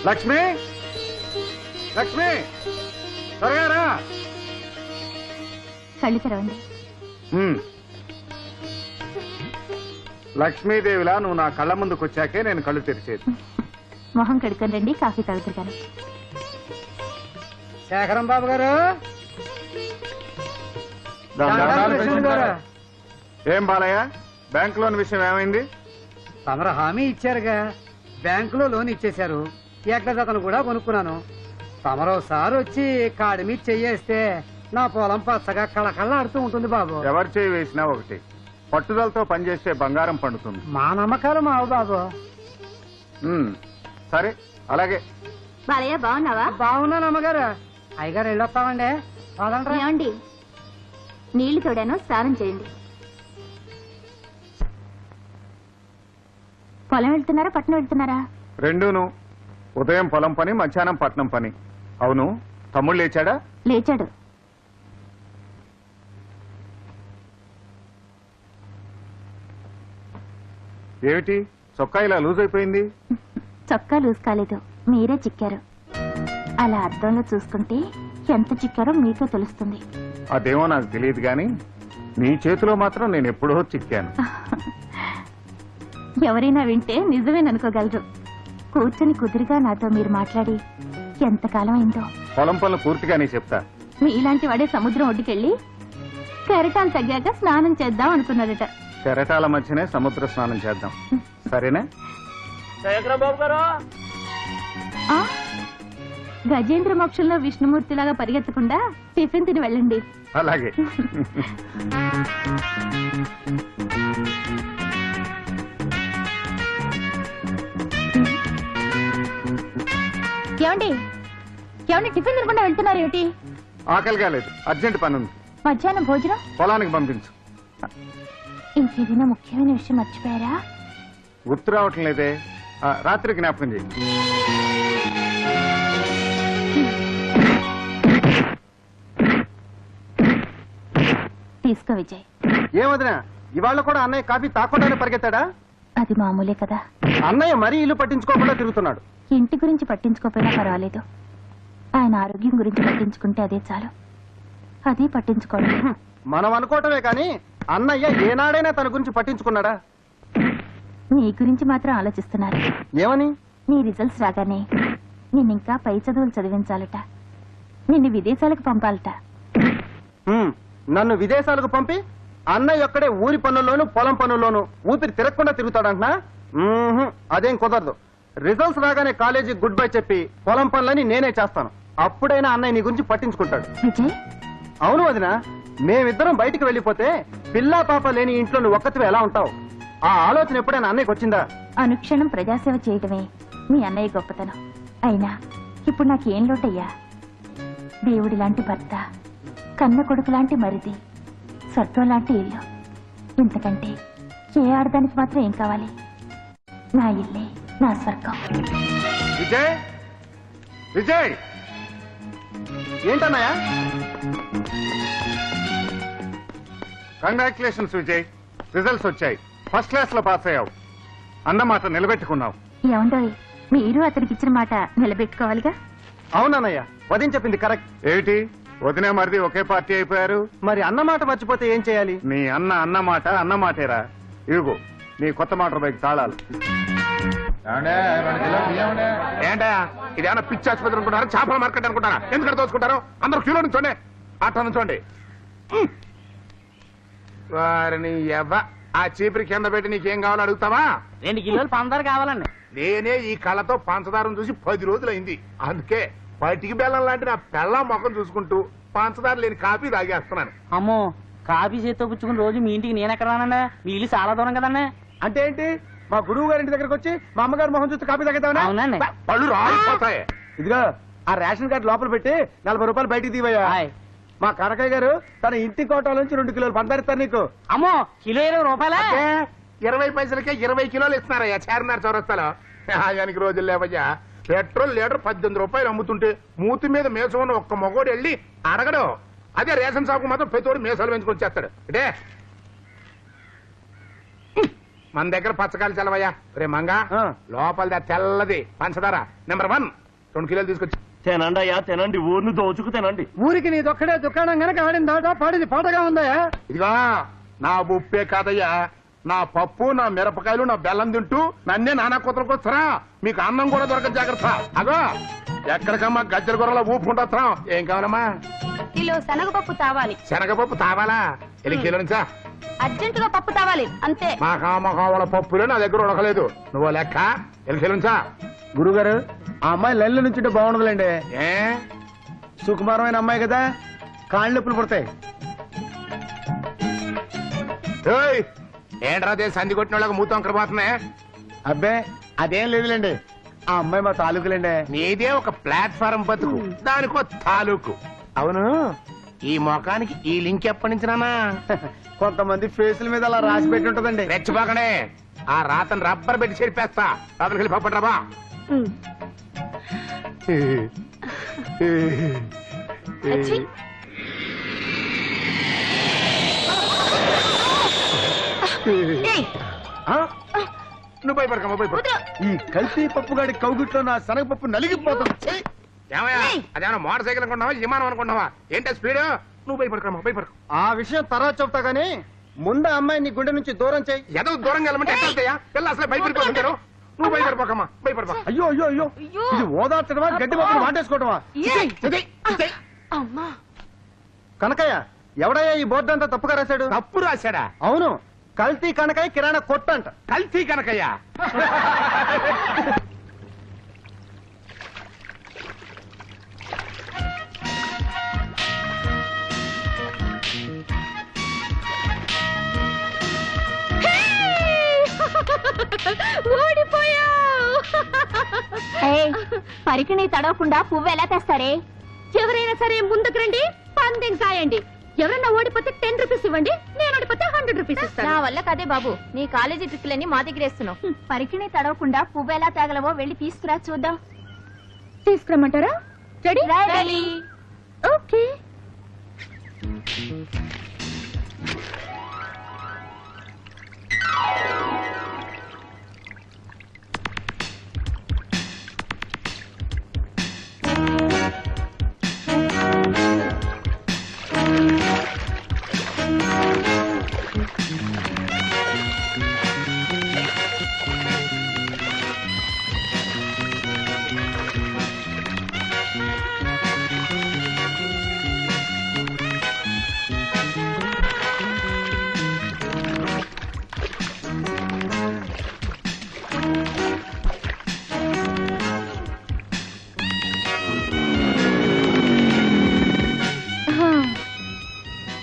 లక్ష్మి, లక్ష్మి, త్వరగా రా. కళ్ళు తెరవండి. లక్ష్మీదేవిలా నువ్వు నా కళ్ళ ముందుకు వచ్చాకే నేను కళ్ళు తెరిచేది. మొహం కడుక్కొని రండి, కాఫీ తాగుతారు కానీ. శేఖరం బాబు గారు, ఏం బాలయ్య, బ్యాంక్ లోన్ విషయం ఏమైంది? తమరు హామీ ఇచ్చారుగా, బ్యాంకులో లోన్ ఇచ్చేశారు. ఎక్కడతను కూడా కొనుక్కున్నాను. తమరోసారి వచ్చి కాడి మీద చెయ్యేస్తే నా పొలం పచ్చగా కళకళలాడుతూ ఉంటుంది బాబు. ఎవరు చేయి వేసినా ఒకటి, పట్టుదలతో పనిచేస్తే బంగారం పండుతుంది. మా నమ్మకాలు మావు బాబు. సరే అలాగే. బాలయ్య బాగున్నావా? బాగున్నాను అమ్మగారు. అయ్యగారు వెళ్ళొస్తామండి. ఏమండి, నీళ్లు తోడాను, స్నానం చేయండి. పొలం వెళ్తున్నారా పట్నం వెళ్తున్నారా? రెండూను. ఉదయం పొలం పని, మధ్యాహ్నం పట్నం పని. అవును, తమ్ముడు లేచాడా? లేచాడు. ఏమిటి చొక్కా ఇలా లూజ్ అయిపోయింది? చొక్కా లూజ్ కాలేదు, మీరే చిక్కారు. అలా అద్దంలో చూసుకుంటే ఎంత చిక్కారో మీకే తెలుస్తుంది. అదేమో నాకు తెలియదు గాని నీ చేతిలో మాత్రం నేను ఎప్పుడో చిక్కాను. ఎవరైనా వింటే నిజమేననుకోగలరు. కూర్చొని కుదురుగా నాతో మీరు మాట్లాడి ఎంతకాలం అయిందో. పొలం పనులు పూర్తిగానే చెప్తా. మీలాంటి వాడే సముద్రం ఒడ్డుకెళ్ళి కెరటాలు తగ్గాక స్నానం చేద్దాం అనుకున్నాడట. కెరటాల మధ్యనే సముద్ర స్నానం చేద్దాం, సరేనా? బాబు గారు, గజేంద్ర మోక్షంలో విష్ణుమూర్తిలాగా పరిగెత్తకుండా టిఫిన్ తిని వెళ్ళండి. అలాగే. ఏమండి, ఏమండి, టిఫిన్ తినకుండా వెళ్తున్నారు ఏమిటి? ఆకలిగా లేదు, అర్జెంట్ పని ఉంది. మధ్యాహ్నం భోజనం పొలానికి పంపించు. ఇంకేదైనా ముఖ్యమైన విషయం మర్చిపోయారా? గుర్తు రావటం లేదే. రాత్రి జ్ఞాపకం చేయి. తీసుకో విజయ్. ఏమదినా ఇవాళ కూడా అన్నయ్య కాఫీ తాకుండానే పరిగెత్తాడా? అది మామూలే కదా. అన్నయ్య మరీ ఇల్లు పట్టించుకోకుండా తిరుగుతున్నాడు. ఇంటి గురించి పట్టించుకోకపోయినా పర్వాలేదు, ఆయన ఆరోగ్యం గురించి పట్టించుకుంటే అదే చాలు. అది పట్టించుకోండి. మనం అనుకోవటమే కానీ అన్నయ్య ఏనాడైనా తన గురించి పట్టించుకున్నాడా? నీ గురించి మాత్రం ఆలోచిస్తున్నారు. ఏమని? నీ రిజల్ట్స్ రాగానే నిన్నింకా పై చదువులు చదివించాలట, నిన్ను విదేశాలకు పంపాలట. నన్ను విదేశాలకు పంపి అన్నయ్య ఒక్కడే ఊరి పనుల్లోనూ పొలం పనుల్లోనూ ఊపిరి తిరగకుండా తిరుగుతాడంటున్నా? అదేం కుదరదు. రిజల్ట్స్ రాగానే కాలేజీ గుడ్ బై చెప్పి పొలం పనులని నేనే చేస్తాను. అప్పుడైనా అన్నయ్య నీ గురించి పట్టించుకుంటాడు. విజయ్, అవును వదినా, మేమిద్దరం బయటికి వెళ్ళిపోతే పిల్లా పాప లేని ఇంట్లో నువ్వు ఒక్కతివి ఎలా ఉంటావు? ఆ ఆలోచన ఎప్పుడైనా అన్నయ్యకి వచ్చిందా? అనుక్షణం ప్రజాసేవ చేయటమే మీ అన్నయ్య గొప్పతనం. అయినా ఇప్పుడు నాకేం లోటయ్యా? దేవుడి లాంటి భర్త, కన్న కొడుకు లాంటి మరిది, స్వర్గం లాంటి ఇల్లు. ఇంతకంటే ఏ ఆడదానికి మాత్రం ఏం కావాలి? నా ఇల్లే నా స్వర్గం. విజయ్, విజయ్, ఏంటన్నయ్య? కంగ్రాచులేషన్స్ విజయ్, రిజల్ట్స్ వచ్చాయి. ఫస్ట్ క్లాస్ లో పాస్ అయ్యావు. అన్నమాట నిలబెట్టుకున్నావు. ఏమండోయ్, మీరు అతనికి ఇచ్చిన మాట నిలబెట్టుకోవాలిగా. అవునన్నయ్య, వదిన చెప్పింది కరెక్ట్. ఏమిటి వదినే మరిది ఒకే పార్టీ అయిపోయారు? మరి అన్నమాట మర్చిపోతే ఏం చేయాలి? నీ అన్నమాట అన్నమాటేరా. ఇదిగో నీ కొత్త మోటార్ బైక్ తాళాలు. ఏంటా ఇదేమన్నా పిచ్చి ఆసుపత్రి అనుకుంటారా, చేపల మార్కెట్ అనుకుంటారా? ఎందుకంటే దోచుకుంటారు? అందరూ క్యూలో నుంచోండి, అట్లా నుంచోండి. వారిని ఆ చీపురి కింద పెట్టి నీకేం కావాలో అడుగుతావా? 2 కిలోలు పంచదార కావాలండి. నేనే ఈ కళ్ళతో పంచదారం చూసి 10 రోజులైంది. అందుకే పటికి బెల్లం లాంటి నా పెళ్ళం మొఖం చూసుకుంటూ పంచదార లేని కాఫీ తాగేస్తున్నాను. అమ్మో, కాఫీ చేత్తో పుచ్చుకుని రోజు మీ ఇంటికి నేను ఎక్కడ రానండి? మీ ఇల్లు చాలా దూరం కదండి. అంటే ఏంటి? మా గురువు గారి ఇంటి దగ్గరకు వచ్చి మా అమ్మగారు మొహం చూస్తే కాపీ తగ్గుతావా? అవునండి. పళ్ళు రాలిపోతాయి. ఇదిగో ఆ రేషన్ కార్డు లోపల పెట్టి 40 రూపాయలు బయటికి తీవయ్యా. మా కనకయ్య గారు తన ఇంటి కోటల నుంచి 2 కిలోలు పందారిస్తారు నీకు. అమ్మో, కిలో 20 రూపాయలా? 20 పైసలకే 20 కిలోలు ఇస్తున్నారయ్యా చార్మినార్ చౌరస్తాలో. ఆయనకి రోజులు లేవయ్యా. పెట్రోల్ లీటర్ 18 రూపాయలు అమ్ముతుంటే మూతి మీద మేసం ఉన్న ఒక్క మగోడు వెళ్ళి అడగడు. అదే రేషన్ షాపు మాత్రం ప్రతివాడు మేసాలు పెంచుకొని చేస్తాడు. అంటే మన దగ్గర పచ్చకాయలు చల్లవయ్యా. రే మంగా ఆ. లోపలిది తెల్లది పంచదార నెంబర్ 1 2 కిలోలు తీసుకొచ్చి. తినండి అయ్యా తినండి, ఊరిని దోచుకు తినండి. ఊరికి నీదొక్కడే దుకాణం గనక ఆడిన దాట పాడింది పాటగా ఉందయా. ఇదిగో నా ఉప్పే కాదయ్యా, నా పప్పు, నా మిరపకాయలు, నా బెల్లం తింటూ నన్నే నానా కూతురుకు వస్తారా? మీకు అన్నం కూడా దొరకదు, జాగ్రత్త. అగో ఎక్కడికమ్మా గజ్జల గొర్రెల ఊపుకుంటా. ఏం కావాలమ్మా? కిలో శనగపప్పు తావాలి. శనగపప్పు తావాలా? ఎన్ని కిలో నుంచా? అర్జెంటుగా పప్పు తావాలి అంతే. మా కామకావల పప్పులే నా దగ్గర ఉడకలేదు. నువ్వు లెక్క ఎన్ని కిలో నుంచా? గురుగారు ఆ అమ్మాయి లెల్లు నుంచుంటే బాగుండదులేండి. ఏ సుకుమారమైన అమ్మాయి కదా, కాళ్ళు నొప్పులు పుడతాయి. ఏయ్, ఏంట్రా అదే సంధి కొట్టిన వాళ్ళకి మూతం కరబోతున్నాయి. అబ్బే అదేం లేదులేండి, ఆ అమ్మాయి మా తాలూకులేండి. నీదే ఒక ప్లాట్ఫారం బతుకు, దానికో తాలూకు. అవును, ఈ మొఖానికి ఈ లింక్ ఎప్పటి నుంచి నానా? కొంతమంది ఫేసుల మీద అలా రాసి పెట్టి ఉంటదండి. రెచ్చిపోకనే, ఆ రాతను రబ్బర్ పెట్టి చెరిపేస్తా. లోపలికి వెళ్ళి పప్పండి రాబా. అచ్చి. ఏయ్, ఆ? నువ్వు భయపడకమ్మా, భయపడు. వదరు. ఈ కల్తీ పప్పుగాడి కౌగిట్లో నా శనగపప్పు నలిగిపోతుంది. ఛీ! ఏమయ్యా, ఏయ్. అదేమన్నా మోటార్ సైకిల్ అనుకున్నావా, విమానం అనుకున్నావా? ఏంటో స్పీడ్? నువ్వు భయపడకమ్మా, భయపడకు. ఆ విషయం తర్వాత చెప్తా గానీ ముందు ఆ అమ్మాయి నీ గుండె నుంచి దూరం చేయి. ఏదో దూరంగా వెళ్ళమంటే ఎట్లా వెళ్తాయా? పిల్ల అసలే భయపడిపోతుంటారు. నువ్వు భయపడిపోకమ్మా, భయపడిపో. అయ్యో అయ్యో అయ్యో, అయ్యో. ఇది ఓదార్చడమా గడ్డి పప్పులు వాటేసుకోవడమా? ఏయ్. ఇదే, ఇదే. అమ్మా. కనకయ్య ఎవడయ్యా ఈ బోర్డు అంతా తప్పుగా రాశాడు? తప్పు రాశాడా? అవును, కల్తీ కనకయ్య కిరాణా కొట్టంట. కల్తీ కనకయ్యా? పరికిణి తడవకుండా పువ్వు ఎలా తెస్తారే? ఎవరైనా సరే ముందుకు రండి, పందెం కాయండి. ఎవరైనా ఓడిపోతే 10 రూపీస్ ఇవ్వండి, నేను ఓడిపోతే 100 రూపీస్ ఇస్తాను. నా వల్ల కదే బాబు, నీ కాలేజీ ట్రిక్లన్నీ మా దగ్గర వేస్తున్నావు. పరికిణి తడవకుండా పువ్వు ఎలా తేగలవో వెళ్ళి తీసుకురా చూద్దాం. తీసుకురమ్మంటారా? రెడీ? ఓకే.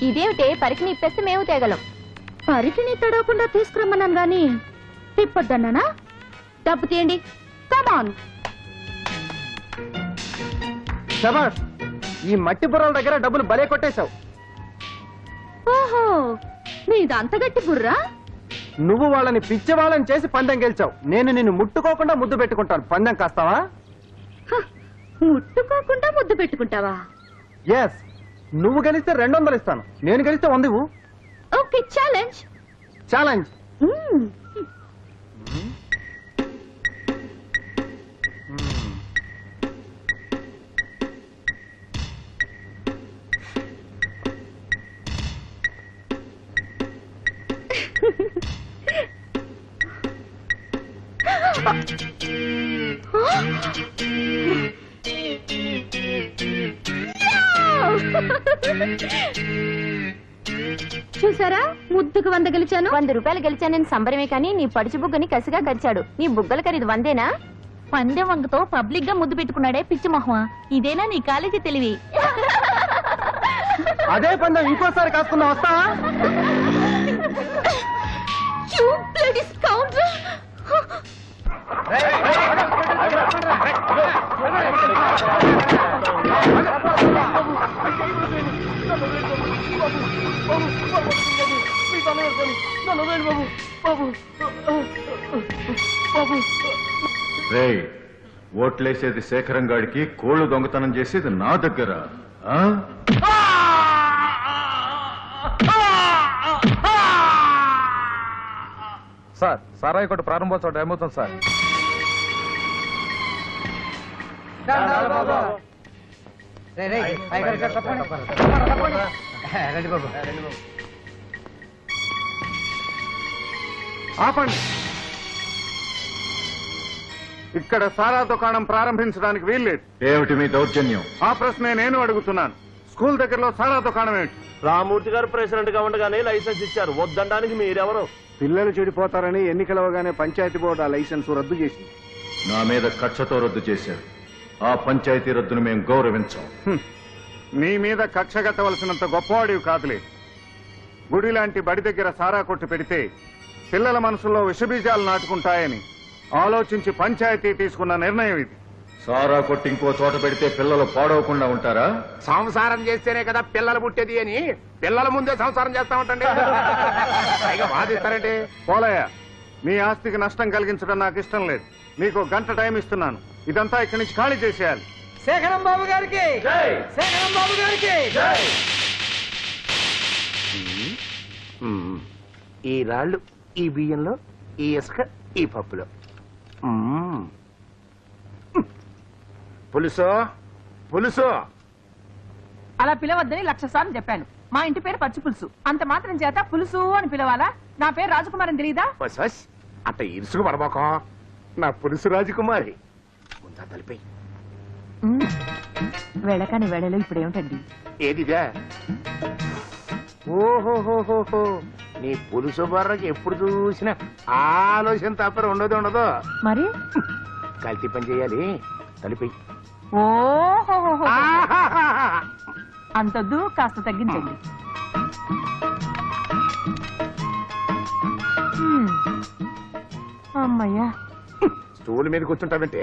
ఇదేమిటే, పరికిణి ఇప్పేస్తే మేము తేగలం. పరికిణి తడవకుండా తీసుకురమ్మన్నాను గాని తిప్పొద్దన్నానా? డబ్బు తీయండి, కమాన్. శబాష్, ఈ మట్టి బుర్రల దగ్గర డబ్బులు భలే కొట్టేశావు. ఓహో, నీదంత గట్టి బుర్రా. నువ్వు వాళ్ళని పిచ్చి వాళ్ళని చేసి పందెం గెలిచావు. నేను నిన్ను ముట్టుకోకుండా ముద్దు పెట్టుకుంటాను. పందెం కాస్తావా? ముట్టుకోకుండా ముద్దు పెట్టుకుంటావా? ఎస్, నువ్వు గెలిస్తే 200 ఇస్తాను, నేను గెలిస్తే 100 ఇవ్వు. Okay, challenge. ఛాలెంజ్. చూసారా, ముద్దుకు 100 గెలిచాను. 100 రూపాయలు గెలిచానని సంబరమే కానీ నీ పడుచు బుగ్గని కసిగా గరిచాడు. నీ బుగ్గల ఖరీదు 100ఏనా? పందెం వంగతో పబ్లిక్ గా ముద్దు పెట్టుకున్నాడే పిచ్చి మొహమా. ఇదేనా నీ కాలేజీ తెలివి? అదే పందెం ఇంకోసారి కాసుకున్నా వస్తావా? You bloody scoundrel! రేయ్, ఓట్లేసేది శేఖరం గాడికి, కోళ్లు దొంగతనం చేసేది నా దగ్గర. ఆ? సార్ సారాయి కొట్టు ప్రారంభోత్సవం టైం అవుతుంది సార్. ఆపండి. ఇక్కడ సారా దుకాణం ప్రారంభించడానికి వీల్లేదు. ఏమిటి మీ దౌర్జన్యం? ఆ ప్రశ్నే నేను అడుగుతున్నాను. స్కూల్ దగ్గరలో సారా దుకాణం ఏమిటి? రామూర్తి గారు ప్రెసిడెంట్ గా ఉండగానే లైసెన్స్ ఇచ్చారు. వద్దడానికి మీరెవరు? పిల్లలు చెడిపోతారని ఎన్నికలవగానే పంచాయతీ బోర్డు ఆ లైసెన్స్ రద్దు చేసింది. నా మీద కక్షతో రద్దు చేశారు. ఆ పంచాయతీ రద్దును మేము గౌరవించాం. నీ మీద కక్ష కట్టవలసినంత గొప్పవాడివి కాదులే. గుడి లాంటి బడి దగ్గర సారా కొట్టు పెడితే పిల్లల మనసులో విషబీజాలు నాటుకుంటాయని ఆలోచించి పంచాయతీ తీసుకున్న నిర్ణయం ఇది. సారా కొట్టి ఇంకో చోట పెడితే పిల్లలు పాడవకుండా ఉంటారా? సంసారం చేస్తేనే కదా పిల్లలు పుట్టేది అని పిల్లల ముందే సంసారం చేస్తా ఉంటండి. పైగా బాధిస్తారండి. పోలయ్య, నీ ఆస్తికి నష్టం కలిగించడం నాకు ఇష్టం లేదు. నీకు గంట టైం ఇస్తున్నాను. ఇదంతా ఇక్కడి నుంచి ఖాళీ చేసేయాలి. శేఖరం బాబు గారికి, శేఖరం బాబు గారికి. ఈ రాళ్ళు ఈ బియ్యంలో, ఈ ఇసుక ఈ పప్పులో. పులుసు పులుసు. అలా పిలవద్దని 1,00,000 సార్లు చెప్పాను. మా ఇంటి పేరు పచ్చి పులుసు. అంత మాత్రం చేత పులుసు అని పిలవాలా? నా పేరు రాజకుమారి తెలీదా? అట్ట ఇరుసుకు పడబోకం. నా పులుసు రాజకుమారి. ముందా తలిపై వెళ్ళకాని వేళలో ఇప్పుడు ఏమిటండి? ఏదిదే? ఓహోహోహో, నీ పులుసు బర్రకి ఎప్పుడు చూసినా ఆలోచన తప్ప ఉండదు. మరి కల్తీ పని చేయాలి. తలిపై ఓహో అంతొద్దు, కాస్త తగ్గించండి. అమ్మయ్యా. స్టూల్ మీద కూర్చుంటావంటే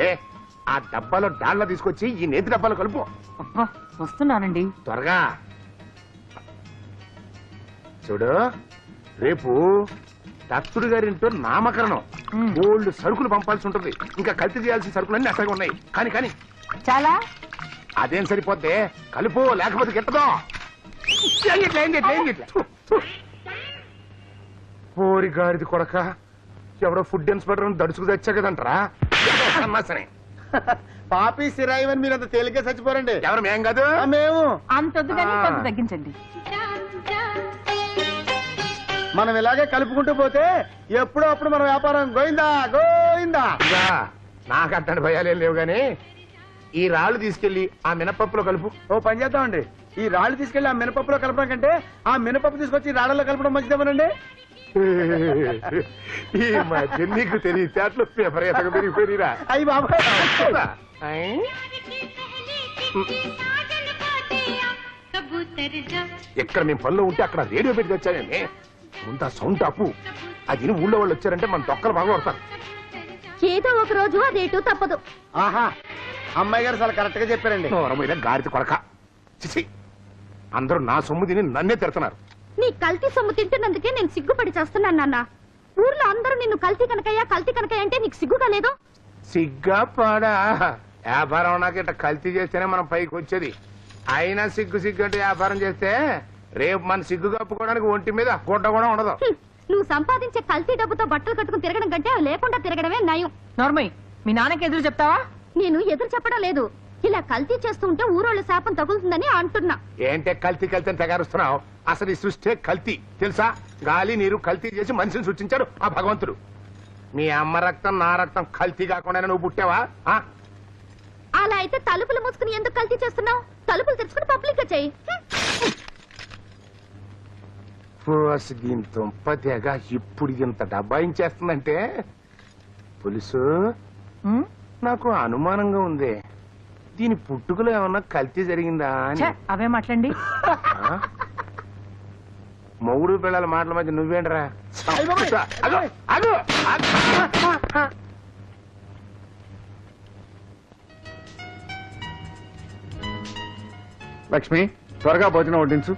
ఆ డబ్బాలో డాళ్ళ తీసుకొచ్చి ఈ నేతి డబ్బాలో కలుపు. అబ్బా, వస్తున్నానండి. త్వరగా చూడు. రేపు దత్తుడు గారింటో నామకరణం. గోల్డ్ సరుకులు పంపాల్సి ఉంటుంది. ఇంకా కల్తీ చేయాల్సిన సరుకులన్నీ అసలు ఉన్నాయి. కానీ చాలా అదేం సరిపోద్ది. కలుపు, లేకపోతే గిట్టదు. పోరి గారిది కొడక, ఎవడో ఫుడ్ ఇన్స్పెక్టర్ దడుచుకు తెచ్చా కదంటారా? సరే, పాపి సిరాయివని మీరు అంత తేలిగ్గా చచ్చిపోరండి. ఎవరు మేం కాదు. మేము అంతొద్దు కానీ కొంత తగ్గించండి. మనం ఇలాగే కలుపుకుంటూ పోతే ఎప్పుడో అప్పుడు మన వ్యాపారం గోయిందా గోయిందా. నాకు అట్టని భయాలేం లేవు గాని ఈ రాళ్ళు తీసుకెళ్లి ఆ మినపప్పులో కలుపు. ఓ పని చేద్దామండి, ఈ రాళ్ళు తీసుకెళ్లి ఆ మినపప్పులో కలపడం కంటే ఆ మినపప్పు తీసుకొచ్చి రాళ్ళలో కలపడం మంచిదేమోనండి. ఈ మధ్య నీకు తెలియదు విపరీతంగా పెరిగిపోయిరా. అయ్యి బాబాయ్, ఎక్కడ మేము పనిలో ఉంటే అక్కడ రేడియో పెట్టి తెచ్చానండి. ముందు ఆ సౌండ్ అప్పు. అది ఊళ్ళో వాళ్ళు వచ్చారంటే మన తొక్కలు బాగా కొడతారు. ఏదో ఒక రోజు అదేటు తప్పదు. ఆహా, అమ్మాయి గారు చాలా కరెక్ట్ గా చెప్పారండి. మీద గాడిత కొడక. చిచి, అందరూ నా సొమ్ము తిని నన్నే తిడుతున్నారు. నీ కల్తీ సొమ్ము తింటున్నందుకే నేను సిగ్గుపడి చేస్తున్నాను నాన్న. ఊర్లో అందరూ నిన్ను కల్తీ కనకయ్యా అంటే నీకు సిగ్గుగా లేదు? సిగ్గా పాడా? వ్యాపారం నాకు ఇట్లా కల్తీ చేస్తేనే మనం పైకి వచ్చేది. అయినా సిగ్గు అంటే వ్యాపారం చేస్తే రేపు మన సిగ్గు కప్పుకోవడానికి ఒంటి మీద గుడ్డ కూడా ఉండదు. నువ్వు సంపాదించే కల్తీ డబ్బుతో బట్టలు కట్టుకుని తిరగడం కంటే లేకుండా తిరగడమే నయం. నార్మల్, మీ నాన్నకి ఎదురు చెప్తావా? నేను ఎదురు చెప్పడం లేదు. ఇలా కల్తీ చేస్తుంటే ఊరోళ్ళ శాపం తగులుతుందని అంటున్నా. ఏంటే కల్తీ అని తెగారుస్తున్నావు? అసలు ఈ సృష్టి కల్తీ తెలుసా? గాలి నీరు కల్తీ చేసి మనిషిని సృష్టించాడు ఆ భగవంతుడు. మీ అమ్మ రక్తం నా రక్తం కల్తీ కాకుండా నువ్వు పుట్టావా? అలా అయితే తలుపులు మూసుకుని ఎందుకు కల్తీ చేస్తున్నావు? తలుపులు తెరుచుకుని పబ్లిక్ గా చెయ్యి. దీని తుంపతేగ ఇప్పుడు ఇంత డబ్బాయించేస్తుందంటే పులుసు నాకు అనుమానంగా ఉంది. దీని పుట్టుకలో ఏమన్నా కల్తీ జరిగిందా అని. అవే మాట్లాడండి. మొగుడు పిల్లల మాటల మధ్య నువ్వేంట్రా? లక్ష్మి, త్వరగా భోజనం వడ్డించు.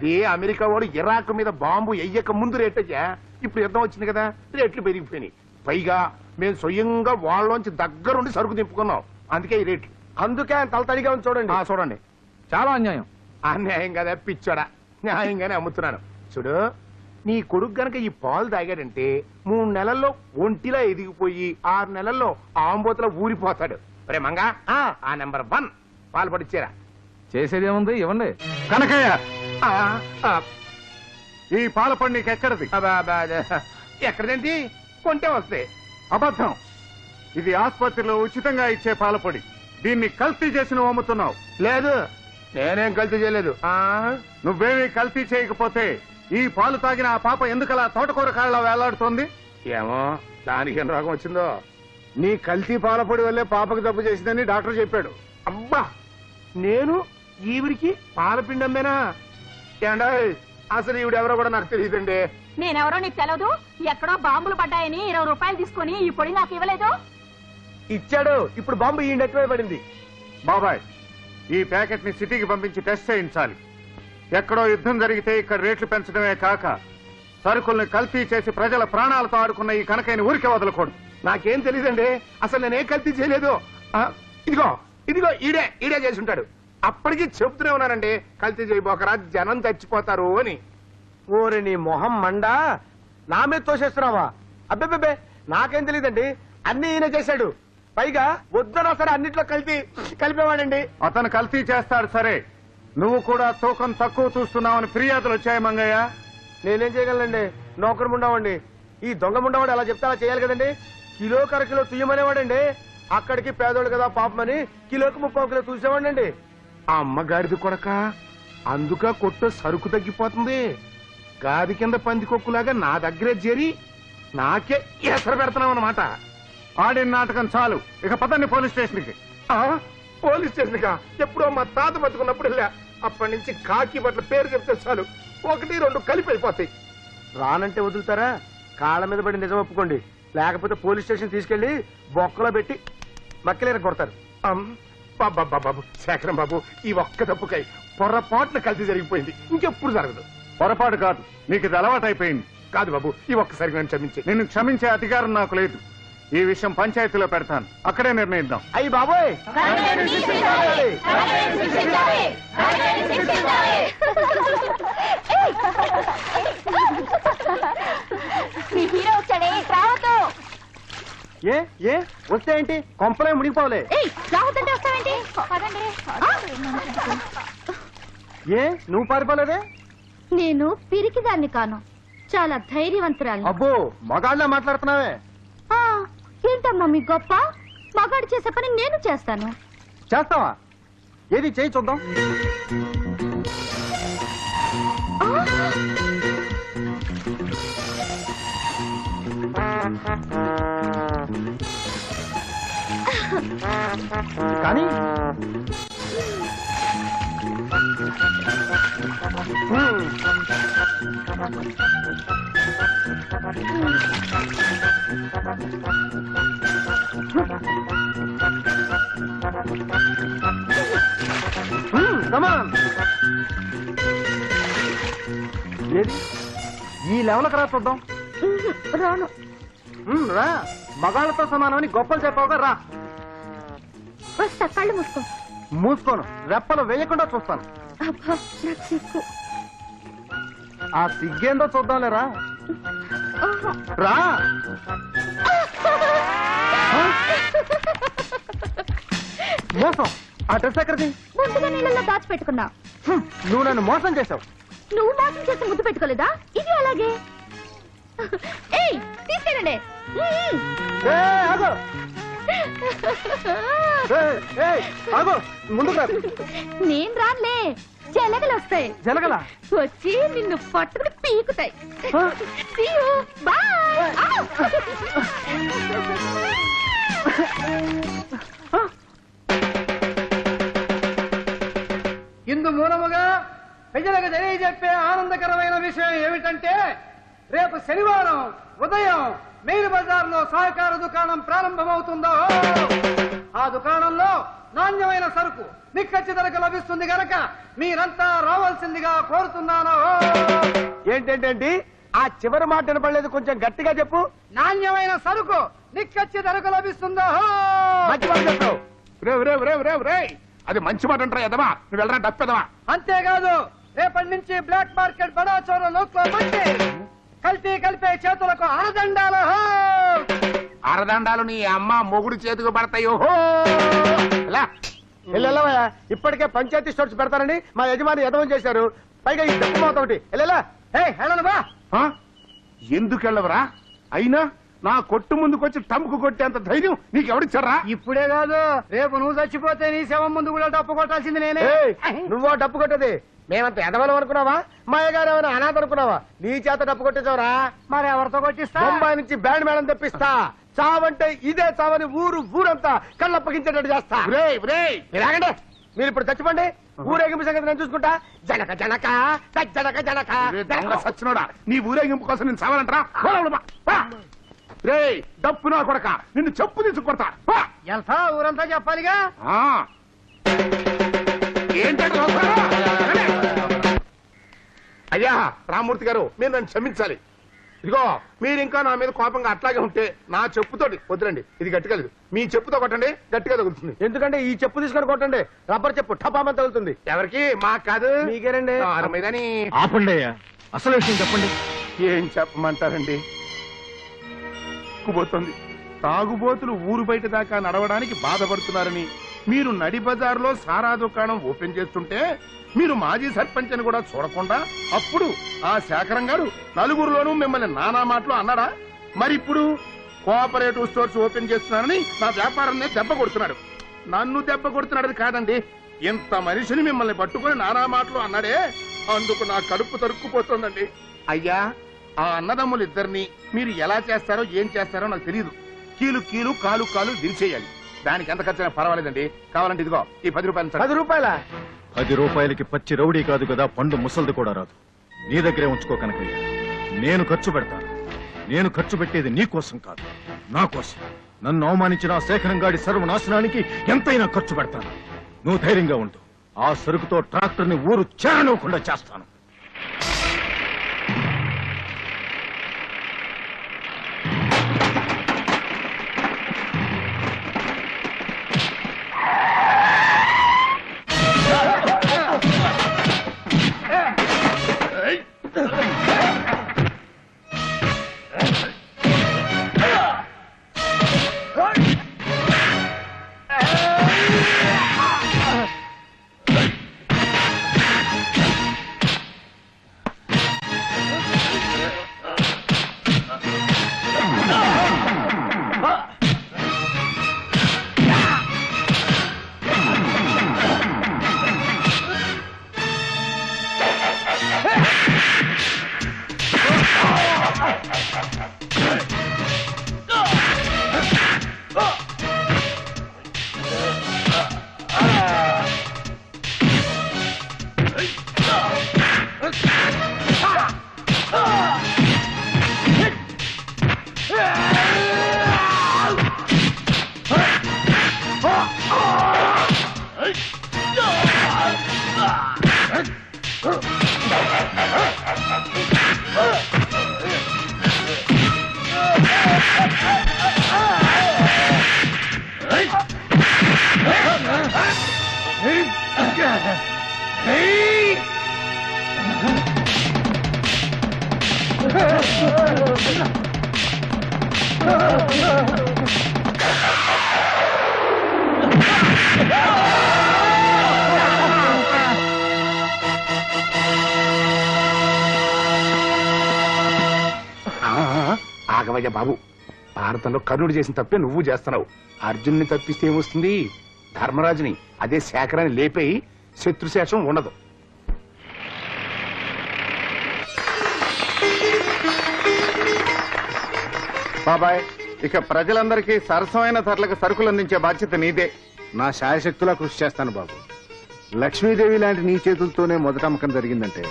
అదే అమెరికా వాడు ఇరాక్ మీద బాంబు ఎయ్యక ముందు రేట్ అయ్యా. ఇప్పుడు యుద్ధం వచ్చింది కదా, రేట్లు పెరిగిపోయినాయి. పైగా మేము స్వయంగా వాళ్ళలోంచి దగ్గరుండి సరుకు దింపుకున్నాం, అందుకే ఈ రేట్లు. అందుకే ఆయన తలతడిగా ఉంది చూడండి. చూడండి, చాలా అన్యాయం. అన్యాయం కదా పిచ్చోడా, న్యాయంగానే అమ్ముతున్నాను. చూడు, నీ కొడుకు గనక ఈ పాలు తాగాడంటే 3 నెలల్లో ఒంటిలా ఎదిగిపోయి 6 నెలల్లో ఆంబోతులో ఊరిపోతాడు. రే మంగా, ఆ నెంబర్ 1 పాలు పడిచ్చారా. చేసేదేముంది, ఇవ్వండి. కనకయ్య, ఆ, ఆ, ఈ పాలపండు నీకెక్కడిది? ఎక్కడదేంటి, కొంటే వస్తే. అబద్ధం. ఇది ఆసుపత్రిలో ఉచితంగా ఇచ్చే పాలపొడి. దీన్ని కల్తీ చేసి నువ్వు అమ్ముతున్నావు. లేదు, నేనేం కల్తీ చేయలేదు. నువ్వేమీ కల్తీ చేయకపోతే ఈ పాలు తాగిన ఆ పాప ఎందుకలా తోటకూర కాళ్ళ వేలాడుతోంది? ఏమో, దానికి ఏం రోగం వచ్చిందో. నీ కల్తీ పాలపొడి వల్లే పాపకు జబ్బు చేసిందని డాక్టర్ చెప్పాడు. అబ్బా, నేను ఈవిడికి పాలపిండి అమ్మేనా? ఏండా, అసలు ఈవిడెవరో కూడా నాకు తెలియదండి. నేనెవరో నీకు తెలవదు. ఎక్కడో బాంబులు పడ్డాయని 20 రూపాయలు తీసుకుని ఈ పొడి నాకు ఇవ్వలేదు. ఇచ్చాడు, ఇప్పుడు బాంబు ఈ నెట్వే పడింది. బాబాయ్, ఈ ప్యాకెట్ ని సిటీకి పంపించి టెస్ట్ చేయించాలి. ఎక్కడో యుద్ధం జరిగితే ఇక్కడ రేట్లు పెంచడమే కాక సరుకుల్ని కల్తీ చేసి ప్రజల ప్రాణాలతో ఆడుకున్న ఈ కనకైన ఊరికే వదలకూడదు. నాకేం తెలియదండి, అసలు నేనే కల్తీ చేయలేదు. ఇదిగో ఇదిగో ఈడే చేసి ఉంటాడు. అప్పటికి చెబుతూనే ఉన్నానండి, కల్తీ చేయబోకరా, జనం చచ్చిపోతారు అని. ఓరి నీ మొహం మండా, నా మీద తోసేస్తున్నావా? అబ్బే, నాకేం తెలియదండి, అన్ని ఈయన చేశాడు. పైగా వద్దనా సరే అన్నిట్లో కలిపేవాడండి. అతను కల్తీ చేస్తాడు సరే, నువ్వు కూడా తూకం తక్కువ చూస్తున్నావని ఫిర్యాదులు వచ్చాయి మంగయ్య. నేనేం చేయగలనండి, నౌకరు ఉండవండి. ఈ దొంగ ఉండవాడు అలా చెప్తే అలా చేయాలి కదండి. కిలోకి 1/2 కిలో తుయ్యమనేవాడండి. అక్కడికి పేదోడు కదా పాపమని కిలోకి 30 కిలో చూసేవాడండి. ఆ అమ్మగారిది కొడక, అందుక కొట్టు సరుకు తగ్గిపోతుంది. గాది కింద పందికొక్కులాగా నా దగ్గరే చేరి నాకే ఎసరు పెడతాం అన్నమాట. ఆడిన నాటకం చాలు, ఇక పదండి పోలీస్ స్టేషన్ కి. పోలీస్ స్టేషన్ గా? ఎప్పుడో మా తాత బతుకున్నప్పుడు వెళ్ళా. అప్పటి నుంచి కాకి బట్ల పేరు చెప్తే చాలు 1, 2 కలిపి అయిపోతాయి. రానంటే వదులుతారా? కాళ్ళ మీద పడి నిజం ఒప్పుకోండి, లేకపోతే పోలీస్ స్టేషన్ తీసుకెళ్లి బొక్కలో పెట్టి మక్కలేర కొడతారు. బాబు శేఖరం బాబు, ఈ ఒక్క తప్పుకై పొరపాటున కల్తీ జరిగిపోయింది, ఇంకెప్పుడు జరగదు. పొరపాటు కాదు, నీకు ఇది అలవాటైపోయింది. కాదు బాబు, ఈ ఒక్కసారి నన్ను క్షమించి. నిన్ను క్షమించే అధికారం నాకు లేదు. ఈ విషయం పంచాయతీలో పెడతాను, అక్కడే నిర్ణయిద్దాం. అయ్యి బాబోయ్, మీ హీరో వచ్చాడే, రావద్దు. ఏ వస్తే ఏంటి, కొంపలే మునిగిపోలే. రావద్దంటే వస్తావేంటి? ఏ నువ్వు పారిపోలేదే? నేను పిరికిదాన్ని కాను, చాలా ధైర్యవంతురాలు. అబ్బో, మగాళ్ళ మాట్లాడుతున్నావే. ఏంటమ్మా మీ గొప్ప? మగాడు చేసే పని నేను చేస్తాను. చేస్తావా? ఏది చేయి చూద్దాం. కానీ ఏది ఈ లెవెల్కి రా చూద్దాం. రాను. రా, మగాళ్ళతో సమానమని గొప్పలు చెప్పావుగా, రా. వస్తా, కళ్ళు మూసుకో. మూసుకోను, రెప్పలు వేయకుండా చూస్తాను. అబ్బా, నాకు సిగ్గు. ఆ సిగ్గేందో చూద్దాంలేరా. రా. మోసం. ఆ డ్రెస్ ఎక్కడిది? ముందుగా నీళ్ళలో దాచిపెట్టుకున్నా. నువ్వు నన్ను మోసం చేసావు. నువ్వు మోసం చేసి ముద్దు పెట్టుకోలేదా? ఇది అలాగే. ఏయ్, తీసుకెళ్ళండి. ముందుకు రా. నేను రానులే, జలగలు వస్తాయి. జలగల వచ్చి నిన్ను పట్టుకుని పీకుతాయి. See you. Bye. ఇందు మూలముగా ప్రజలకు తెలియజెప్పే ఆనందకరమైన విషయం ఏమిటంటే, రేపు శనివారం ఉదయం మెయిన్ బజార్ లో సహకార దుకాణం ప్రారంభమవుతుందో ఆ దుకాణంలో నాణ్యమైన సరుకు నిక్కచ్చి ధరకు లభిస్తుంది గనక మీరంతా రావాల్సిందిగా కోరుతున్నాను. ఏంటంటే ఆ చివరి మాట వినపడలేదు, కొంచెం గట్టిగా చెప్పు. నాణ్యమైన సరుకు నిక్కచ్చి ధరకు లభిస్తుందో. మంచి మాట చెప్పావు. అది మంచి మాట అంటారా ఎదవా? నువ్వు వెళ్ళరా డప్పెదవా? అంతేకాదు రేపటి నుంచి బ్లాక్ మార్కెట్ బడా చోర నోట్లో పట్టి కల్తీ కలిపే చేతులకు అరదండాలు. అరదండాలు నీ అమ్మ మొగుడు చేతికి పడతాయో. వెళ్ళవయ్యా, ఇప్పటికే పంచాయతీ స్టోర్స్ పెడతారని మా యజమాని యదవం చేశారు. పైగా ఈ డబ్బు మోత ఒకటి. వెళ్ళను బా. ఎందుకు వెళ్ళవరా? అయినా నా కొట్టు ముందుకొచ్చి టంపుకు కొట్టేంత ధైర్యం నీకెవడిచ్చారా? ఇప్పుడే కాదు, రేపు నువ్వు చచ్చిపోతే నీ శవం ముందు కూడా డప్పు కొట్టాల్సింది నేనే. నువ్వో డప్పు కొట్టేది? మేమంత ఎదవలం అనుకున్నావా? మా అయ్యగారు ఏమైనా అనాథ అనుకున్నావా? నీ చేత డప్పు కొట్టేసావరా? మరి ఎవరితో కొట్టిస్తా? బొంబాయి నుంచి బ్యాండ్ మేడం తెప్పిస్తా. చావంటే ఇదే చావని ఊరంతా కళ్ళప్పగించేటట్టు చేస్తా. ఇలాగండి, మీరు ఇప్పుడు చచ్చిపోండి. ఊరేగింపు సంగతి నేను చూసుకుంటా. జనక జనక జనక జనక సచ్చినోడా, నీ ఊరేగింపు కోసం నేను చావాలంటరా? రే డప్పు నా కొడక, నిన్ను చెప్పు తీసుకొడతా. ఎంత ఊరంతా చెప్పాలిగా. ఏంటంటే అయ్యా రామ్మూర్తి గారు, మీరు నన్ను క్షమించాలి. ఇదిగో మీరు ఇంకా నా మీద కోపంగా అట్లాగే ఉంటే నా చెప్పుతోటి వద్దులండి. ఇది గట్టిగా లేదు, మీ చెప్పుతో కొట్టండి, గట్టిగా తగులుతుంది. ఎందుకంటే ఈ చెప్పు తీసుకొని కొట్టండి, రబ్బర్ చెప్పు టపామని తగులుతుంది. ఎవరికి? మాకు కాదు, మీకేనండి. మీదని. ఆపండి అయ్యా, అసలు విషయం చెప్పండి. ఏం చెప్పమంటారండి? పోతుంది తాగుబోతులు ఊరు బయట దాకా నడవడానికి బాధపడుతున్నారని మీరు నడి బజార్లో సారా దుకాణం ఓపెన్ చేస్తుంటే మీరు మాజీ సర్పంచ్ అని కూడా చూడకుండా అప్పుడు ఆ శేఖరం గారు నలుగురులోనూ మిమ్మల్ని నానా మాటలు అన్నాడా? మరి ఇప్పుడు కోఆపరేటివ్ స్టోర్స్ ఓపెన్ చేస్తున్నారని నా వ్యాపారాన్ని దెబ్బ కొడుతున్నాడు. నన్ను దెబ్బ కొడుతున్నాడు కాదండి, ఇంత మనిషిని మిమ్మల్ని పట్టుకుని నానా మాటలు అన్నాడే, అందుకు నా కడుపు తరుక్కుపోతుందండి. అయ్యా, ఆ అన్నదమ్ములు ఇద్దరిని మీరు ఎలా చేస్తారో ఏం చేస్తారో నాకు తెలియదు. కీలు కీలు కాలు కాలు విరిచేయాలి. దానికి ఎంత ఖర్చైనా పర్వాలేదండి. కావాలంటే ఇదిగో ఈ 10 రూపాయలు. 10 రూపాయల? 10 రూపాయలకి పచ్చి రౌడీ కాదు కదా, పండు ముసల్ది కూడా రాదు. నీ దగ్గరే ఉంచుకో కనకయ్య. నేను ఖర్చు పెడతాను. నేను ఖర్చు పెట్టేది నీ కోసం కాదు, నా కోసం. నన్ను అవమానించిన ఆ శేఖరం గాడి సర్వనాశనానికి ఎంతైనా ఖర్చు పెడతాను. నువ్వు ధైర్యంగా ఉండు. ఆ సరుకుతో ట్రాక్టర్ ని ఊరు చేరనివ్వకుండా చేస్తాను. ఆగవయ్య బాబు, భారతంలో కర్ణుడు చేసిన తప్పే నువ్వు చేస్తున్నావు. అర్జున్ని తప్పిస్తే ఏమొస్తుంది? ధర్మరాజుని, అదే శేఖరాన్ని లేపేయి, శత్రుశేషం ఉండదు. బాబాయ్, ఇక ప్రజలందరికీ సరసమైన ధరలకు సరుకులు అందించే బాధ్యత నీదే. నా శాయశక్తులా కృషి చేస్తాను బాబు. లక్ష్మీదేవి లాంటి నీ చేతులతోనే మొదట అమ్మకం జరిగిందంటే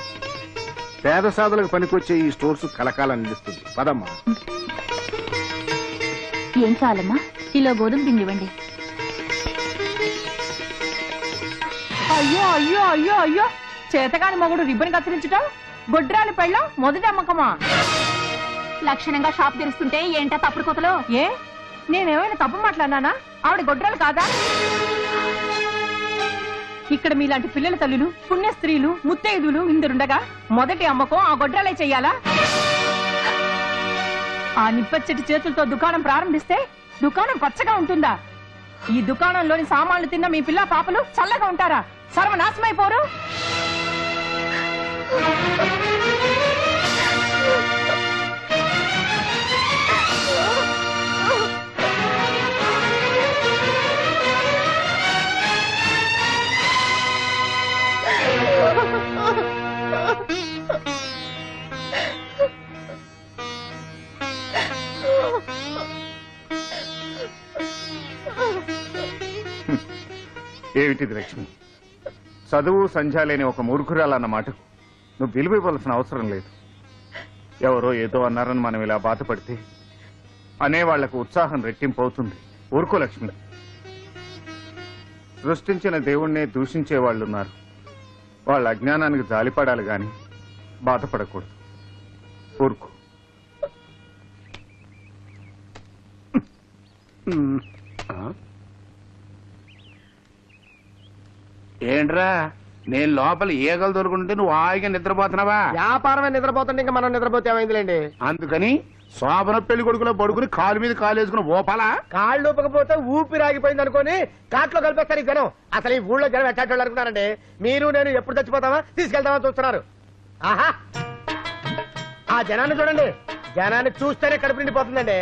పేద సాధులకు పనికొచ్చే ఈ స్టోర్స్ కలకాలం నిలుస్తుంది. పదమ్మా. ఏం కావాలమ్మా? కిలో గోధుమ పిండి ఇవ్వండి. అయ్యో అయ్యో అయ్యో అయ్యో చేతగాని మొగుడు రిబ్బన్ కత్తిరించటం గొడ్రాలి పెళ్ళం మొదటి అమ్మకమా? లక్షణంగా షాప్ తెరుస్తుంటే ఏంటా తప్పుడు కోతలో? ఏ నేనేమైనా తప్పు మాట్లాడినానా? ఆవిడ గొడ్రాలు కాదా? ఇక్కడ మీలాంటి పిల్లల తల్లులు, పుణ్య స్త్రీలు, ముత్తైదులు ఇందరుండగా మొదటి అమ్మకం ఆ గొడ్రాలే చెయ్యాలా? ఆ నిప్పచ్చటి చేతులతో దుకాణం ప్రారంభిస్తే దుకాణం పచ్చగా ఉంటుందా? ఈ దుకాణంలోని సామాన్లు తిన్న మీ పిల్ల పాపలు చల్లగా ఉంటారా? సర్వనాశమైపోరు. ఏమిటిది లక్ష్మి? చదువు సంధ్య లేని ఒక మూర్ఖురాలన్న మాటకు నువ్వు విలువ ఇవ్వాల్సిన అవసరం లేదు. ఎవరో ఏదో అన్నారని మనం ఇలా బాధపడితే అనేవాళ్లకు ఉత్సాహం రెట్టింపు అవుతుంది. ఊరుకో లక్ష్మి. సృష్టించిన దేవుణ్ణే దూషించే వాళ్ళున్నారు. వాళ్ళ అజ్ఞానానికి జాలిపడాలి గాని బాధపడకూడదు. ఊరుకో. ఏంట్రా నేను లోపల ఈగలు దొరుకుంటే నువ్వు హాయిగా నిద్రపోతున్నావా? వ్యాపారమే నిద్రపోతుంటే ఇంకా మనం నిద్రపోతే ఏమైందిలేండి. అందుకని శోభన పెళ్లి కొడుకులో పడుకుని కాలు మీద కాలు వేసుకుని ఓపాలా? కాళ్ళు ఊపకపోతే ఊపిరి ఆగిపోయింది అనుకోని కాట్లో కలిపేస్తారు ఈ జనం. అసలు ఈ ఊళ్ళో జనం ఎట్టాటోళ్ళు అనుకున్నారండి. మీరు నేను ఎప్పుడు చచ్చిపోతామా తీసుకెళ్తామా చూస్తున్నారు. ఆహా ఆ జనాన్ని చూడండి. జనాన్ని చూస్తేనే కడుపు నిండిపోతుందండి.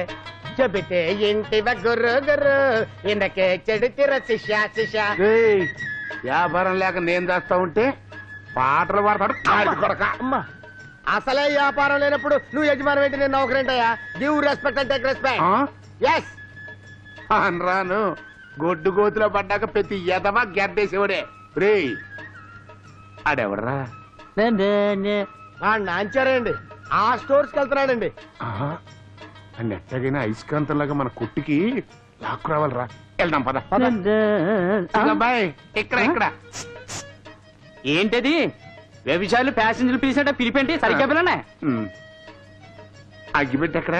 చెబితే ఇంటి గుర్రు గుర్రు ఇందకే చెడితిర శిష్య శిష్య. వ్యాపారం లేక నేను చేస్తా ఉంటే పాటలు పాడతాడు కాడి కొడక. అమ్మా అసలే వ్యాపారం లేనప్పుడు నువ్వు యజమాని ఏంటి, నేను నౌకరేంటయ్యా? Give respect and take respect. ఎస్ రాను గొడ్డు గోతులో పడ్డాక ప్రతి ఎదవా గెద్దేసేవాడే. రే ఆడెవడరా? నాంచారే అండి. ఆ స్టోర్స్ కి వెళ్తున్నాడండి. అని ఎట్టగైనా ఐస్కాంతంలాగా మన కుట్టికి లాక్కు రావాలరా. వెళ్దాం పద. బాయ్ ఇక్కడ ఇక్కడ ఏంటది? వ్యభిచారులు ప్యాసింజర్లు పిలిచేట పిలిపేంటి? సరిగ్గా పిల్లనే అగ్గిపెట్టి ఎక్కడ?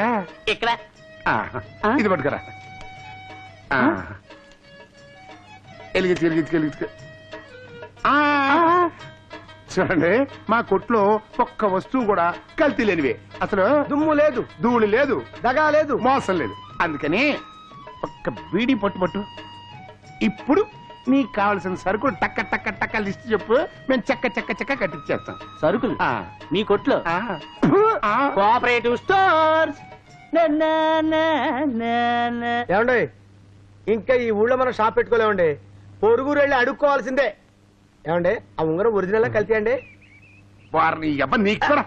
ఇక్కడ ఇది పట్టుకరా. ఎలిగించు ఎలిగించు ఎలిగించు. చూడండి మా కొట్లో ఒక్క వస్తువు కూడా కల్తీ లేనివే. అసలు దుమ్ము లేదు, ధూళి లేదు, దగా లేదు, మోసం లేదు. అందుకని ఒక్క బీడీ పట్టు పట్టు. ఇప్పుడు నీకు కావలసిన సరుకులు టక్క టక్క టక్క లిస్ట్ చెప్పు. మేము చెక్క చెక్క చెక్క కట్టించేస్తాం. సరుకులు మీ కొట్లో? Cooperative stores. ఏమండి ఇంకా ఈ ఊళ్ళో మనం షాప్ పెట్టుకోలేమండి. పొరుగురు వెళ్ళి అడుక్కోవాల్సిందే. ఏమండి ఆ ఉంగరం ఒరిజినల్ కల్తీ అండి? వారిని ఎవ నీకు కూడా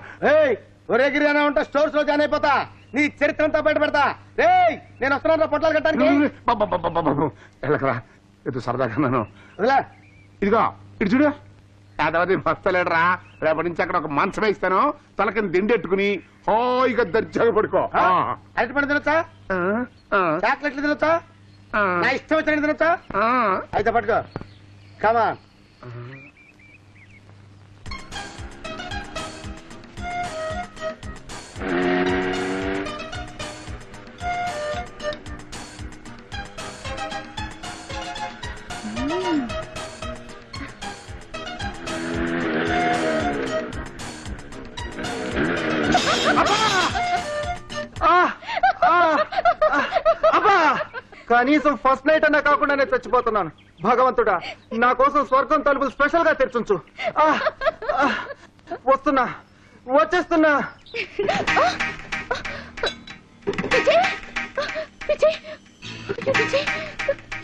ఒరే గిరిగానే ఉంటా. స్టోర్స్ లో జాయిన్ అయిపోతా. నీ చరిత్ర అంతా బయట పెడతా. రేయ్ నేను వస్తున్నా పొట్లాలు కట్టడానికి. వెళ్ళకరా ఎదు సరదాగా నన్ను ఇదిగో ఇటు చూడు. యాదవది మస్తలేడరా. రేపటి నుంచి అక్కడ ఒక మంచం వేస్తాను. తలకిని దిండెట్టుకుని హాయిగా దర్జాగా పడుకో. అరటి పండు తినొచ్చా? చాక్లెట్లు తినొచ్చా? నా ఇష్టం వచ్చినట్టు తినొచ్చా? అయితే పట్టుకో. కమా కనీసం ఫస్ట్ నైట్ అన్నా కాకుండా నేను చచ్చిపోతున్నాను. భగవంతుడా నా కోసం స్వర్గం తలుపులు స్పెషల్ గా తెరిచుంచు. వస్తున్నా వచ్చేస్తున్నా.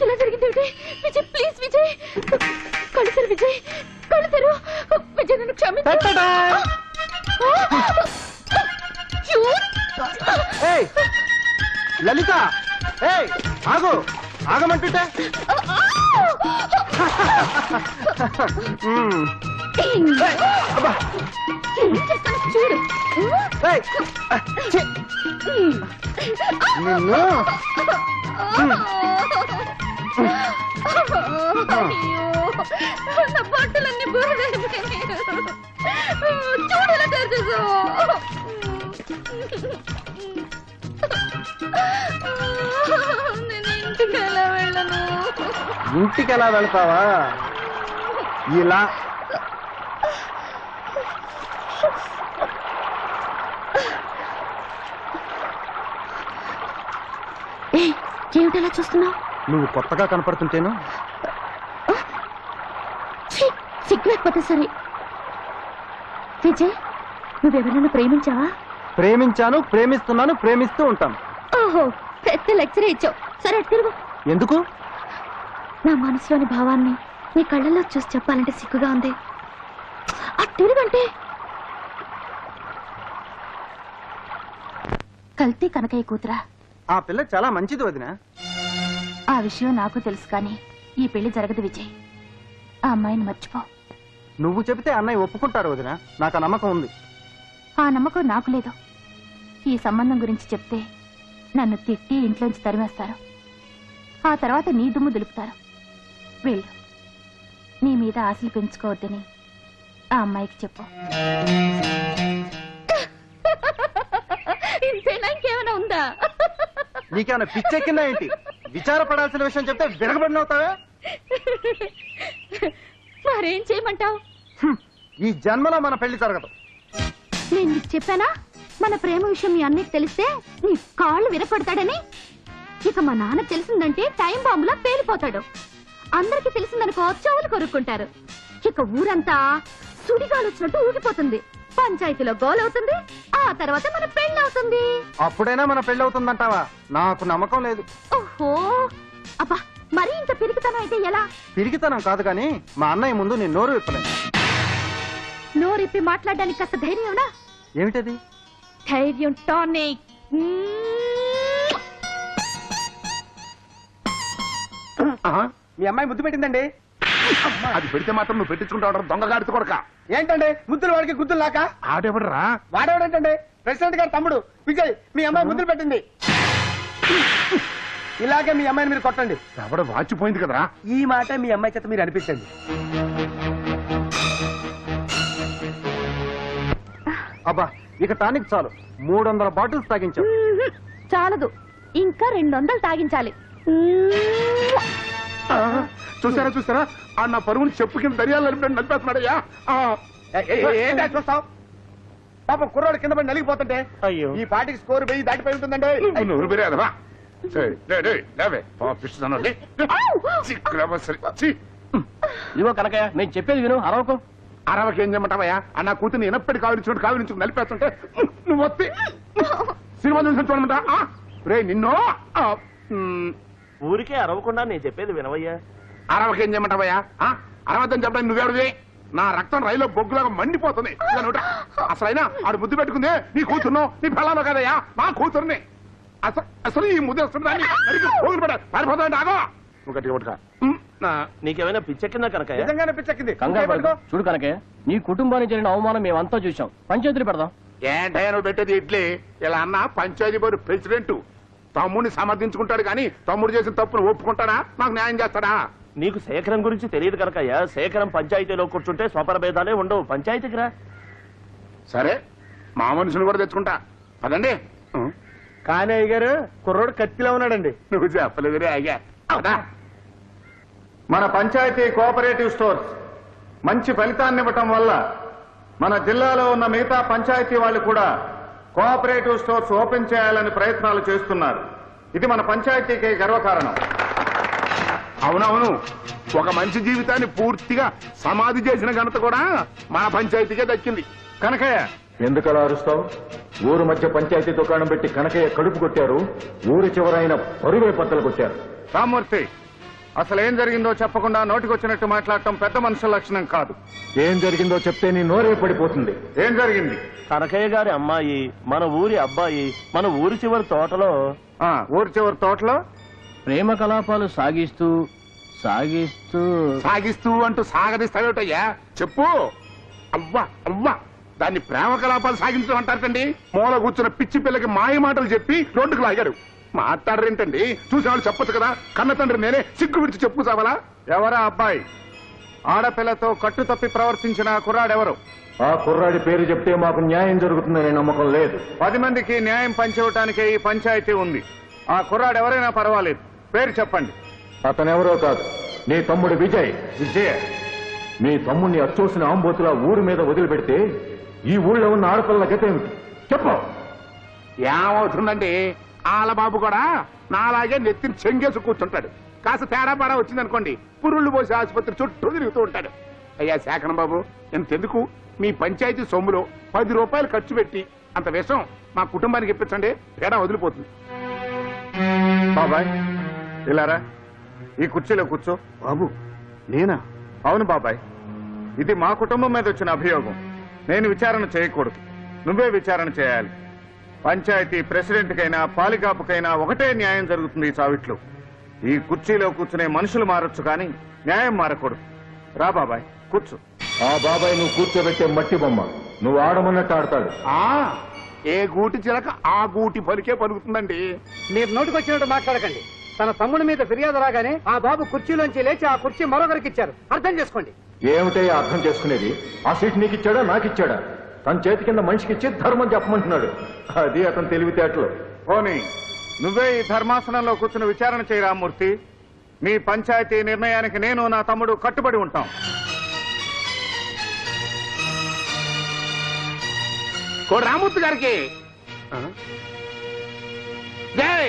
ఇలా జరిగింది విజయ్. ప్లీజ్ విజయ్ కలుసరు. విజయ్ కలుసరు. విజయ్ నన్ను క్షమించు. లలిత ఆగు. ఆగమంటుంటే చూడు నిన్ను నా బట్టలన్నీ బురదైపోయినాయి. చూడలా తెరిచేసావు. నేను ఇంటికి ఎలా వెళ్ళను? ఇంటికి ఎలా వెళ్తావా? ఇలా ఏమిటలా చూస్తున్నావు? నువ్వు కొత్తగా కనపడుతుంటేను. సిగ్గులేకపోతే సరే. విజయ్, నువ్వెవరైనా ప్రేమించావా? ప్రేమించాను, ప్రేమిస్తున్నాను, ప్రేమిస్తూ ఉంటాను. ఓహో, పెద్ద లెక్చరే ఇచ్చావు. సరే తిరుగు. ఎందుకు? నా మనసులోని భావాన్ని నీ కళ్ళల్లో చూసి చెప్పాలంటే సిగ్గుగా ఉంది. తిరుగంటే కల్తీ కనకయ్య కూతురా? ఆ పిల్ల చాలా మంచిది వదినా. ఆ విషయం నాకు తెలుసు, కానీ ఈ పెళ్లి జరగదు విజయ్. ఆ అమ్మాయిని మర్చిపో. నువ్వు చెబితే అన్నయ్య ఒప్పుకుంటారు వదినా. నాకు ఆ నమ్మకం ఉంది. ఆ నమ్మకం నాకు లేదు. ఈ సంబంధం గురించి చెప్తే నన్ను తిట్టి ఇంట్లోంచి తరిమేస్తారు. ఆ తర్వాత నీ దుమ్ము దులుపుతారు. వెళ్ళు, నీ మీద ఆశలు పెంచుకోవద్దని ఆ అమ్మాయికి చెప్పు. ఇంకేమైనా ఉందా? నీకేమైనా పిచ్చెక్కిందా ఏంటి? విచారపడాల్సిన విషయం చెప్తే విరగబడినవుతావే. మరేం చేయమంటావు? ఈ జన్మలో మన పెళ్లి జరగదు. నేను నీకు చెప్పానా మన ప్రేమ విషయం మీ అన్నయ్యకి తెలిస్తే నీ కాళ్ళు విరపడతాడని? ఇక మా నాన్న తెలిసిందంటే టైం బాంబులా పేలిపోతాడు. అందరికి తెలిసిందనుకో చెవులు కొరుక్కుంటారు. ఇక ఊరంతా సుడిగాలొచ్చినట్టు ఊగిపోతుంది. పంచాయతీలో గోలవుతుంది. ఆ తర్వాత మన పెళ్ళవుతుంది. అప్పుడైనా మన పెళ్లి అవుతుందంటావా? నాకు నమ్మకం లేదు. ఓహో, అబ్బా, మరీ ఇంత పిరికితనం అయితే ఎలా? పిరికితనం కాదు కానీ మా అన్నయ్య ముందు నేను నోరు విప్పలేను. నోరిప్పి మాట్లాడడానికి కాస్త ధైర్యంనా? ఏమిటది? ధైర్యం టానిక్. మీ అమ్మాయి ముద్దు పెట్టిందండి. అది పెడితే మాత్రం నువ్వు పెట్టించుకుంటావు దొంగగాడితో కొడక. ఏంటండి ముద్దులు వాడికి గుద్దులు లాక? ఆడెవడరా? వాడేవాడేంటండి? ప్రెసిడెంట్ గారి తమ్ముడు విజయ్ మీ అమ్మాయి ముద్దులు పెట్టింది. ఇలాగే మీ అమ్మాయిని మీరు కొట్టండి. ఎవడ వాచిపోయింది కదరా. ఈ మాట మీ అమ్మాయి చేత మీరు అనిపించండి. అబ్బా, ఇక టానిక్ చాలు. 300 బాటిల్స్ తాగించాం. చాలదు, ఇంకా 200 తాగించాలి. చూసారా చూసారా ఆ నా పరువుని చెప్పు కింద దర్యాలు నడిపేస్తున్నాడయ్యా. ఏంటా చూస్తావు? పాపం కుర్రాడు కింద పడి నలిగిపోతుంటే. అయ్యో, ఈ పాటికి స్కోర్ 1000 దాటిపోయి ఉంటుందండి. నువ్వు బిర్యాదవా ఇదిగో కనకయ్య, నేను చెప్పేది విను, అరవకు. అరవకి ఏం చేయమంటావయ్యా? ఆ నా కూతుర్ని ఎనప్పటి కావిరించుకుంటూ కావిరించుకుని నలిపేస్తుంటే నువ్వు వస్తే సినిమా చూసి చూడమంటా? రే నిన్ను ఊరికే అరవకుండా నేను చెప్పేది వినవయ్యా. అరవకి ఏం చేయమంటావయ్యా? అరవద్దని చెప్పడానికి నువ్వెవరిది? నా రక్తం రైల్లో బొగ్గులాగా మండిపోతుంది. అసలైనా ఆడు ముద్దు పెట్టుకుందే నీ కూతుర్ను, నీ పిల్లలు కదయ్యా, నా కూతుర్ని. అసలు ఈ ముద్దు వస్తుందని పారిపోతాంటే ఆగో. నువ్వు గట్టిగా పట్టుకో. నీకేమైనా పిచ్చెక్కిందా కనకయ్య? నిజంగానే పిచ్చెక్కింది. కంగారు పడకు. చూడు కనకయ్య, నీ కుటుంబానికి జరిగిన అవమానం మేమంతా చూసాం. పంచాయతీలు పెడదాం. ఏంటయ్యా నువ్వు పెట్టేది ఇడ్లీ? ఇలా అన్న పంచాయతీ బోర్డు ప్రెసిడెంట్ తమ్ముడిని సమర్థించుకుంటాడు కానీ తమ్ముడు చేసిన తప్పును ఒప్పుకుంటాడా? నాకు న్యాయం చేస్తాడా? నీకు శేఖరం గురించి తెలియదు కనకయ్య. శేఖరం పంచాయతీలో కూర్చుంటే స్వపర భేదాలే ఉండవు. పంచాయతీకి రా. సరే, మా మనుషులు కూడా తెచ్చుకుంటా. పదండి. కానీ అయ్య గారు కుర్రోడు కత్తిలో ఉన్నాడండి. నువ్వు చెప్పలేదురే అయ్యా. అవునా? మన పంచాయతీ కోఆపరేటివ్ స్టోర్స్ మంచి ఫలితాన్ని ఇవ్వటం వల్ల మన జిల్లాలో ఉన్న మిగతా పంచాయతీ వాళ్ళు కూడా కోఆపరేటివ్ స్టోర్స్ ఓపెన్ చేయాలని ప్రయత్నాలు చేస్తున్నారు. ఇది మన పంచాయతీకి గర్వకారణం. అవునవును, ఒక మంచి జీవితాన్ని పూర్తిగా సమాధి చేసిన ఘనత కూడా మన పంచాయతీకే దక్కింది. కనకయ్య, ఎందుకలా అరుస్తావు? ఊరు మధ్య పంచాయతీ దుకాణం పెట్టి కనకయ్య కడుపు కొట్టారు. ఊరి చివరైన పరువే బద్దలు కొట్టారు. రామ్మూర్తి, అసలు ఏం జరిగిందో చెప్పకుండా నోటికొచ్చినట్టు మాట్లాడటం పెద్ద మనుషుల లక్షణం కాదు. ఏం జరిగిందో చెప్తే నీ నోరే పడిపోతుంది. ఏం జరిగింది? కనకయ్య గారి అమ్మాయి మన ఊరి అబ్బాయి మన ఊరి చివరి తోటలో ఊరి చివరి తోటలో ప్రేమ కలాపాలు సాగిస్తూ సాగిస్తూ సాగిస్తూ అంటూ సాగదీస్తావేటయ్యా? చెప్పు. అవ్వా అవ్వా, దాన్ని ప్రేమ కలాపాలు సాగించడం అంటారటండి. మూల కూర్చున్న పిచ్చి పిల్లకి మాయ మాటలు చెప్పి రోడ్డుకు లాగాడు. మాట్లాడరేంటండి? చూసేవాళ్ళు చెప్పొచ్చు కదా. కన్న తండ్రి నేనే సిగ్గు విడిచి చెప్పు చావాలా? ఎవరా అబ్బాయి? ఆడపిల్లతో కట్టు తప్పి ప్రవర్తించిన కుర్రాడెవరు? ఆ కుర్రాడి పేరు చెప్తే మాకు న్యాయం జరుగుతుందనే నమ్మకం లేదు. 10 మందికి న్యాయం పంచివ్వటానికే ఈ పంచాయతీ ఉంది. ఆ కుర్రాడు ఎవరైనా పర్వాలేదు, పేరు చెప్పండి. అతనెవరో కాదు, నీ తమ్ముడు విజయ్. విజయ? మీ తమ్ముడిని అచ్చోసిన ఆంబోతులా ఊరి మీద వదిలిపెడితే ఈ ఊళ్ళో ఉన్న ఆడపిల్లల గత ఏమిటి చెప్పు. ఏమవుతుందండి, ఆలబాబు కూడా నాలాగే నెత్తిని చెంగేసి కూర్చుంటాడు. కాస్త తేడా పాడా వచ్చిందనుకోండి, పురుళ్ళు పోసి ఆసుపత్రి చుట్టూ తిరుగుతూ ఉంటాడు. అయ్యా శేఖరం బాబు, ఎంతెందుకు మీ పంచాయతీ సొమ్ములో 10 రూపాయలు ఖర్చు పెట్టి అంత విషయం మా కుటుంబానికి ఇప్పించండి, తేడా వదిలిపోతుంది. బాబాయ్ ఇలారా, ఈ కుర్చీలో కూర్చో. బాబు నేనా? అవును బాబాయ్, ఇది మా కుటుంబం మీద వచ్చిన అభియోగం. నేను విచారణ చేయకూడదు, నువ్వే విచారణ చేయాలి. పంచాయతీ ప్రెసిడెంట్కైనా పాలికాపుకైనా ఒకటే న్యాయం జరుగుతుంది ఈ చావిట్లో. ఈ కుర్చీలో కూర్చునే మనుషులు మారొచ్చు కానీ న్యాయం మారకూడదు. రా బాబాయ్ కూర్చో. ఆ బాబాయ్ నువ్వు కూర్చోబెట్టే మట్టి బొమ్మ, నువ్వు ఆడమన్నట్టు ఆడతాడు. ఏ గూటి చిలక ఆ గూటి పలికే పలుకుతుందండి. మీరు నోటికొచ్చినట్టు మాట్లాడకండి. తన తమ్ముడి మీద ఫిర్యాదు రాగానే ఆ బాబు కుర్చీలోంచి లేచి ఆ కుర్చీ మరొకరికి ఇచ్చారు. అర్థం చేసుకోండి. ఏమిటే అర్థం చేసుకునేది? ఆ సీట్ నీకు ఇచ్చాడా నాకు ఇచ్చాడా? తన చేతి కింద మనిషికి ఇచ్చి ధర్మం చెప్పమంటున్నాడు. అది అతను తెలివితేటలు. పోనీ నువ్వే ఈ ధర్మాసనంలో కూర్చుని విచారణ చేయి రామ్మూర్తి. మీ పంచాయతీ నిర్ణయానికి నేను నా తమ్ముడు కట్టుబడి ఉంటాం. రామూర్తి గారికి జై.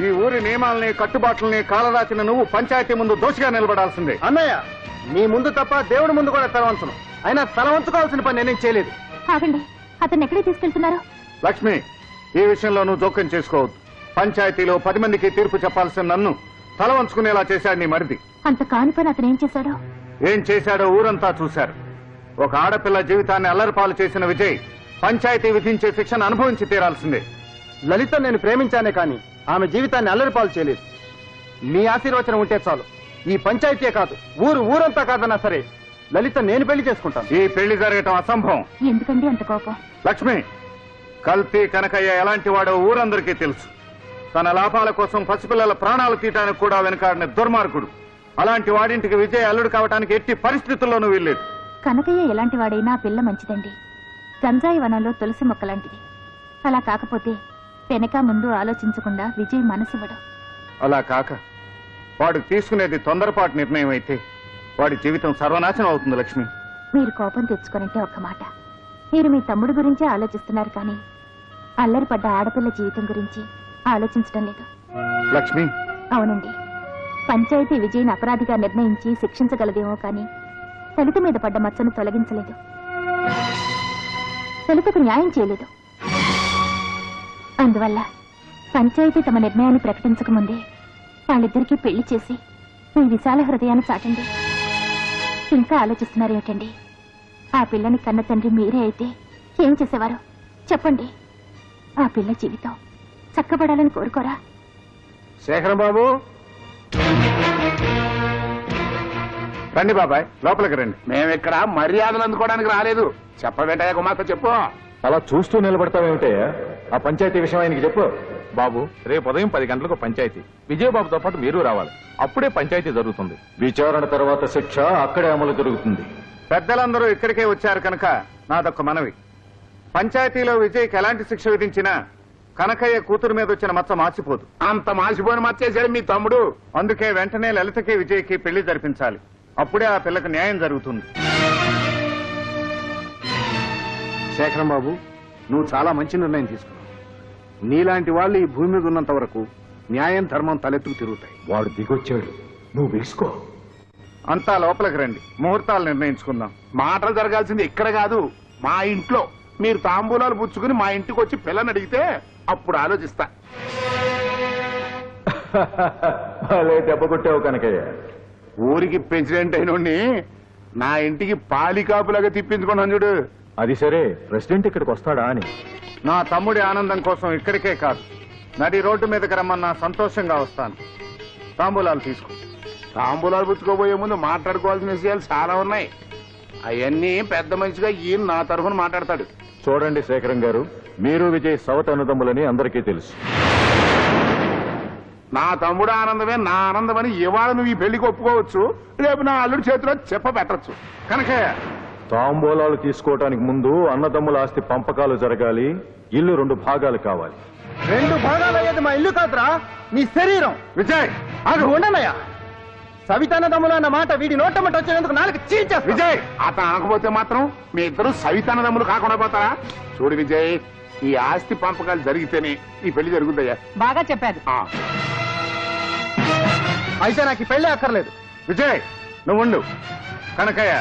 ఈ ఊరి నియమాలని కట్టుబాట్లని కాలరాచిన నువ్వు పంచాయతీ ముందు దోషిగా నిలబడాల్సిందే. అన్నయ్య, మీ ముందు తప్ప దేవుడి ముందు కూడా తల వంచను. అయినా తల వంచుకోవాల్సిన పని నేనేం చేయలేదు. ఆగండి, అతన్ని ఎక్కడికి తీసుకెళ్తున్నారు? లక్ష్మి, ఈ విషయంలో నువ్వు జోక్యం చేసుకోవద్దు. పంచాయతీలో 10 మందికి తీర్పు చెప్పాల్సిన నన్ను తల వంచుకునేలా చేశాడు నీ మరిది. అంత కాని పని అతను ఏం చేశాడో? ఏం చేశాడో ఊరంతా చూశారు. ఒక ఆడపిల్ల జీవితాన్ని అల్లరిపాలు చేసిన విజయ్ పంచాయతీ విధించే శిక్షను అనుభవించి తీరాల్సిందే. లలిత నేను ప్రేమించానే కానీ ఆమె జీవితాన్ని అల్లరిపాలు చేయలేదు. మీ ఆశీర్వచనం ఉంటే చాలు. ఈ పంచాయతీ కాదు, ఊరంతా కాదన్నా సరే లలిత నేను పెళ్లి చేసుకుంటాను. ఈ పెళ్లి జరగటం అసంభవం. ఎందుకండి అంత కోపం? లక్ష్మి, కల్తీ కనకయ్య ఎలాంటి వాడో ఊరందరికీ తెలుసు. తన లాభాల కోసం పసిపిల్లల ప్రాణాలు తీయటానికి కూడా వెనకాడిన దుర్మార్గుడు. అలాంటి వాడింటికి విజయ్ అల్లుడు కావటానికి ఎట్టి పరిస్థితుల్లోనూ వీల్లేదు. కనకయ్య ఎలాంటి వాడైనా పిల్ల మంచిదండి. గంజాయి వనంలో తులసి మొక్కలాంటిది. అలా కాకపోతే వెనక ముందు ఆలోచించకుండా విజయ్ మనసివ్వడం. అలా కాక వాడు తీసుకునేది తొందరపాటు నిర్ణయం అయితే వాడి జీవితం సర్వనాశనం అవుతుంది. లక్ష్మి, మీరు కోపం తెచ్చుకోనంటే ఒక్క మాట. మీరు మీ తమ్ముడు గురించే ఆలోచిస్తున్నారు కానీ అల్లరిపడ్డ ఆడపిల్ల జీవితం గురించి ఆలోచించడం లేదు. లక్ష్మి, అవునండి, పంచాయతీ విజయ్ని అపరాధిగా నిర్ణయించి శిక్షించగలదేమో కానీ లలిత మీద పడ్డ మచ్చను తొలగించలేదు. లలితకు న్యాయం చేయలేదు. అందువల్ల పంచాయతీ తమ నిర్ణయాన్ని ప్రకటించకముందే వాళ్ళిద్దరికీ పెళ్లి చేసి మీ విశాల హృదయాన్ని చాటండి. ఇంకా ఆలోచిస్తున్నారేమిటండి? ఆ పిల్లని కన్న తండ్రి మీరే అయితే ఏం చేసేవారు చెప్పండి? ఆ పిల్ల జీవితం చక్కబడాలని కోరుకోరా? శేఖరం బాబు, రండి బాబాయ్, లోపలికి రండి. మేమిక్కడ మర్యాదలు అందుకోవడానికి రాలేదు. చెప్పవేటయ్యా గుమాస్తా, చెప్పు. అలా చూస్తూ నిలబడతావేమిటయ్యా? ఆ పంచాయతీ విషయం ఆయనకి చెప్పు. బాబు, రేపు ఉదయం 10 గంటలకు పంచాయతీ. విజయబాబుతో పాటు మీరు రావాలి. అప్పుడే పంచాయతీ జరుగుతుంది. విచారణ తర్వాత శిక్ష అక్కడే అమలు జరుగుతుంది. పెద్దలందరూ ఇక్కడికే వచ్చారు కనుక నాదొక్క మనవి. పంచాయతీలో విజయ్కి ఎలాంటి శిక్ష విధించినా కనకయ్య కూతురు మీద వచ్చిన మచ్చ మార్చిపోదు. అంత మాసిపోయిన మచ్చేసాడు మీ తమ్ముడు. అందుకే వెంటనే లలితకి విజయ్కి పెళ్లి జరిపించాలి. అప్పుడే ఆ పిల్లకి న్యాయం జరుగుతుంది. శేఖరం బాబు, నువ్వు చాలా మంచి నిర్ణయం తీసుకున్నావు. నీలాంటి వాళ్ళు ఈ భూమి మీద ఉన్నంత వరకు న్యాయం ధర్మం తలెత్తుకు తిరుగుతాయి. వాడు దిగొచ్చాడు, నువ్వు వేసుకో. అంతా లోపలికి రండి, ముహూర్తాలు నిర్ణయించుకుందాం. మాటలు జరగాల్సింది ఇక్కడ కాదు, మా ఇంట్లో. మీరు తాంబూలాలు పుచ్చుకుని మా ఇంటికి వచ్చి పిల్లని అడిగితే అప్పుడు ఆలోచిస్తా. భలే దెబ్బ కొట్టావు కనకయ్య. ఊరికి ప్రెసిడెంట్ అయినోడిని నా ఇంటికి పాలికాపులాగా తిప్పించుకున్నాను చూడు. అది సరే, ప్రెసిడెంట్ ఇక్కడికి వస్తాడా అని. నా తమ్ముడి ఆనందం కోసం ఇక్కడికే కాదు, నడి రోడ్డు మీదకి రమ్మన్నా సంతోషంగా వస్తాను. తాంబూలాలు తీసుకో. తాంబూలాలు పుచ్చుకోబోయే ముందు మాట్లాడుకోవాల్సిన విషయాలు చాలా ఉన్నాయి. అవన్నీ పెద్ద మనిషిగా ఈయన నా తరఫున మాట్లాడతాడు. చూడండి శేఖరం గారు, మీరు విజయ్ సవత అనుదమ్ములని అందరికీ తెలుసు. నా తమ్ముడు ఆనందమే నా ఆనందమని ఇవాళ నువ్వు ఈ పెళ్లికి ఒప్పుకోవచ్చు, రేపు నా అల్లుడి చేతిలో చెప్ప పెట్టచ్చు. కనకయ్య, తాంబూలాలు తీసుకోవటానికి ముందు అన్నదమ్ముల ఆస్తి పంపకాలు జరగాలి. ఇల్లు 2 భాగాలు కావాలి. 2 భాగాలు అయ్యేది మా ఇల్లు కాదురా, నీ శరీరం. విజయ్ అది ఉండనయ్యా. సవితానదమ్ములు అన్న మాట వీడి నోటమ్మట వచ్చేందుకు నాలుగు చీల్చా. విజయ్ అతను అనకపోతే మాత్రం మీ ఇద్దరు సవితానదమ్ములు కాకుండా పోతారా? చూడు విజయ్, ఈ ఆస్తి పంపకాలు జరిగితేనే ఈ పెళ్లి జరుగుద్దయ్యా. బాగా చెప్పారు. అయితే నాకు ఈ పెళ్లి అక్కర్లేదు. విజయ్ నువ్వు ఉండు. కనకయ్య,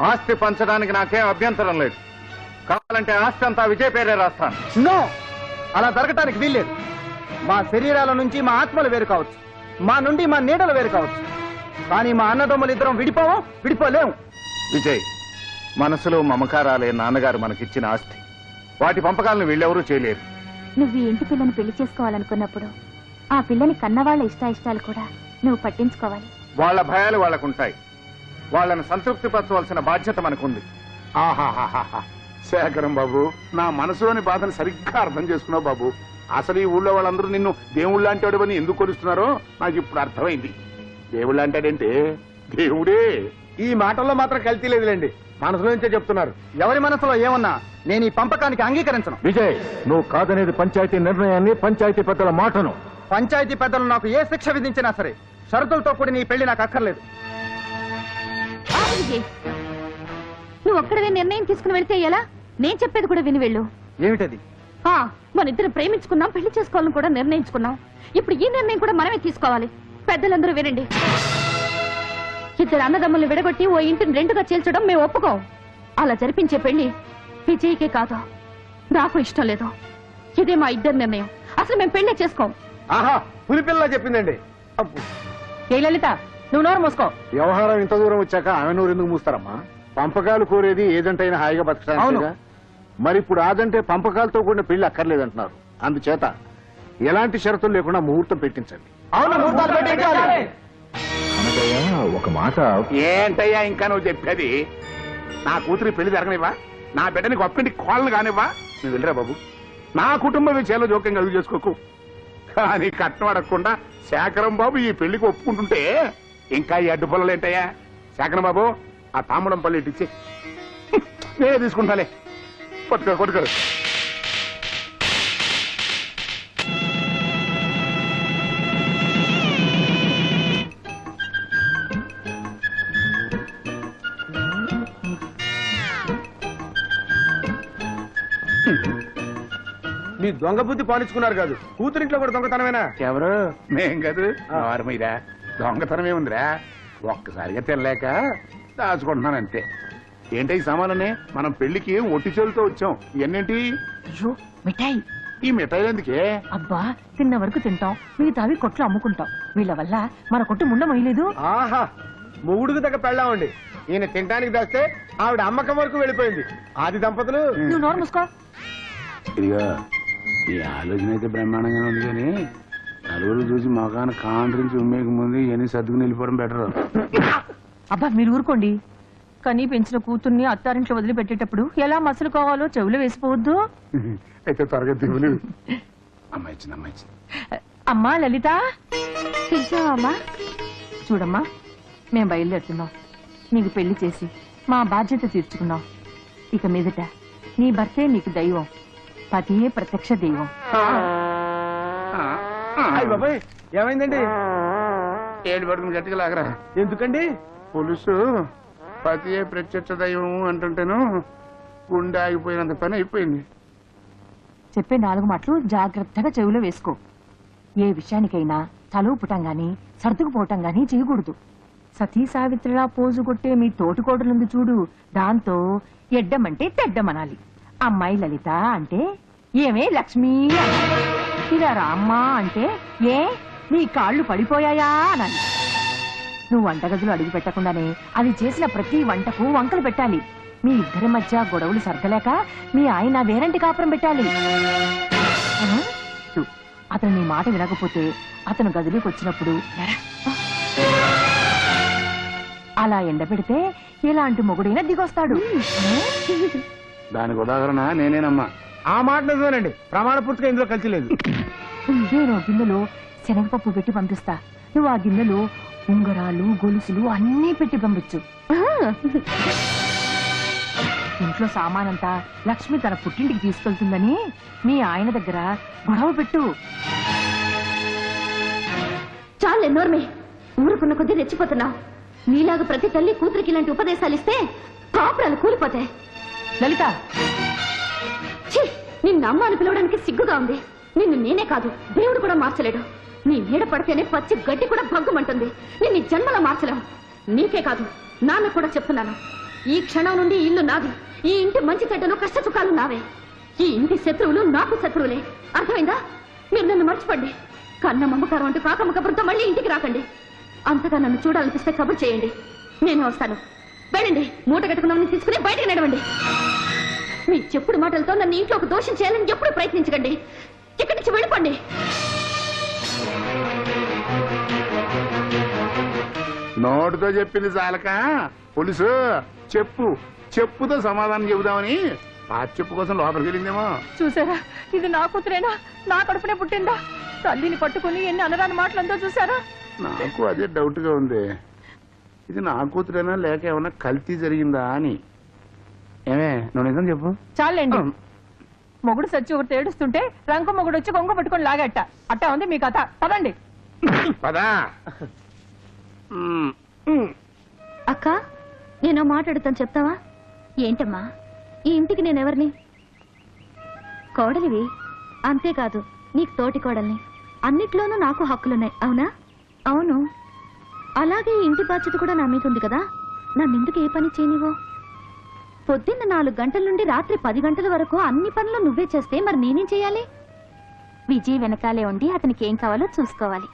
ఆస్తి పంచడానికి నాకేం అభ్యంతరం లేదు. కావాలంటే ఆస్తి అంతా విజయ్ పేరే రాస్తాను. నో, అలా జరగటానికి వీల్లేదు. మా శరీరాల నుంచి మా ఆత్మలు వేరు కావచ్చు, మా నుండి మా నీడలు వేరు కావచ్చు, కానీ మా అన్నదమ్ములు ఇద్దరం విడిపోలేము. విజయ్, మనసులో మమకారాలే నాన్నగారు మనకిచ్చిన ఆస్తి. వాటి పంపకాలను వీళ్ళెవరూ చేయలేరు. నువ్వు ఈ ఇంటి పిల్లని పెళ్లి చేసుకోవాలనుకున్నప్పుడు ఆ పిల్లని కన్నవాళ్ల ఇష్టాయిష్టాలు కూడా నువ్వు పట్టించుకోవాలి. వాళ్ళ భయాలు వాళ్ళకుంటాయి. వాళ్ళని సంతృప్తిపరచవలసిన బాధ్యత మనకుంది. ఆహాహాహా, శేఖరం బాబు, నా మనసులోని బాధను సరిగ్గా అర్థం చేసుకున్నావు బాబు. అసలు ఈ ఊళ్ళో వాళ్ళందరూ నిన్ను దేవుళ్ళు అంటాడని ఎందుకు కొలుస్తున్నారో నాకు ఇప్పుడు అర్థమైంది. దేవుళ్ళు అంటాడంటే దేవుడే. ఈ మాటల్లో మాత్రం కల్తీ లేదులేండి, మనసులో నుంచే చెప్తున్నారు. ఎవరి మనసులో ఏమన్నా నేను ఈ పంపకానికి అంగీకరించను. విజయ్, నువ్వు కాదనేది పంచాయతీ నిర్ణయాన్ని, పంచాయతీ పెద్దల మాటను. పంచాయతీ పెద్దలు నాకు ఏ శిక్ష విధించినా సరే షరతులతో కూడిన ఈ పెళ్లి నాకు అక్కర్లేదు. నువ్వు ఒక్కడవే నిర్ణయం తీసుకుని వెళ్తే ఎలా? నేను చెప్పేది కూడా విని వెళ్ళు. ఏమిటది? మన ఇద్దరు ప్రేమించుకున్నాం, పెళ్లి చేసుకోవాలని కూడా నిర్ణయించుకున్నాం. ఇప్పుడు ఈ నిర్ణయం కూడా మనమే తీసుకోవాలి. పెద్దలందరూ వినండి. ఇద్దరు అన్నదమ్ములు విడగొట్టి ఓ ఇంటిని 2గా చీల్చడం మేము ఒప్పుకోం. అలా జరిపించే పెళ్లి విజయ్కే కాదు, నాకు ఇష్టం లేదు. ఇదే మా ఇద్దరు నిర్ణయం. అసలు మేము పెళ్లి చేసుకోం. ఆహా, పులిపిల్ల చెప్పిందండి. ఏ లలిత, నువ్వు నోరు మూసుకో. వ్యవహారం ఇంత దూరం వచ్చాక ఆమె నూరు ఎందుకు మూస్తారమ్మా? పంపకాలు కోరేది ఏజెంట్ అయినా హాయిగా బతకడానికి. మరి ఇప్పుడు ఆదంటే పంపకాలతో కూడిన పెళ్లి అక్కర్లేదంటున్నారు. అందుచేత ఎలాంటి షరతులు లేకుండా ముహూర్తం పెట్టించండి. ఒక మాట. ఏంటయ్యా ఇంకా నువ్వు చెప్పేది? నా కూతురి పెళ్లి జరగనివ్వా? నా బిడ్డని గొప్పింటి కోళ్ళను కానివ్వా? నువ్వు వెళ్ళరా బాబు. నా కుటుంబ విషయాల్లో జోక్యం కలుగు చేసుకోకు. కానీ కట్నం అడగకుండా శేఖరం బాబు ఈ పెళ్లికి ఒప్పుకుంటుంటే ఇంకా ఈ అడ్డు పొలలు ఏంటయ్యా? శేఖరం బాబు, ఆ తాముడం పల్లి ఇచ్చి నేనే తీసుకుంటాలే. కొట్టుకో. మీ దొంగ బుద్ధి పాలించుకున్నారు కాదు, కూతురింట్లో కూడా దొంగతనమేనా? ఎవరు? మేం కాదు. మీరా దొంగతనమే ఉందిరా. ఒక్కసారిగా తినలేక దాచుకుంటున్నాను అంతే. ఏంటి ఈ సామాననే? మనం పెళ్లికి ఒట్టి చేతులతో వచ్చాం. ఇవన్నేంటి? అయ్యో, మిఠాయి. ఈ మిఠాయిలు ఎందుకే? అబ్బా, తిన్న వరకు తింటాం, మిగతావి కొట్లు అమ్ముకుంటాం. వీళ్ళ వల్ల మన కొట్టు ముండ మొయ్యలేదు. ఆహా, మొగుడుకు దగ్గర పెళ్ళామండి. ఈయన తినడానికి దాస్తే ఆవిడ అమ్మకం వరకు వెళ్ళిపోయింది. ఆది దంపతులు. నువ్వు నోరు మూసుకో. ఇదిగా ఈ ఆలోచన అయితే బ్రహ్మాండంగా ఉంది, కానీ నలుగురు చూసి మగాన కాండ్రించి ఉమ్మేకి ముందు ఇవన్నీ సర్దుకుని వెళ్ళిపోవడం బెటర్. అబ్బా, మీరు ఊరుకోండి. కనీ పెంచిన కూతుర్ని అత్తారింట్లో వదిలిపెట్టేటప్పుడు ఎలా మసులుకోవాలో చెవులు వేసిపోవద్దు. అయితే త్వరగా దిగులు. అమ్మాయి అమ్మా లలిత, పిలిచావమ్మా? చూడమ్మా, మేం బయలుదేరుతున్నాం. నీకు పెళ్లి చేసి మా బాధ్యత తీర్చుకున్నాం. ఇక మీదట నీ భర్తే నీకు దైవం, పతియే ప్రత్యక్ష దైవం. బాబాయ్, ఏమైందండి? ఏడు పడుకుని గట్టిగా లాగరా. ఎందుకండి? పులుసు పతియే ప్రత్యక్ష దైవం అంటుంటేను గుండె ఆగిపోయినంత పని అయిపోయింది. చెప్పే 4 మాటలు జాగ్రత్తగా చెవిలో వేసుకో. ఏ విషయానికైనా తలూపుటం గాని సర్దుకుపోవటం గాని చేయకూడదు. సతీ సావిత్రిలా పోజు కొట్టే మీ తోటికోడలుంది చూడు, దాంతో ఎడ్డమంటే తెడ్డమనాలి. అమ్మాయి లలిత అంటే ఏమే లక్ష్మీ అనాలి. ఇలా రామ్మ అంటే ఏ నీ కాళ్ళు పడిపోయాయా అనాలి. నువ్వు వంటగదిలో అడుగు పెట్టకుండానే అది చేసిన ప్రతి వంటకు వంకలు పెట్టాలి. మీ ఇద్దరి మధ్య గొడవలు సర్దలేక మీ ఆయన వేరంటి కాపురం పెట్టాలి. అతను నీ మాట వినకపోతే అతను గదిలోకి వచ్చినప్పుడు అలా ఎండబెడితే ఎలాంటి మొగుడైనా దిగొస్తాడు. దానికి ఉదాహరణ నేనేనమ్మా. ఆ మాట నిజమేనండి, ప్రమాణ పూర్తిగా ఇందులో కలిసి లేదు. నేను గిన్నెలో శనగపప్పు పెట్టి పంపిస్తా. నువ్వు ఆ గిన్నెలు ఉంగరాలు గొలుసులు అన్నీ పెట్టి పంపించు. ఇంట్లో సామానంతా లక్ష్మి తన పుట్టింటికి తీసుకెళ్తుందని మీ ఆయన దగ్గర గొడవ పెట్టు. చాలు ఎన్నోర్మే, ఊరుకున్న కొద్దీ రెచ్చిపోతున్నావు. నీలాగా ప్రతి తల్లి కూతురికి ఇలాంటి ఉపదేశాలు ఇస్తే కాపురాలు కూలిపోతాయి. లలిత, నిన్ను అమ్మ అని పిలవడానికి సిగ్గుగా ఉంది. నిన్ను నేనే కాదు, దేవుడు కూడా మార్చలేడు. నీ నీడ పడితేనే పచ్చి గడ్డి కూడా భగ్గుమంటుంది. నిన్ను ఈ జన్మలో మార్చలేవు. నీకే కాదు, నాన్న కూడా చెప్తున్నాను. ఈ క్షణం నుండి ఇల్లు నాది. ఈ ఇంటి మంచి చెడ్డలు కష్ట సుఖాలు నావే. ఈ ఇంటి శత్రువులు నాకు శత్రువులే. అర్థమైందా? మీరు నన్ను మర్చిపోండి. కన్న మమ్మకారం అంటూ కాకమ్మ కబురుతో మళ్ళీ ఇంటికి రాకండి. అంతగా నన్ను చూడాలనిపిస్తే కబురు చేయండి, నేను వస్తాను. వెళ్ళండి, మూట కట్టుకున్నామని తీసుకుని బయటకు నడవండి. మీ చెప్పుడు మాటలతో నన్ను ఇంట్లోకి దోషం చేయాలని ఎప్పుడు ప్రయత్నించకండి. ఇక్కడి నుంచి వెళ్ళిపోండి. నోటితో చెప్పింది చాలక పోలీసు చెప్పుతో సమాధానం చెబుదామని ఆ చెప్పు కోసం లోపలికి వెళ్ళిందేమో. చూసారా, ఇది నా కూతురేనా? నా కడుపునే పుట్టిందా? తల్లిని పట్టుకుని ఎన్ని అనరాని మాటలందో చూసారా? నాకు అదే డౌట్ గా ఉంది. ఇది నా కూతురేనా లేక ఏమన్నా కల్తీ జరిగిందా అని. ఏమే, నువ్వు నిజం చెప్పు. చాలండి. మొగుడు సచ్చి ఒకటి ఏడుస్తుంటే రంకు మొగుడు వచ్చి కొంగ పట్టుకొని లాగట్ట. అట్టా ఉంది మీ కథ. పదండి. పదా. అక్క, నేను మాట్లాడుతాను, చెప్తావా? ఏంటమ్మా, ఈ ఇంటికి నేనెవరిని? కోడలివి. అంతేకాదు, నీకు తోటి కోడల్ని. అన్నిట్లోనూ నాకు హక్కులున్నాయి, అవునా? అవును. అలాగే ఈ ఇంటి బాధ్యత కూడా నా మీద ఉంది కదా. నన్నెందుకు ఏ పని చేయనివో? పొద్దున్న 4 గంటల నుండి రాత్రి 10 గంటల వరకు అన్ని పనులు నువ్వే చేస్తే మరి నేనేం చేయాలి? విజయ్ వెనకాలే ఉండి అతనికి ఏం కావాలో చూసుకోవాలి.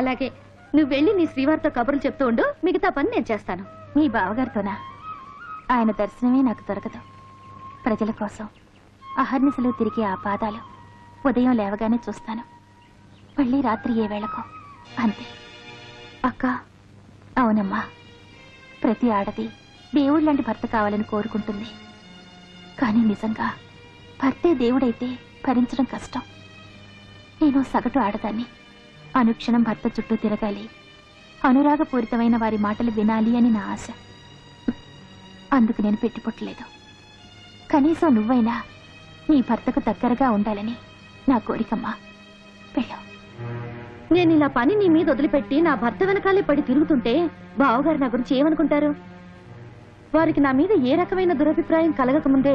అలాగే, నువ్వు వెళ్ళి నీ శ్రీవారితో కబుర్లు చెప్తూ ఉండు, మిగతా పని నేను చేస్తాను. మీ బావగారితోనా? ఆయన దర్శనమే నాకు దొరకదు. ప్రజల కోసం అహర్నిశలు తిరిగి ఆ పాదాలు ఉదయం లేవగానే చూస్తాను, మళ్ళీ రాత్రి ఏ వేళకో, అంతే. అక్క, అవునమ్మా, ప్రతి ఆడది దేవుడు లాంటి భర్త కావాలని కోరుకుంటుంది. కానీ నిజంగా భర్తే దేవుడైతే భరించడం కష్టం. నేను సగటు ఆడదాన్ని. అనుక్షణం భర్త చుట్టూ తిరగాలి, అనురాగపూరితమైన వారి మాటలు వినాలి అని నా ఆశ. అందుకు నేను పెట్టిపుట్టలేదు. కనీసం నువ్వైనా నీ భర్తకు దగ్గరగా ఉండాలని నా కోరికమ్మా. వెళ్ళు. నేను ఇలా పని నీ మీద వదిలిపెట్టి నా భర్త వెనకాలే పడి తిరుగుతుంటే బావగారు నా గురించి ఏమనుకుంటారు? వారికి నా మీద ఏ రకమైన దురభిప్రాయం కలగకముందే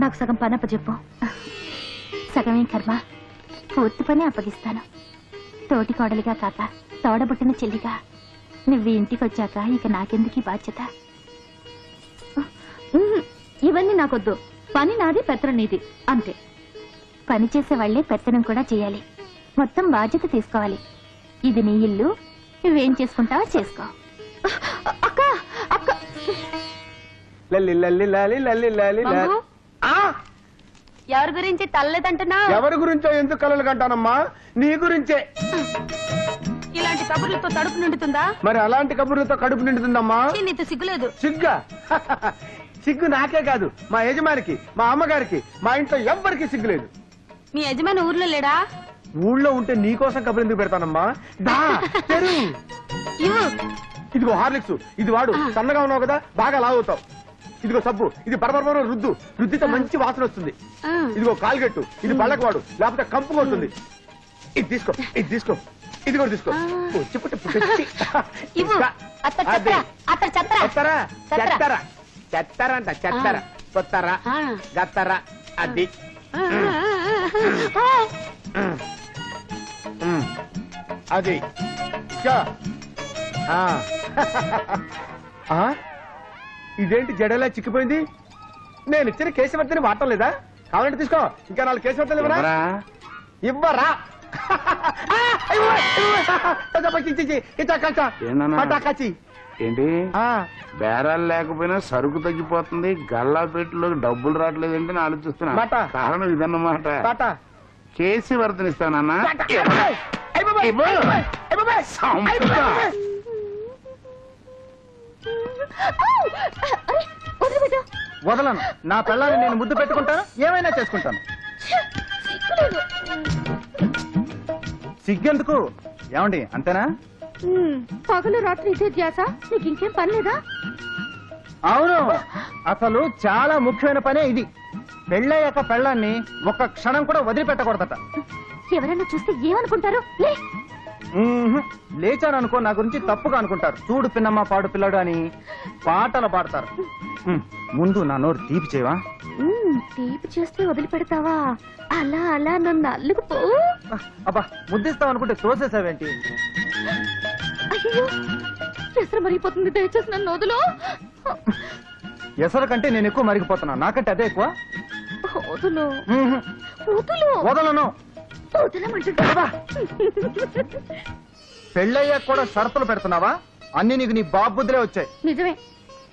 నాకు సగం పని అప్పచెప్పు. సగమేం కర్మ, పూర్తి పని అప్పగిస్తాను. తోటి కోడలిగా కాక తోడబుట్టిన చెల్లిగా నువ్వు ఇంటికి వచ్చాక ఇక నాకెందుకు ఈ బాధ్యత? ఇవన్నీ నాకొద్దు. పని నాది, పెత్తనం నీది, అంతే. పని చేసే వాళ్లే పెత్తనం కూడా చేయాలి. మొత్తం బాధ్యత తీసుకోవాలి. ఇది నీ ఇల్లు, నువ్వేం చేసుకుంటావో చేసుకో. అక్క, అక్క, ఎవరి గురించి తల్లదంటున్నా? ఎవరి గురించో ఎందుకు కలలు కంటానమ్మా? నీ గురించే. ఇలాంటి కబుర్లతో తడుపు నిండుతుందా? మరి అలాంటి కబుర్లతో కడుపు నిండుతుందమ్మా. నీతో సిగ్గులేదు? సిగ్గా? సిగ్గు నాకే కాదు, మా యజమానికి, మా అమ్మగారికి, మా ఇంట్లో ఎవ్వరికి సిగ్గులేదు. మీ యజమాని ఊర్లో లేడా? ఊళ్ళో ఉంటే నీకోసం కబురు ఎందుకు పెడతానమ్మా? దా, తెరు. ఇదిగో హార్లిక్స్, ఇది వాడు. సన్నగా ఉన్నావు కదా, బాగా లాగుతావు. ఇదిగో సబ్బు, ఇది పరపర రుద్దితో మంచి వాసన వస్తుంది. ఇదిగో కాల్గెట్టు, ఇది పళ్ళకు వాడు, లేకపోతే కంపు కొడుతుంది. ఇది తీసుకో, ఇది తీసుకో, ఇది కూడా తీసుకో. చెత్తరంట, చెత్తర, కొత్తర, గత్తర, అది. అది ఇదేంటి జడలా చిక్కిపోయింది? నేను ఇచ్చిన కేశవర్తని వాడటం లేదా? కావాలంటే తీసుకో. ఇంకా 4 కేశవర్తలు ఇవ్వరా? ఇవ్వరా? ఏంటి బేరాలు లేకపోయినా సరుకు తగ్గిపోతుంది, గల్లా పెట్టిలోకి డబ్బులు రావట్లేదంటే నేను ఆలోచిస్తున్నా. కారణం ఇదన్నమాట. కేసీ వర్తనిస్తానన్నా. వదలను. నా పిల్లని నేను ముద్దు పెట్టుకుంటాను, ఏమైనా చేసుకుంటాను. సిగ్గెందుకు? ఏమండి అంతేనా? పగలు రాత్రి ఇదే ధ్యాస, నీకు ఇంకేం పని లేదా? అవును, అసలు చాలా ముఖ్యమైన పనే ఇది. పెళ్ళయ్యాక పెళ్ళాన్ని ఒక్క క్షణం కూడా వదిలిపెట్టకూడదట. ఎవరైనా చూస్తే ఏమనుకుంటారు? లే. లేచాననుకో నా గురించి తప్పుగా అనుకుంటారు. చూడు పిన్నమ్మ పాడు పిల్లడు అని పాటలు పాడతారు. ముందు నా నోరు తీపి చేయవా? తీపి చేస్తే వదిలిపెడతావా? అలా అలా నన్ను అల్లుకుపో. అబ్బా, ముద్దిస్తావు అనుకుంటే తోసేసావేంటి? అయ్యో, ఎసరు మరిగిపోతుంది, దయచేసి నన్ను వదులు. ఎసరు కంటే నేను ఎక్కువ మరిగిపోతున్నా, నాకంటే అదే ఎక్కువ. వదులు వదులు. వదలను. వదలమంటుంటా. పెళ్ళయ్యాక కూడా షరతులు పెడుతున్నావా? అన్ని నీకు నీ బాబుద్దులే వచ్చాయి. నిజమే,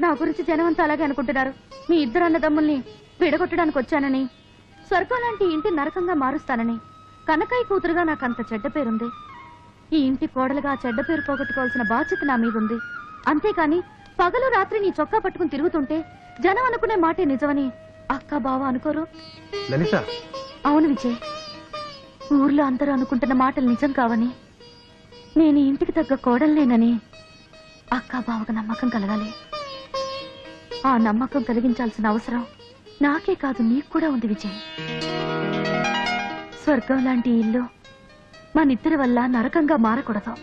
నా గురించి జనం అంతా అలాగే అనుకుంటున్నారు. మీ ఇద్దరు అన్నదమ్ముల్ని విడగొట్టడానికి వచ్చానని, స్వర్గం లాంటి ఇంటి నరకంగా మారుస్తానని. కనకాయ కూతురుగా నాకంత చెడ్డ పేరుంది. ఈ ఇంటి కోడలుగా ఆ చెడ్డ పేరు పోగొట్టుకోవాల్సిన బాధ్యత నా మీదుంది. అంతేకాని పగలు రాత్రి నీ చొక్కా పట్టుకుని తిరుగుతుంటే జనం అనుకునే మాటే నిజమని అక్క బావ అనుకోరు. లలిత, అవును విజయ్, ఊర్లో అందరూ అనుకుంటున్న మాటలు నిజం కావని, నేను ఈ ఇంటికి తగ్గ కోడలేనని అక్క బావకు నమ్మకం కలగాలి. ఆ నమ్మకం కలిగించాల్సిన అవసరం నాకే కాదు, నీకు కూడా ఉంది విజయ్. స్వర్గం లాంటి ఇల్లు మనిద్దరి వల్ల నరకంగా మారకూడదు.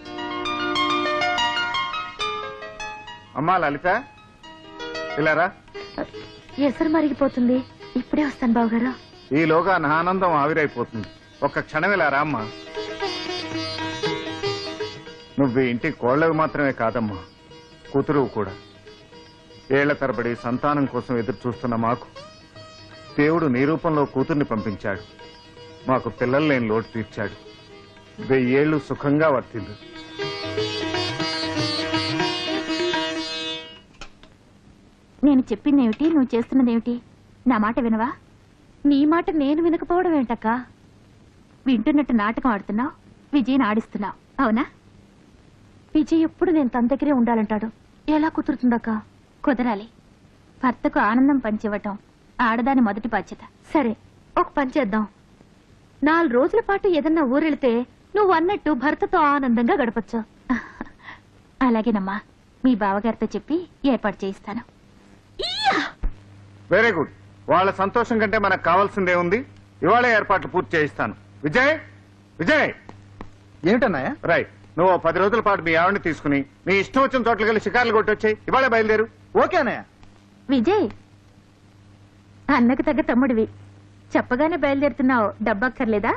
అమ్మా లలిత, ఇలారా. ఎసరు మరిగిపోతుంది, ఇప్పుడే వస్తాను బావగారు. ఈలోగా నా ఆనందం ఆవిరైపోతుంది. ఒక్క క్షణం ఇలా రామ్మా. నువ్వు ఈ ఇంటి కోళ్ళవి మాత్రమే కాదమ్మా, కూతురు కూడా. ఏళ్ల తరబడి సంతానం కోసం ఎదురు చూస్తున్న మాకు దేవుడు నీ రూపంలో కూతుర్ని పంపించాడు. మాకు పిల్లలు లేని లోటు తీర్చాడు. 1000 ఏళ్లు సుఖంగా వర్తిల్లు. నేను చెప్పిందేమిటి, నువ్వు చేస్తున్నదేమిటి? నా మాట వినవా? నీ మాట నేను వినకపోవడం ఏంటక్క? వింటున్నట్టు నాటకం ఆడుతున్నావు, విజయ్ని ఆడిస్తున్నావు, అవునా? విజయ్ ఎప్పుడు నేను తన దగ్గరే ఉండాలంటాడు. ఎలా కుదురుతుందక్క? కుదరాలి. భర్తకు ఆనందం పంచివ్వటం ఆడదాని మొదటి బాధ్యత. సరే, ఒక పని చేద్దాం. 4 రోజుల పాటు ఏదన్నా ఊరెళ్తే నువ్వు అన్నట్టు భర్తతో ఆనందంగా గడపచ్చు. అలాగేనమ్మా, మీ బావగారితో చెప్పి ఏర్పాటు చేయిస్తాను. Very good. వాళ్ళ సంతోషం కంటే మనకు కావాల్సిందే ఉంది. ఇవాళ ఏర్పాట్లు పూర్తి చేయిస్తాను. విజయ్, విజయ్. ఏమిటన్నాయా? రైట్, నువ్వు 10 రోజుల పాటు మీ ఆవిడని తీసుకుని నీ ఇష్టం వచ్చిన చోట్లకి వెళ్ళి షికార్లు కొట్టొచ్చాయి. ఇవాళ బయలుదేరు. ఓకే అన్నయ్య. విజయ్, అన్నకు తగ్గ తమ్ముడివి, చెప్పగానే బయలుదేరుతున్నావు. డబ్బక్కర్లేదా?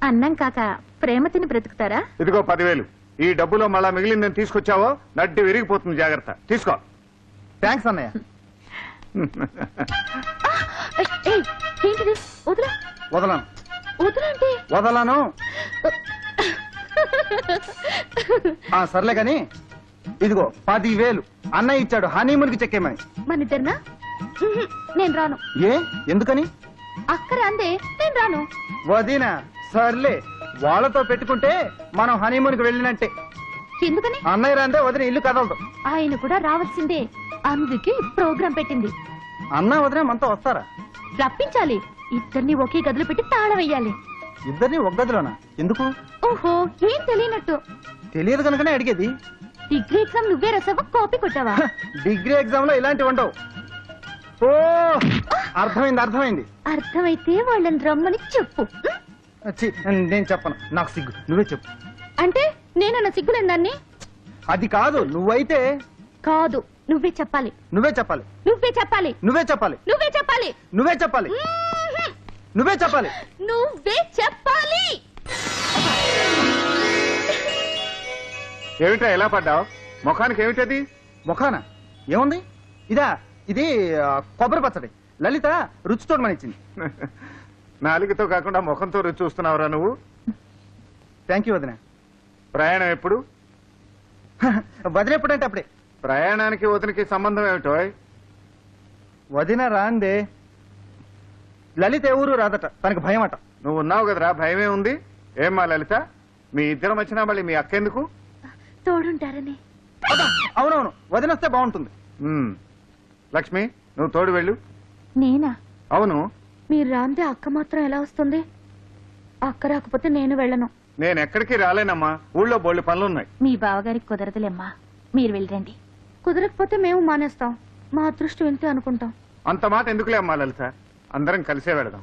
అన్నం కాక ప్రేమ తిని బ్రతుకుతారా? ఇదిగో 10,000. ఈ డబ్బులో మళ్ళా మిగిలిందని తీసుకొచ్చావో నడ్డి విరిగిపోతుంది, జాగ్రత్త. తీసుకో. థ్యాంక్స్ అన్నయ్య. ఏంటిది? వదలా. వదలను. వదలంటే వదలను. సర్లే గాని ఇదిగో 10,000 అన్నయ్య ఇచ్చాడు హనీమూన్ కి చెక్కేమని. మనిద్దరినా? నేను రాను. ఏ, ఎందుకని? అక్కర అందే, నేను రాను. వదినా, సర్లే. వాళ్ళతో పెట్టుకుంటే మనం హనీమూన్ కి వెళ్ళినట్టే. ఎందుకని? అన్నయ్య రాందే వదిన ఇల్లు కదలదు. ఆయన కూడా రావాల్సిందే, అందుకే ప్రోగ్రాం పెట్టింది. అన్న వదిన మనతో వస్తారా? రప్పించాలి. ఇద్దరిని ఒకే గదిలో పెట్టి తాళం వేయాలి. ఇద్దరిని ఒక గదిలోనా? ఎందుకు? ఓహో, ఏం తెలియనట్టు. తెలియదు కనుకనే అడిగేది. డిగ్రీ ఎగ్జామ్ నువ్వే రాసావా, కాపీ కొట్టావా? డిగ్రీ ఎగ్జామ్ లో ఇలాంటివి ఉండవు. ఓ, అర్థమైంది అర్థమైంది. అర్థమైతే వాళ్ళని రమ్మని చెప్పు. ఛీ, నేను చెప్పను, నాకు సిగ్గు. నువ్వే చెప్పు. అంటే నేనన్న సిగ్గులేని దాన్ని? అది కాదు, నువ్వైతే. కాదు, నువ్వే చెప్పాలి. నువ్వే చెప్పాలి. నువ్వే చెప్పాలి. నువ్వే చెప్పాలి. నువ్వే చెప్పాలి. నువ్వే చెప్పాలి. నువ్వే చెప్పాలి. నువ్వే చెప్పాలి. ఏమిటా ఎలా పడ్డావు? ముఖానికి ఏమిటది? ముఖాన ఏముంది? ఇది కొబ్బరి పచ్చడి. లలిత రుచి చూడమని ఇచ్చింది. నాలుగుతో కాకుండా ముఖంతో రుచి చూస్తున్నావురా నువ్వు? థ్యాంక్ యూ వదిన. ప్రయాణం ఎప్పుడు? వదిన ఎప్పుడంటే అప్పుడే. ప్రయాణానికి వదినకి సంబంధం ఏమిటో? వదిన రాందే. లలిత ఏ ఊరు రాదట, తనకు భయం అట. నువ్వు ఉన్నావు కదరా, భయమే ఉంది. ఏమ్మా లలిత, మీ ఇద్దరం వచ్చినా మళ్ళీ మీ అక్కెందుకు? తోడుంటారని. అవునవును, వదిన వస్తే బాగుంటుంది. లక్ష్మి, నువ్వు తోడు వెళ్ళు. నేనా? అవును. మీరు రాందే అక్క మాత్రం ఎలా వస్తుంది? అక్క రాకపోతే నేను వెళ్ళను. నేను ఎక్కడికి రాలేనమ్మా, ఊళ్ళో బోళ్ళు పనులున్నాయి. మీ బావగారికి కుదరదులేమ్మా, మీరు వెళ్ళండి. కుదరకపోతే మేము మానేస్తాం. మా అదృష్టం ఎంతే అనుకుంటాం. అంత మాట ఎందుకులే అమ్మా లలిత, అందరం కలిసే వెళదాం.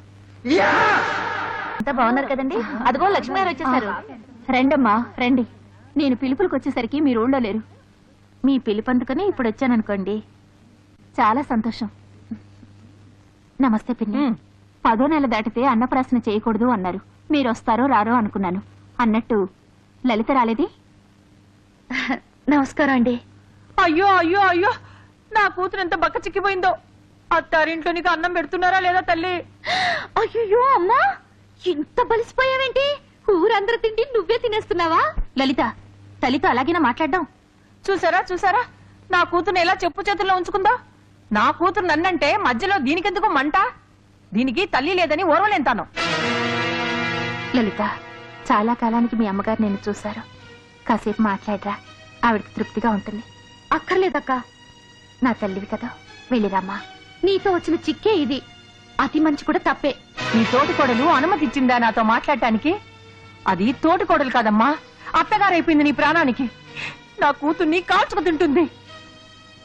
అంతా బాగున్నారు కదండి? అదిగో లక్ష్మి గారు వచ్చేసారు. రండమ్మా రండి. నేను పిలుపులకు వచ్చేసరికి మీరు ఊళ్ళో లేరు. మీ పిలుపు అందుకని ఇప్పుడు వచ్చాననుకోండి. చాలా సంతోషం. నమస్తే పిన్ని. 10వ నెల దాటితే అన్నప్రాసన చేయకూడదు అన్నారు. మీరు వస్తారో రారో అనుకున్నాను. అన్నట్టు లలిత రాలేది? నమస్కారం అండి. అయ్యో అయ్యో అయ్యో, నా కూతురు ఎంత బక్క చిక్కిపోయిందో. అత్తారింట్లో నీకు అన్నం పెడుతున్నారా లేదా తల్లి? అయ్యో అమ్మా, ఇంత బలిసిపోయావేంటి? ఊరందరూ తిండి నువ్వే తినేస్తున్నావా? లలిత, తల్లితో అలాగేనా మాట్లాడడం? చూసారా చూసారా, నా కూతురుని ఎలా చెప్పు చేతుల్లో ఉంచుకుందా. నా కూతురు నన్నంటే మధ్యలో దీనికెందుకు మంట? దీనికి తల్లి లేదని ఓర్వలేంతాను. లలిత, చాలా కాలానికి మీ అమ్మగారు నేను చూశారు. కాసేపు మాట్లాడరా, ఆవిడకి తృప్తిగా ఉంటుంది. అక్కర్లేదక్క, నా తల్లివి కదా, వెళ్ళిరామ్మా. నీతో వచ్చిన చిక్కే ఇది. అతి మంచి కూడా తప్పే. నీ తోటికోడలు అనుమతి ఇచ్చిందా నాతో మాట్లాడటానికి? అది తోటికోడలు కాదమ్మా, అత్తగారైపోయింది నీ ప్రాణానికి. నా కూతుర్ని కాల్చుకు తింటుంది.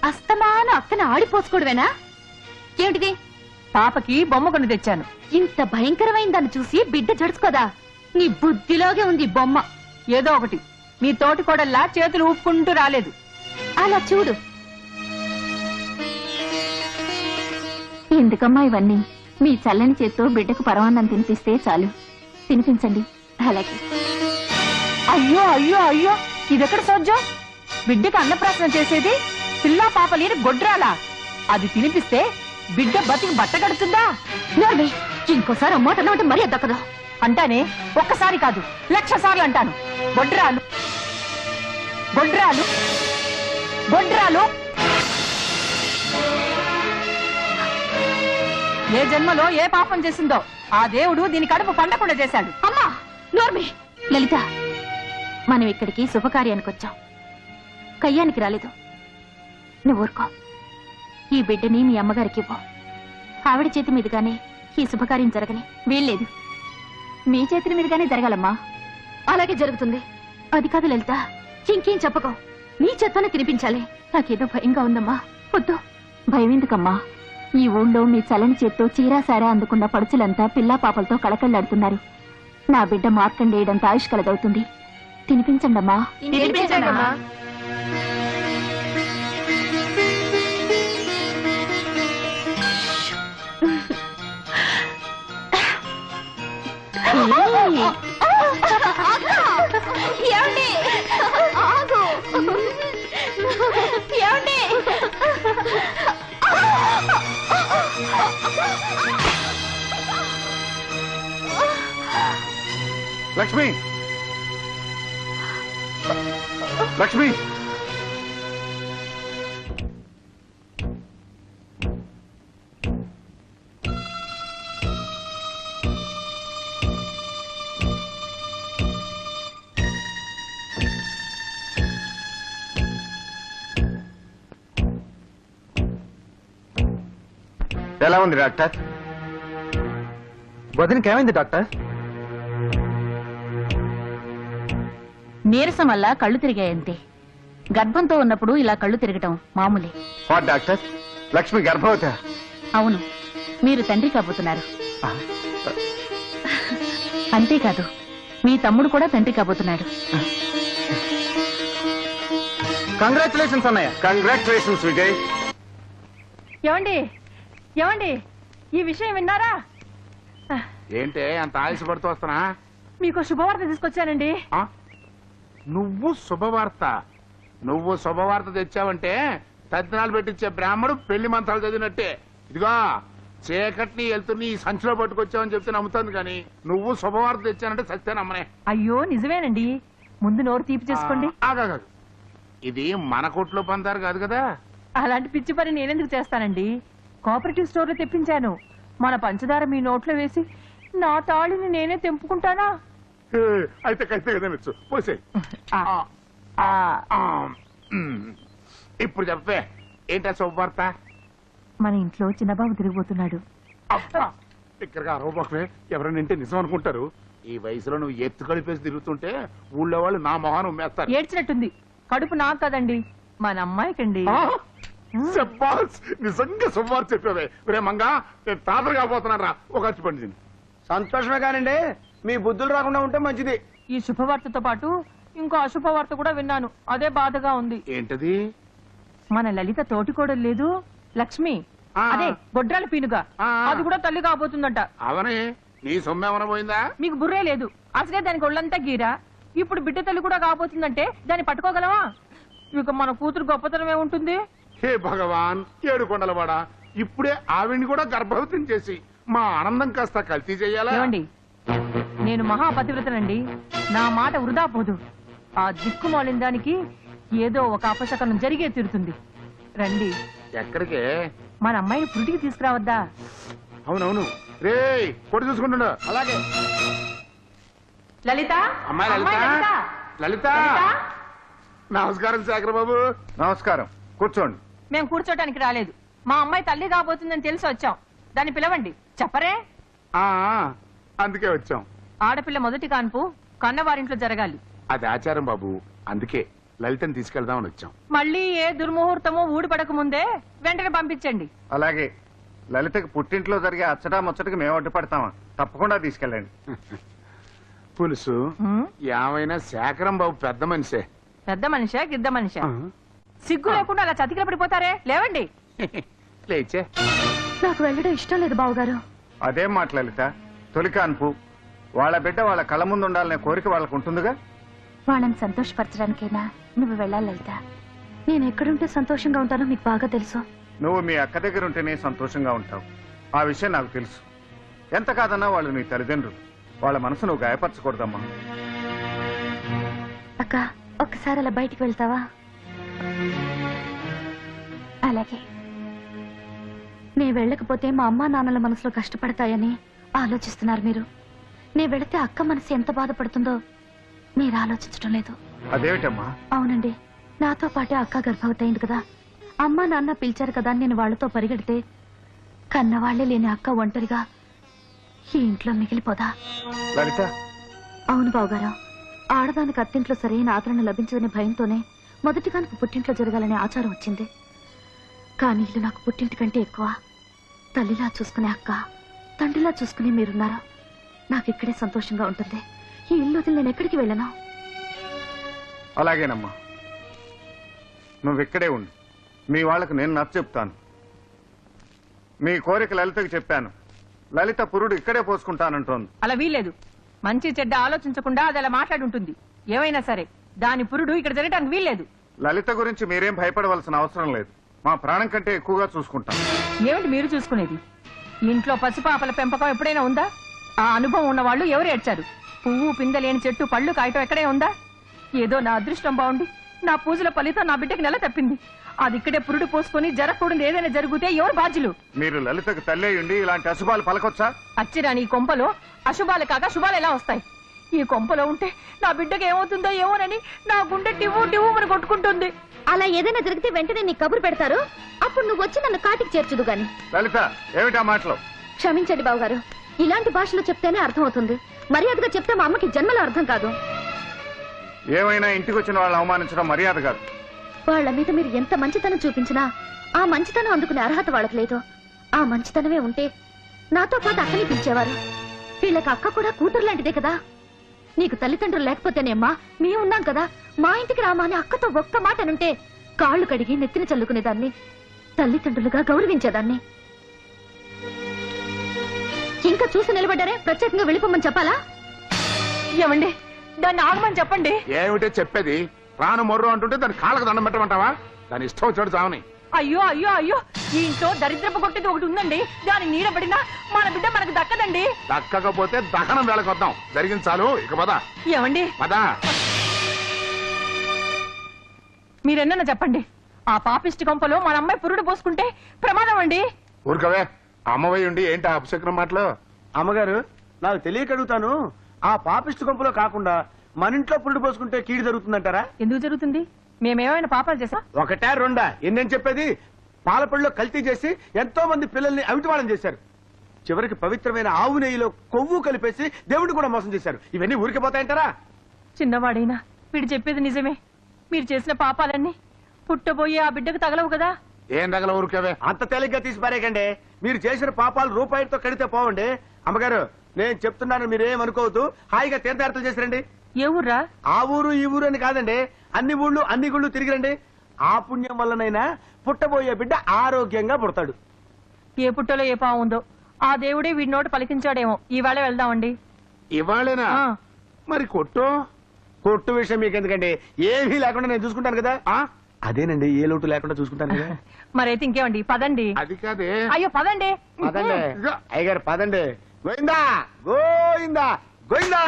అస్తమాను అక్కన ఆడిపోసుకోవడమేనా? ఏమిటిది? పాపకి బొమ్మ కొని తెచ్చాను. ఇంత భయంకరమైన దాన్ని చూసి బిడ్డ జడుచుకోదా? నీ బుద్ధిలోగే ఉంది బొమ్మ. ఏదో ఒకటి, నీ తోటికోడల్లా చేతులు ఊపుకుంటూ రాలేదు. అలా చూడు. ఎందుకమ్మా ఇవన్నీ? మీ చల్లని చేత్తో బిడ్డకు పరమాన్నం తినిపిస్తే చాలు. తినిపించండి. అలాగే. అయ్యో అయ్యో అయ్యో, ఇదెక్కడ సోజ్యం? బిడ్డకు అన్నప్రాసన చేసేది పిల్లా పాప లేని గొడ్రాలా? అది తినిపిస్తే బిడ్డ బతికి బట్ట కడుతుందా? ఇంకోసారి అమ్మాట అంటే మరీ దక్కదు. అంటానే, ఒక్కసారి కాదు 1,00,000 సార్లు అంటాను. గొడ్రాలు గొడ్రాలు గొడ్రాలు. ఏ జన్మలో ఏ పాపం చేసిందో ఆ దేవుడు దీని కడుపు పండకుండా చేశాడు. అమ్మా నోర్మి. లలిత, మనం ఇక్కడికి శుభకార్యానికి వచ్చాం, కయ్యానికి రాలేదు. నువ్వు ఊరుకో. ఈ బిడ్డని మీ అమ్మగారికి ఇవ్వు. ఆవిడ చేతి మీదుగానే ఈ శుభకార్యం జరగని వీల్లేదు. మీ చేతుల మీదుగానే జరగాలమ్మా. అలాగే జరుగుతుంది. అది కాదు లలిత, ఇంకేం చెప్పకో. నీ చేత్తోనే తినిపించాలి. నాకేదో భయంగా ఉందమ్మా. వద్దు. భయం ఎందుకమ్మా? ఈ ఊళ్ళో మీ చల్లని చేత్తో చీరాసారా అందుకున్న పడుచులంతా పిల్లా పాపలతో కళకళ్లాడుతున్నారు. నా బిడ్డ మార్కండేయడంత ఆయుష్ కలగవుతుంది. తినిపించండమ్మా. తినిపించండమ్మా. ఏమండి? ఆగు. ఏమండి? లక్ష్మి, లక్ష్మి, ఎలా ఉంది డాక్టర్? వదినకి ఏమైంది డాక్టర్? నీరసం వల్ల కళ్ళు తిరిగాయంతే. గర్భంతో ఉన్నప్పుడు ఇలా కళ్ళు తిరగటం మామూలే. వాట్ డాక్టర్, లక్ష్మి గర్భవతి? అవును, మీరు తండ్రి కాబోతున్నారు. అంతేకాదు, మీ తమ్ముడు కూడా తండ్రి కాబోతున్నాడు. కంగ్రాచులేషన్స్ అన్నయ్య. కంగ్రాచులేషన్స్ విజయ్. ఏమండి ఏమండి, ఈ విషయం విన్నారా? ఏంటే అంత ఆయుషపడుతూ వస్తున్నా? మీకు శుభవార్త తీసుకొచ్చానండి. నువ్వు శుభవార్త తెచ్చావంటే తద్దినాలు పెట్టించే బ్రాహ్మడు పెళ్లి మంత్రాలు చదివినట్టే. ఇదిగో చీకటిని వెళ్తుని ఈ సంచిలో పట్టుకొచ్చావని చెప్తే నమ్ముతుంది, కానీ నువ్వు శుభవార్త తెచ్చానంటే సత్తే నమ్మనే. అయ్యో నిజమేనండి. ముందు నోరు తీపి చేసుకోండి. ఆగాగు. ఇది మన కొట్లో పందారు కాదు కదా. అలాంటి పిచ్చి పని నేనెందుకు చేస్తానండి? కోఆపరేటివ్ స్టోర్ లో తెప్పించాను. మన పంచదార మీ నోట్లో వేసి నా తాళిని నేనే తెంపుకుంటానా? అయితే కైతే పోసే. ఇప్పుడు చెప్పే, ఏంటా శుభవార్త? మన ఇంట్లో చిన్నబాబు తిరిగిపోతున్నాడు. ఇక్కడగా అరవబాకులే, ఎవరైనా నింటే నిజం అనుకుంటారు. ఈ వయసులో నువ్వు ఎత్తు కలిపేసి తిరుగుతుంటే ఊళ్ళో వాళ్ళు నా మొహాన్ని ఉమ్మేస్తారు. ఏడ్చినట్టుంది. కడుపు నాకు కదండి, మన అమ్మాయికండి. శబ్బాస్, నిజంగా శుభవార్త చెప్పావే. రే మంగా, నేను తాతలు కాబోతున్నాను రా, ఒక అచ్చి పండింది. సంతోషమే కానండి, మీ బుద్ధులు రాకుండా ఉంటే మంచిది. ఈ శుభవార్తతో పాటు ఇంకో అశుభవార్త కూడా విన్నాను. అదే బాధగా ఉంది. ఏంటది? మన లలిత తోటికోడలు లేదు, లక్ష్మి, అదే గొడ్రాల పీనుగా, అది కూడా తల్లి కాబోతుందంట. అవనే, నీ సొమ్మేమన పోయిందా? మీకు బుర్రే లేదు, అసలే దానికి ఒళ్ళంతా గీరా. ఇప్పుడు బిడ్డ తల్లి కూడా కాబోతుందంటే దాన్ని పట్టుకోగలవా? ఇక మన కూతురు గొప్పతనం ఏముంటుంది? హే భగవాన్, ఏడు కొండలవాడా, ఇప్పుడే ఆవిడ్ని కూడా గర్భవతిని చేసి మా ఆనందం కాస్త కల్తీ చెయ్యాలా? ఏమండి, నేను మహాపతివ్రతనండి, నా మాట వృధా పోదు. ఆ దిక్కుమాలిన దానికి ఏదో ఒక అపశకనం జరిగే తీరుతుంది. రండి. ఎక్కడికే? మన అమ్మాయిని పురిటికి తీసుకురావద్దా? అవునవును, రే కొడు చూసుకుంటున్నా. అలాగే. లలిత, అమ్మాయి లలిత, లలిత. నమస్కారం శేఖర్ బాబు. నమస్కారం, కూర్చోండి. మేము కూర్చోటానికి రాలేదు. మా అమ్మాయి తల్లి కాబోతుందని తెలిసి వచ్చాం. దాన్ని పిలవండి. చెప్పరే? ఆ, అందుకే వచ్చాం. ఆడపిల్ల మొదటి కాన్పు కన్నవారింట్లో జరగాలి. అది ఆచారం బాబు, అందుకే లలితని తీసుకెళ్దామని వచ్చాం. మళ్ళీ ఏ దుర్ముహూర్తమో ఊడిపడక ముందే వెంటనే పంపించండి. అలాగే. లలితకి పుట్టింట్లో జరిగే అచ్చటా ముచ్చటకి మేము అడ్డుపడతామా? తప్పకుండా తీసుకెళ్ళండి. పులుసు ఏమైనా శేఖరం బాబు పెద్ద మనిషే. పెద్ద మనిషా గిద్ద మనిషా? సిగ్గు లేకుండా అలా చతికిల పడిపోతారే? లేవండి. లేచే. నాకు వెళ్ళడం ఇష్టం లేదు బావగారు. అదేం మాట లలిత, తొలి కాన్పు, వాళ్ళ బిడ్డ వాళ్ళ కళ్ళ ముందు ఉండాలనే కోరిక వాళ్ళకు ఉంటుందిగా. వాళ్ళని సంతోషపరచడానికైనా నువ్వు వెళ్ళాలి లలిత. నేను ఎక్కడుంటే సంతోషంగా ఉంటానో మీకు బాగా తెలుసు. నువ్వు మీ అక్క దగ్గర ఉంటేనే సంతోషంగా ఉంటావు. ఆ విషయం నాకు తెలుసు. ఎంత కాదన్నా వాళ్ళు నీ తల్లిదండ్రులు. వాళ్ళ మనసు నువ్వు గాయపరచకూడదమ్మా. అక్క, ఒక్కసారి అలా బయటికి వెళ్తావా? అలాగే. నే వెళ్ళకపోతే మా అమ్మా నాన్నల మనసులో కష్టపడతాయని ఆలోచిస్తున్నారు మీరు. నే వెళితే అక్క మనసు ఎంత బాధపడుతుందో మీరు ఆలోచించడం లేదు. అదేమిటమ్మా? అవునండి, నాతో పాటే అక్క గర్భవతి అయింది కదా. అమ్మా నాన్న పిలిచారు కదా, నేను వాళ్లతో పరిగెడితే కన్నవాళ్లే లేని అక్క ఒంటరిగా ఈ ఇంట్లో మిగిలిపోదా? లలిత. అవును బావగారు, ఆడదానికి అత్తింట్లో సరైన ఆదరణ లభించదనే భయంతోనే మొదటి కానుక పుట్టింట్లో జరగాలనే ఆచారం వచ్చింది. కానీ ఇల్లు నాకు పుట్టింటి కంటే ఎక్కువ. తల్లిలా చూసుకునే అక్క, తండ్రిలా చూసుకునే మీరున్నారా? నాకు ఇక్కడే సంతోషంగా ఉంటుంది. ఈ ఇల్లు వదిలి నేను ఎక్కడికి వెళ్ళను. అలాగేనమ్మా, నువ్వు ఇక్కడే ఉండు. మీ వాళ్లకు నేను నచ్చ చెప్తాను. మీ కోరిక లలితకు చెప్పాను. లలిత పురుడు ఇక్కడే పోసుకుంటానంటోంది. అలా వీల్లేదు. మంచి చెడ్డ ఆలోచించకుండా అది అలా మాట్లాడుంటుంది. ఏమైనా సరే దాని పురుడు ఇక్కడ జరగడానికి వీల్లేదు. లలిత గురించి మీరేం భయపడవలసిన అవసరం లేదు. మా ప్రాణం కంటే ఎక్కువగా చూసుకుంటాం. ఏమిటి మీరు చూసుకునేది? ఇంట్లో పసిపాపల పెంపకం ఎప్పుడైనా ఉందా? ఆ అనుభవం ఉన్న వాళ్ళు ఎవరు ఏడ్చారు? పువ్వు పిందలేని చెట్టు పళ్ళు కాయటం ఎక్కడే ఉందా? ఏదో నా అదృష్టం బాగుండి నా పూజల ఫలితం నా బిడ్డకి నెల తప్పింది. అది ఇక్కడే పురుడు పోసుకొని జరగకూడదు ఏదైనా జరిగితే ఎవరు బాధ్యులు? మీరు లలితకు తల్లి ఉండి ఇలాంటి అశుభాలు పలకొచ్చా? అచ్చిరాని ఈ కొంపలో అశుభాలు కాక శుభాలు ఎలా వస్తాయి? ఈ కొంపలో ఉంటే నా బిడ్డకి ఏమవుతుందో ఏమోనని నా గుండె టివ్వు టివ్వు అని కొట్టుకుంటుంది. అలా ఏదైనా జరిగితే వెంటనే నీ కబురు పెడతారు. అప్పుడు నువ్వు వచ్చి నన్ను కాటికి చేర్చుదు గాని. లలిత, ఏమిటా మాటలు? క్షమించండి బావగారు, ఇలాంటి భాషలో చెప్తేనే అర్థం అవుతుంది. మర్యాదగా చెప్తే మా అమ్మకి జన్మలో అర్థం కాదు. ఏమైనా ఇంటికి వచ్చిన వాళ్ళని అవమానించడం మర్యాద కాదు. వాళ్ళ మీద మీరు ఎంత మంచితనం చూపించినా ఆ మంచితనం అందుకునే అర్హత వాళ్ళకి లేదు. ఆ మంచితనమే ఉంటే నాతో పాటు అక్కని పిలిచేవారు. వీళ్ళకి అక్క కూడా కూతురు లాంటిదే కదా. నీకు తల్లిదండ్రులు లేకపోతేనేమ్మా మేమున్నాం కదా, మా ఇంటికి రామా అని అక్కతో ఒక్క మాట అనుంటే కాళ్ళు కడిగి నెత్తిన చల్లుకునేదాన్ని, తల్లిదండ్రులుగా గౌరవించేదాన్ని. ఇంకా చూసి నిలబడ్డారే, ప్రత్యేకంగా వెళ్ళిపోమని చెప్పాలా? ఏమండి, దాన్ని ఆగమని చెప్పండి. ఏమిటే చెప్పేది? రాను మొర్రు అంటుంటే దాని కాళ్ళకు దండం పెట్టమంటావా? దాని ఇష్టం వచ్చాడు చావని. అయ్యో అయ్యో అయ్యో, ఈ ఇంట్లో దరిద్రపు కొట్టేది ఒకటి ఉందండి. దాని నీడబడినా మన బిడ్డ మనకు దక్కదండి. దక్కకపోతే దహనం వేళకొద్దాం. జరిగింది చాలు, ఇక పద. ఏమండి, పద. మీరెన్న చెప్పండి. ఆ పాపిష్టి కొంపలో మన అమ్మాయి పురుడు పోసుకుంటే ప్రమాదం అండి. ఊరుకవే, అమ్మవై ఉండి ఏంటి అపశకునం మాటలు? అమ్మగారు, నాకు తెలియక అడుగుతాను. ఆ పాపిష్టి కొంపలో కాకుండా మన ఇంట్లో పురుడు పోసుకుంటే కీడు జరుగుతుందంటారా? ఎందుకు జరుగుతుంది? మేమేమైనా పాపాలు చేసా? ఒకటా రెండా? ఎన్నేం చెప్పేది? పాలపళ్ళలో కల్తీ చేసి ఎంతో మంది పిల్లల్ని అవిటివాళం చేశారు. చివరికి పవిత్రమైన ఆవు నెయ్యిలో కొవ్వు కలిపేసి దేవుడిని కూడా మోసం చేశారు. ఇవన్నీ ఊరికి పోతాయంటారా? చిన్నవాడైనా వీడు చెప్పేది నిజమే. మీరు చేసిన పాపాలన్నీ పుట్టబోయే ఆ బిడ్డకు తగలవు కదా. ఏం తగల ఊరికేవే? అంత తేలిగ్గా తీసి పారేయకండి. మీరు చేసిన పాపాలు రూపాయితో కడితే పోవండి. అమ్మగారు నేను చెప్తున్నాను, మీరేమనుకోవద్దు. హాయిగా తీర్థయాత్రలు చేసిరండి. ఏ ఊర్రా? ఆ ఊరు ఈ ఊరు అని కాదండి, అన్ని ఊళ్ళు అన్ని గుళ్ళు తిరిగిరండి. ఆ పుణ్యం వల్లనైనా పుట్టబోయే బిడ్డ ఆరోగ్యంగా పుడతాడు. ఏ పుట్టలో ఏ పావు ఉందో ఆ దేవుడే వీడి నోట పలికించాడేమో. ఇవాళే వెళ్దామండి. ఇవాళేనా? మరి కొట్టు విషయం మీకు ఎందుకండి? ఏమీ లేకుండా నేను చూసుకుంటాను కదా. అదేనండి, ఏ లోటు లేకుండా చూసుకుంటాను కదా. మరైతే ఇంకేమండి, పదండి. అది కాదే. అయ్యో పదండి. పదండి అయ్యగారు, పదండి. గోయిందా గోయిందా గోయిందా.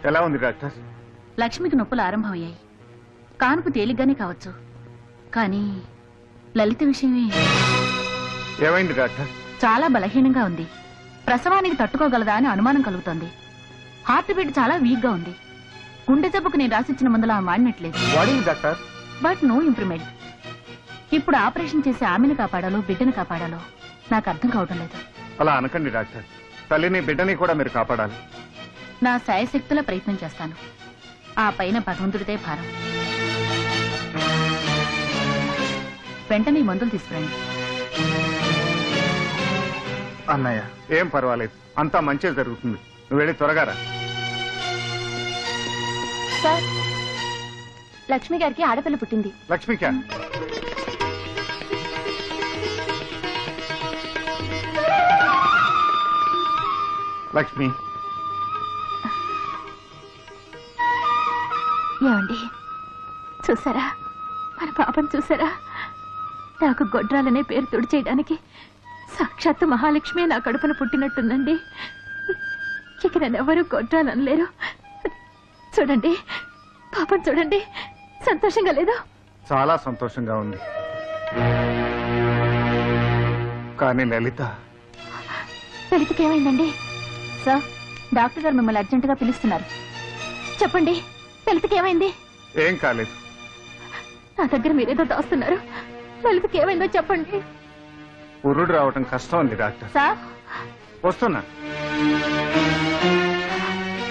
ఎలా ఉంది డాక్టర్? లక్ష్మికి నొప్పులు ఆరంభమయ్యాయి. కాన్పు తేలిగ్గానే కావచ్చు, కానీ లలిత విషయమే. ఏమైంది డాక్టర్? చాలా బలహీనంగా ఉంది. ప్రసవానికి తట్టుకోగలదా అని అనుమానం కలుగుతోంది. హార్ట్ బీట్ చాలా వీక్ గా ఉంది. గుండె జబ్బుకు నేను రాసిచ్చిన మందులు ఆమె వాడినట్లేదు. Doctor but no improvement. ఇప్పుడు ఆపరేషన్ చేసి ఆమెను కాపాడాలో బిడ్డను కాపాడాలో నాకు అర్థం కావడం లేదు. అలా అనకండి డాక్టర్. తల్లిని బిడ్డని కూడా మీరు కాపాడాలి. నా శాయశక్తుల ప్రయత్నం చేస్తాను. ఆ పైన భగవంతుడితే భారం. వెంటనే మందులు తీసుకురండి. అన్నయ్య ఏం పర్వాలేదు, అంతా మంచిగా జరుగుతుంది. నువ్వు వెళ్ళి త్వరగా రా. సార్, లక్ష్మి గారికి ఆడపిల్ల పుట్టింది. లక్ష్మికా? లక్ష్మి, ఏమండి చూసారా, మన పాపం చూసారా? నాకు గొడ్రాలనే పేరు తుడిచేయడానికి సాక్షాత్తు మహాలక్ష్మి నా కడుపున పుట్టినట్టుందండి. ఇక నన్నెవరూ గొడ్రాలనలేరు. చూడండి, పాపం చూడండి, సంతోషంగా లేదు? చాలా సంతోషంగా ఉంది. కానీ లలితకి ఏమైందండి? సార్, డాక్టర్ గారు మిమ్మల్ని అర్జెంటుగా పిలుస్తున్నారు. చెప్పండి, లలితకి ఏమైంది? ఏం కాలేదు. నా దగ్గర మీరేదో దాస్తున్నారు. లలితకి ఏమైందో చెప్పండి. పురుడు రావటం కష్టం ఉంది డాక్టర్. సార్, వస్తున్నా.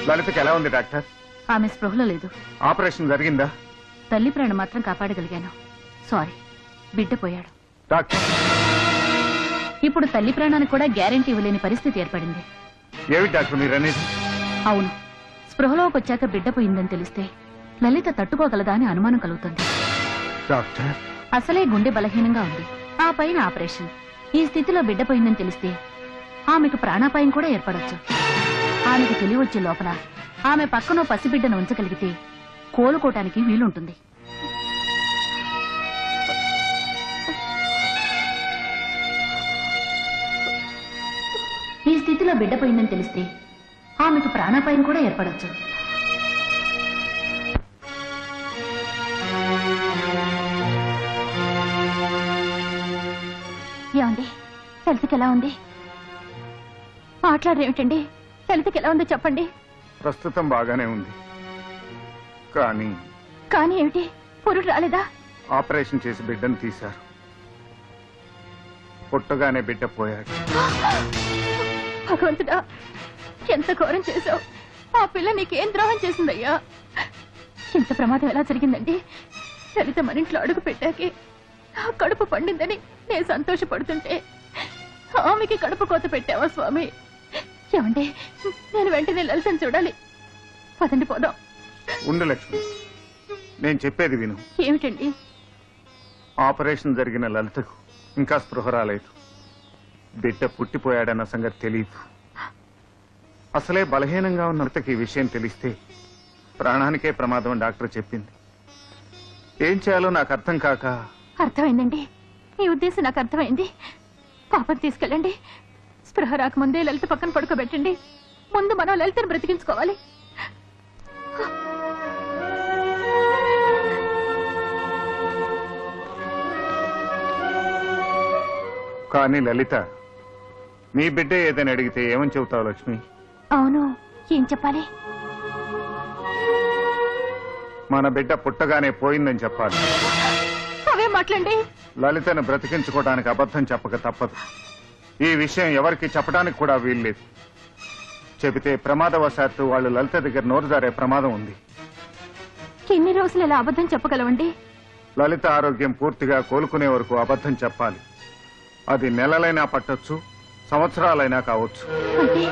లలితకి ఎలా ఉంది డాక్టర్? ఆమె స్పృహలో లేదు. ఆపరేషన్ జరిగిందా? తల్లి ప్రాణం మాత్రం కాపాడగలిగాను. సారీ, బిడ్డ పోయాడు. డాక్టర్, ఇప్పుడు తల్లి ప్రాణానికి కూడా గ్యారెంటీ ఇవ్వలేని పరిస్థితి ఏర్పడింది. ఏమిటి డాక్టర్ మీరనేది? అవును, స్పృహలోకి వచ్చాక బిడ్డ పోయిందని తెలిస్తే లలిత తట్టుకోగలదా అని అనుమానం కలుగుతుంది. డాక్టర్, అసలే గుండె బలహీనంగా ఉంది, ఆ పైన ఆపరేషన్. ఈ స్థితిలో బిడ్డ పోయిందని తెలిస్తే ఆమెకు ప్రాణాపాయం కూడా ఏర్పడొచ్చు. ఆమెకు తెలివొచ్చే లోపల ఆమె పక్కనో పసిబిడ్డను ఉంచగలిగితే కోలుకోటానికి వీలుంటుంది. ఈ స్థితిలో బిడ్డ పోయిందని తెలిస్తే ఆమెకు ప్రాణాపాయం కూడా ఏర్పడొచ్చు. ఏమండి, లలితకి ఎలా ఉంది? మాట్లాడరేమిటండి? లలితకి ఎలా ఉందో చెప్పండి. ప్రస్తుతం బాగానే ఉంది. కానీ ఏమిటి? పురుడు రాలేదా? ఆపరేషన్ చేసి బిడ్డను తీశారు. పుట్టగానే బిడ్డ పోయాడు. భగవంతుడా, ఎంత ఘోరం చేశావు! ఆ పిల్ల నీకేం ద్రోహం చేసిందయ్యా? ఇంత ప్రమాదం ఎలా జరిగిందండి? లలిత మరింట్లో అడుగు పెట్టాకే నా కడుపు పండిందని నేను సంతోషపడుతుంటే ఆమెకి కడుపు కోత పెట్టావా స్వామి? ఏమండి, నేను వెంటనే లలితను చూడాలి. పదండి పోదాం. ఉండు లక్ష్మి, నేను చెప్పేది విను. ఏమిటండి? ఆపరేషన్ జరిగిన లలితకు ఇంకా స్పృహ రాలేదు. బిడ్డ పుట్టిపోయాడన్న సంగతి తెలియదు. అసలే బలహీనంగా ఉన్న లలితకి ఈ విషయం తెలిస్తే ప్రాణానికే ప్రమాదం అని డాక్టర్ చెప్పింది. ఏం చేయాలో నాకు అర్థం కాక. అర్థమైందండి, మీ ఉద్దేశం నాకు అర్థమైంది. పాపం తీసుకెళ్ళండి, స్పృహ రాకముందే లలిత పక్కన పడుకోబెట్టండి. ముందు మనం లలితను బ్రతికించుకోవాలి. కానీ లలిత, నీ బిడ్డ ఏదని అడిగితే ఏమని చెబుతావు లక్ష్మి? అవును, ఏం చెప్పాలి? మన బిడ్డ పుట్టగానే పోయిందని చెప్పాలి. అవే మాట్లాడండి. లలితను బ్రతికించుకోవడానికి అబద్ధం చెప్పక తప్పదు. ఈ విషయం ఎవరికి చెప్పడానికి కూడా వీల్లేదు. చెబితే ప్రమాదవశాత్తు వాళ్ళు లలిత దగ్గర నోరు జారే ప్రమాదం ఉంది. ఎన్ని రోజులు ఇలా అబద్ధం చెప్పగలవండి? లలిత ఆరోగ్యం పూర్తిగా కోలుకునే వరకు అబద్ధం చెప్పాలి. అది నెలలైనా పట్టొచ్చు, సంవత్సరాలైనా కావచ్చు. అంటే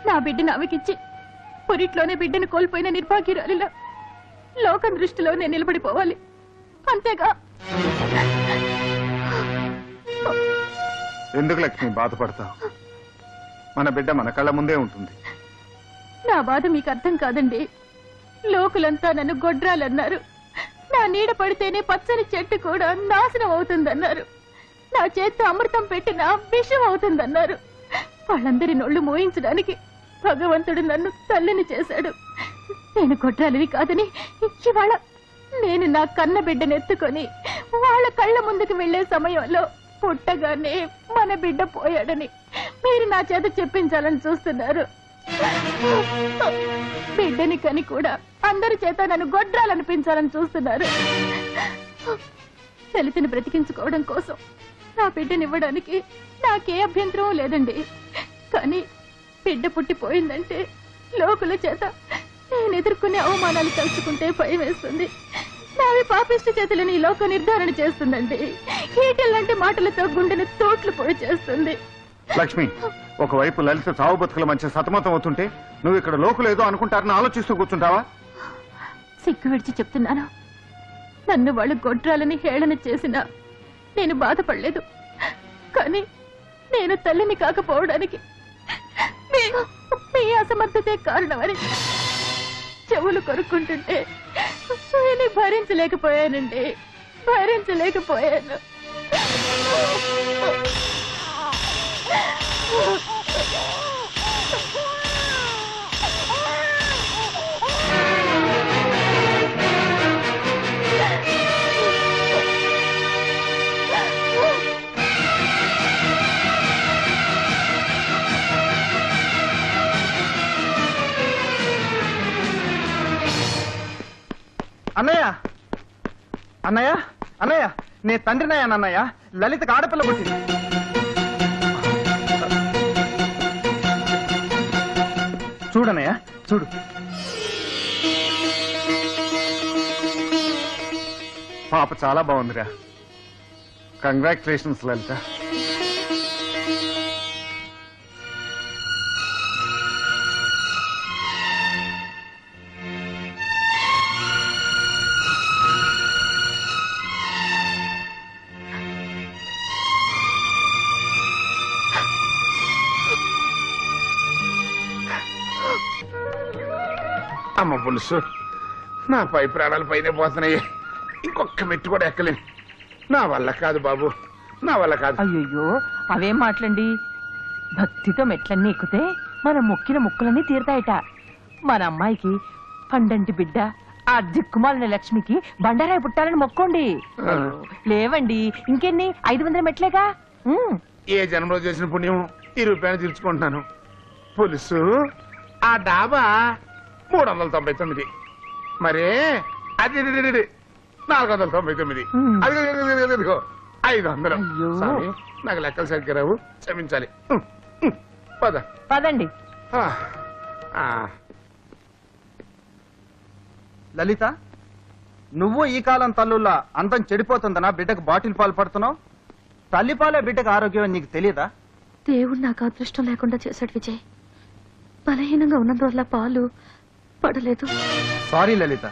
నా బిడ్డను ఆమెకిచ్చి పొరిట్లోనే బిడ్డను కోల్పోయిన నిర్భాగ్యురాలిలా లోకం దృష్టిలో నేను నిలబడిపోవాలి, అంతేగా? ఎందుకు లక్ష్మి బాధపడతావు? మన బిడ్డ మన కళ్ళ ముందే ఉంటుంది. నా బాధ మీకు అర్థం కాదండి. లోకులంతా నన్ను గొడ్రాలన్నారు. నా నీడ పడితేనే పచ్చని చెట్టు కూడా నాశనం అవుతుందన్నారు. నా చేత్తో అమృతం పెట్టిన విషం అవుతుందన్నారు. వాళ్ళందరి నోళ్లు మోయించడానికి భగవంతుడు నన్ను తల్లిని చేశాడు. నేను గొడ్రాలిని కాదని ఇవాళ నేను నా కన్న బిడ్డను ఎత్తుకొని వాళ్ళ కళ్ళ ముందుకు వెళ్లే సమయంలో పుట్టగానే మన బిడ్డ పోయాడని మీరు నా చేత చెప్పించాలని చూస్తున్నారు. బిడ్డని కని కూడా అందరి చేత నన్ను గొడ్రాలనిపించాలని చూస్తున్నారు. లలితని బ్రతికించుకోవడం కోసం నా బిడ్డనివ్వడానికి నాకే అభ్యంతరం లేదండి. కానీ బిడ్డ పుట్టిపోయిందంటే లోకుల చేత నేను ఎదుర్కొనే అవమానాలు తలుచుకుంటే భయం వేస్తుంది. నావి పాపిష్టి చేతులని ఈ లోక నిర్ధారణ చేస్తుందండి. ఈటెల్లాంటి మాటలతో గుండెని తోట్లు పొడి చేస్తుంది. లక్ష్మి, ఒకవైపు లలిత చావు బతుకుల మధ్య సతమతం అవుతుంటే నువ్వు ఇక్కడ లోకులేదో అనుకుంటారని ఆలోచిస్తూ కూర్చుంటావా? సిగ్గు విడిచి చెప్తున్నాను. నన్ను వాళ్ళు గొడ్రాలని హేళన చేసినా నేను బాధపడలేదు. కానీ నేను తల్లిని కాకపోవడానికి మీ అసమర్థతే కారణమని చెవులు కొరుక్కుంటుంటే నేను భరించలేకపోయానండి. భరించలేకపోయాను. అన్నయ్య, అన్నయ్య, అన్నయ్య, నే తండ్రినయ్యా. అన్నయ్య, లలితకు ఆడపిల్ల పుట్టింది. చూడన్నయ్య, చూడు. పాప చాలా బాగుందిరా. కంగ్రాచులేషన్స్ లలిత. అమ్మ పులుసు, నా పై ప్రాణాలు పైన పోతున్నాయి. ఇంకొక మెట్టు కూడా ఎక్కలేను. నా వల్ల కాదు బాబు, నా వల్ల కాదు. అయ్యయ్యో, అవేం మాటలండి. భక్తితో మెట్లన్నీ ఎక్కితే మనం మొక్కిన ముక్కులన్నీ తీరుతాయట. మన అమ్మాయికి పండంటి బిడ్డ, ఆ దిక్కుమాలిన లక్ష్మికి బండారాయి పుట్టాలని మొక్కోండి. లేవండి, ఇంకెన్ని 500 మెట్లేగా. ఏ జన్మలో చేసిన పుణ్యం ఈ రూపాయలు తీర్చుకుంటున్నాను. పులుసు, ఆ డాబా 399. మరే అది 499. అదిగో 500. స్వామి, నాకు లెక్కలు సరిగ్గా రావు, క్షమించాలి. పద పదండి. లలిత, నువ్వు ఈ కాలం తల్లుల్లా అందం చెడిపోతుందనా బిడ్డకు బాటిల్ పాలు పడుతున్నావు? తల్లిపాలే బిడ్డకు ఆరోగ్యం అని నీకు తెలియదా? దేవుడు నాకు అదృష్టం లేకుండా చేశాడు విజయ్. బలహీనంగా ఉన్నందువల్ల పాలు పడలేదు. సారీ లలిత,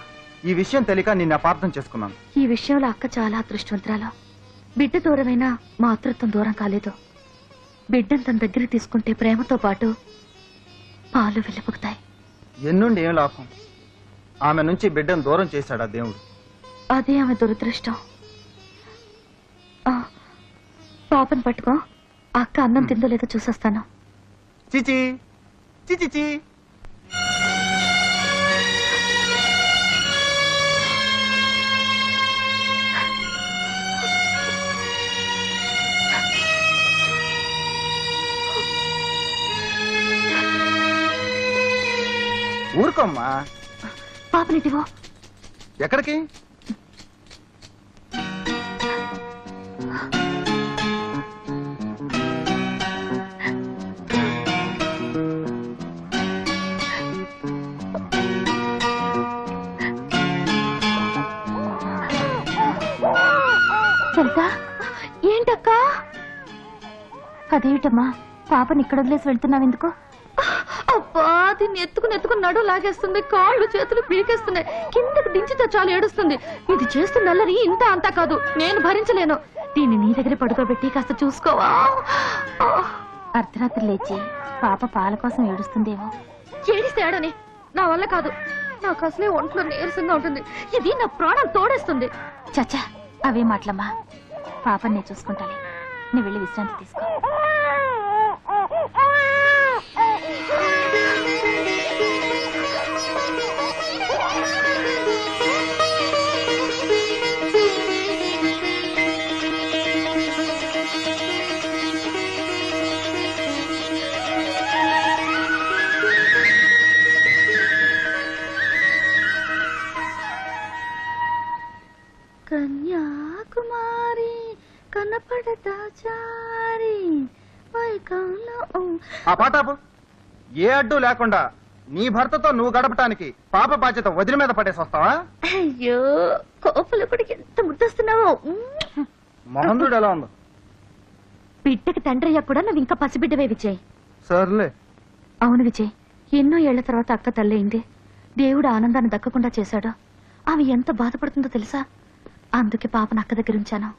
ఈ విషయం తెలియక నిన్ను అపార్థం చేసుకున్నాను. ఈ విషయంలో అక్క చాలా అదృష్టవంతురాలు. బిడ్డ దూరమైన మాతృత్వం దూరం కాలేదు. బిడ్డను తన దగ్గర తీసుకుంటే ప్రేమతో పాటు పాలు వెళ్ళిపోతాయి. ఎన్నుండి ఏం లాభం? ఆమె నుంచి బిడ్డను దూరం చేశాడా దేవుడు? అదే ఆమె దురదృష్టం. పాపను పట్టుకో, అక్క అన్నం తిందో లేదో చూసొస్తాను. చిచి చిచి ఊరుకోమ్మా. పాపనిటివో. ఎక్కడికి? లలిత, ఏంటక్క? అదేమిటమ్మా పాపని ఇక్కడ వదిలేసి వెళ్తున్నావు ఎందుకు? అబ్బా, దీన్ని ఎత్తుకుని నడు లాగేస్తుంది, కాళ్ళు చేతులు పీకేస్తున్నాయి, కిందకి దించితే చాలు ఏడుస్తుంది. ఇది చేస్తున్న అల్లరి ఇంత అంతా కాదు, నేను భరించలేను. దీన్ని నీ దగ్గర పడుకోబెట్టి కాస్త చూసుకోవా? అర్ధరాత్రి లేచి పాప పాల కోసం ఏడుస్తుందేమో. ఏడిస్తే ఏడని, నా వల్ల కాదు. నాకు అసలే ఒంట్లో నీరసంగా ఉంటుంది, ఇది నా ప్రాణం తోడేస్తుంది. చచ్చా, అవే మాటలమ్మా. పాపని నేను చూసుకుంటాను, నువ్వు వెళ్ళి విశ్రాంతి తీసుకో. కన్యాకుమారి కనపడదాచారి. ఆ పాట ఆపు. ఏ అడ్డు లేకుండా నీ భర్తతో నువ్వు గడపటానికి పాప బాధ్యత వదిలి మీద పడేసి వస్తావా? అయ్యో, కోపలు కూడా ఎంత ముద్దస్తున్నావో. మొహందుడు ఎలా ఉందో? బిడ్డకి తండ్రి అయ్యా కూడా నువ్వు ఇంకా పసిబిడ్డవే విజయ్. సర్లే. అవును విజయ్, ఎన్నో ఏళ్ల తర్వాత అక్క తల్లయింది. దేవుడు ఆనందాన్ని దక్కకుండా చేశాడు. ఆమె ఎంత బాధపడుతుందో తెలుసా? అందుకే పాపను అక్క దగ్గర ఉంచాను.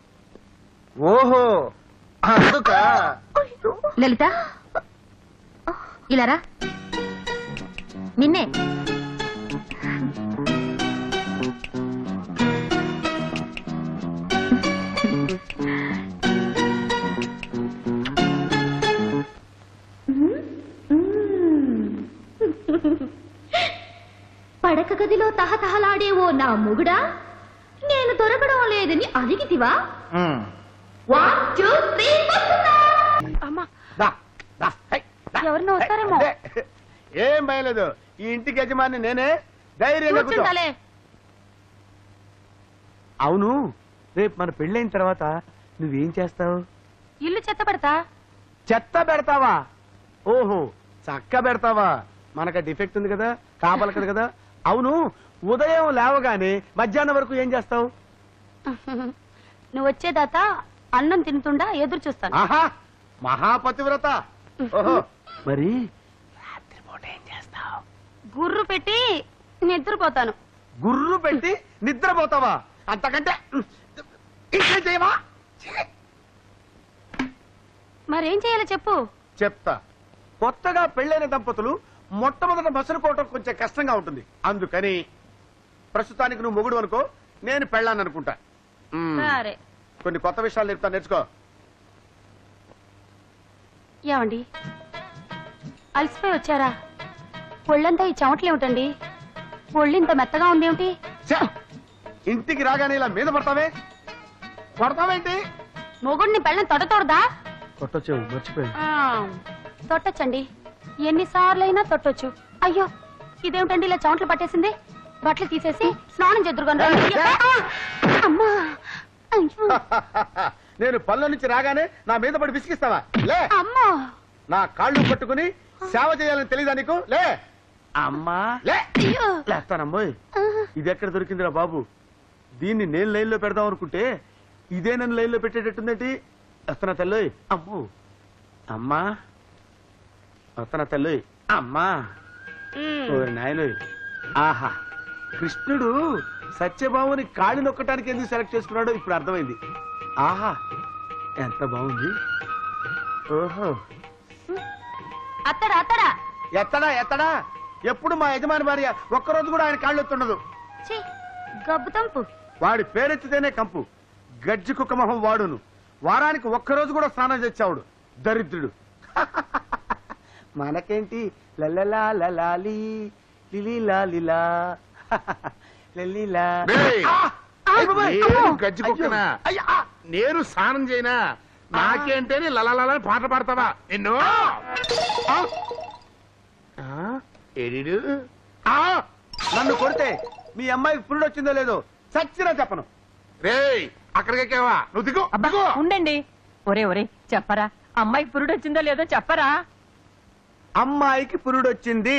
ఓహో, అందుక. లలిత, ఇలారా. నిన్నే. పడక గదిలో తహతహలాడేవో నా మొగుడా, నేను దొరకడం లేదని అడిగితివా? ఎవరినో వస్తారేమో. ఏం భయలేదు, ఈ ఇంటికి యజమాని నేనే. ధైర్యంగా కూర్చో. అవును, రేపు మన పెళ్ళైన తర్వాత నువ్వేం చేస్తావు? ఇల్లు చెత్త పెడతా. చెత్త పెడతావా? ఓహో, చక్క పెడతావా? మనకు డిఫెక్ట్ ఉంది కదా, కాపలకదు కదా. అవును, ఉదయం లేవగానే మధ్యాహ్నం వరకు ఏం చేస్తావు? నువ్వు వచ్చేదాకా అన్నం తింటుండా ఎదురు చూస్తాను. ఆహా, మహాపతివ్రత. ఓహో, మరి రాత్రిపూట ఏం చేస్తావు? గుర్రు పెట్టి నిద్రపోతాను. గుర్రు పెట్టి నిద్రపోతావా? అంతకంటే ఇంకేం చేయవా? మరేం చేయాలో చెప్పు. చెప్తా. కొత్తగా పెళ్ళైన దంపతులు మొట్టమొదట మసులుకోవటం కొంచెం కష్టంగా ఉంటుంది. అందుకని ప్రస్తుతానికి నువ్వు మొగుడు అనుకో, నేను పెళ్ళాను అనుకుంటా. సరే. కొన్ని కొత్త విషయాలు చెప్తా, నేర్చుకో. ఏమండి, అలసిపోయి వచ్చారా? ఒళ్ళంతా ఈ చెమటలేమిటండి? ఒళ్ళింత మెత్తగా ఉందేమిటి? ఛ! ఇంటికి రాగానే ఇలా మీద పడతావే, పడతావేంటి? మొగుడిని పెళ్ళని తొడతోడదా? కొట్టొచ్చావు, మర్చిపోయి. తొట్టొచ్చండి, ఎన్నిసార్లైనా తొట్టొచ్చు. అయ్యో, ఇదేమిటండి ఇలా చెమటలు పట్టేసింది? బట్టలు తీసేసి స్నానం చేద్దురుగాను. అమ్మా, నేను పళ్ళ నుంచి రాగానే నా మీద పడి విసిగిస్తావా? లే. అమ్మా, నా కాళ్ళు పట్టుకుని సేవ చేయాలని తెలీదా నీకు? లే. అమ్మా, లే. లేస్తానమ్మోయ్. ఇది ఎక్కడ దొరికిందిరా బాబు? దీన్ని నేను లైన్ లో పెడదాం అనుకుంటే ఇదే నన్ను లైన్ లో పెట్టేటట్టుందేంటి? వస్తున్నా తల్లోయ్. అమ్మో, అమ్మా, వస్తున్నా తల్లోయ్. అమ్మా, నాయనోయ్. ఆహా, కృష్ణుడు సత్యభామని కాళ్ళు నొక్కటానికి ఎందుకు సెలెక్ట్ చేసుకున్నాడో ఇప్పుడు అర్థమైంది. ఆహా, ఎంత బాగుంది. ఓహో, అత్తడా అత్తడా. ఎత్తడా ఎత్తడా? ఎప్పుడు మా యజమాని భార్య ఒక్కరోజు కూడా ఆయన కాళ్ళు ఎత్తుండదు. గబ్బు తంపు. వాడి పేరెత్తితేనే కంపు. గజ్జి కుక్క మొహం వాడును. వారానికి ఒక్కరోజు కూడా స్నానం చేసేవాడు దరిద్రుడు. మనకేంటి లలలా లలాలి లిలీలా లిలా లలీలా. రేయ్, నేను గజ్జి కుక్కనా? నేను స్నానం చేయనా? నాకేంటని లలలా పాట పాడతావా నిన్ను? ఏడిడు నన్ను కొడితే మీ అమ్మాయికి పురుడు వచ్చిందో లేదో చచ్చినా చెప్పను. రేయ్, అక్కడికెక్కావా? నువ్వు దిగు అబ్బా దిగు. ఉండండి. ఒరే ఒరే చెప్పరా, అమ్మాయికి పురుడు వచ్చిందో లేదో చెప్పరా. అమ్మాయికి పురుడు వచ్చింది,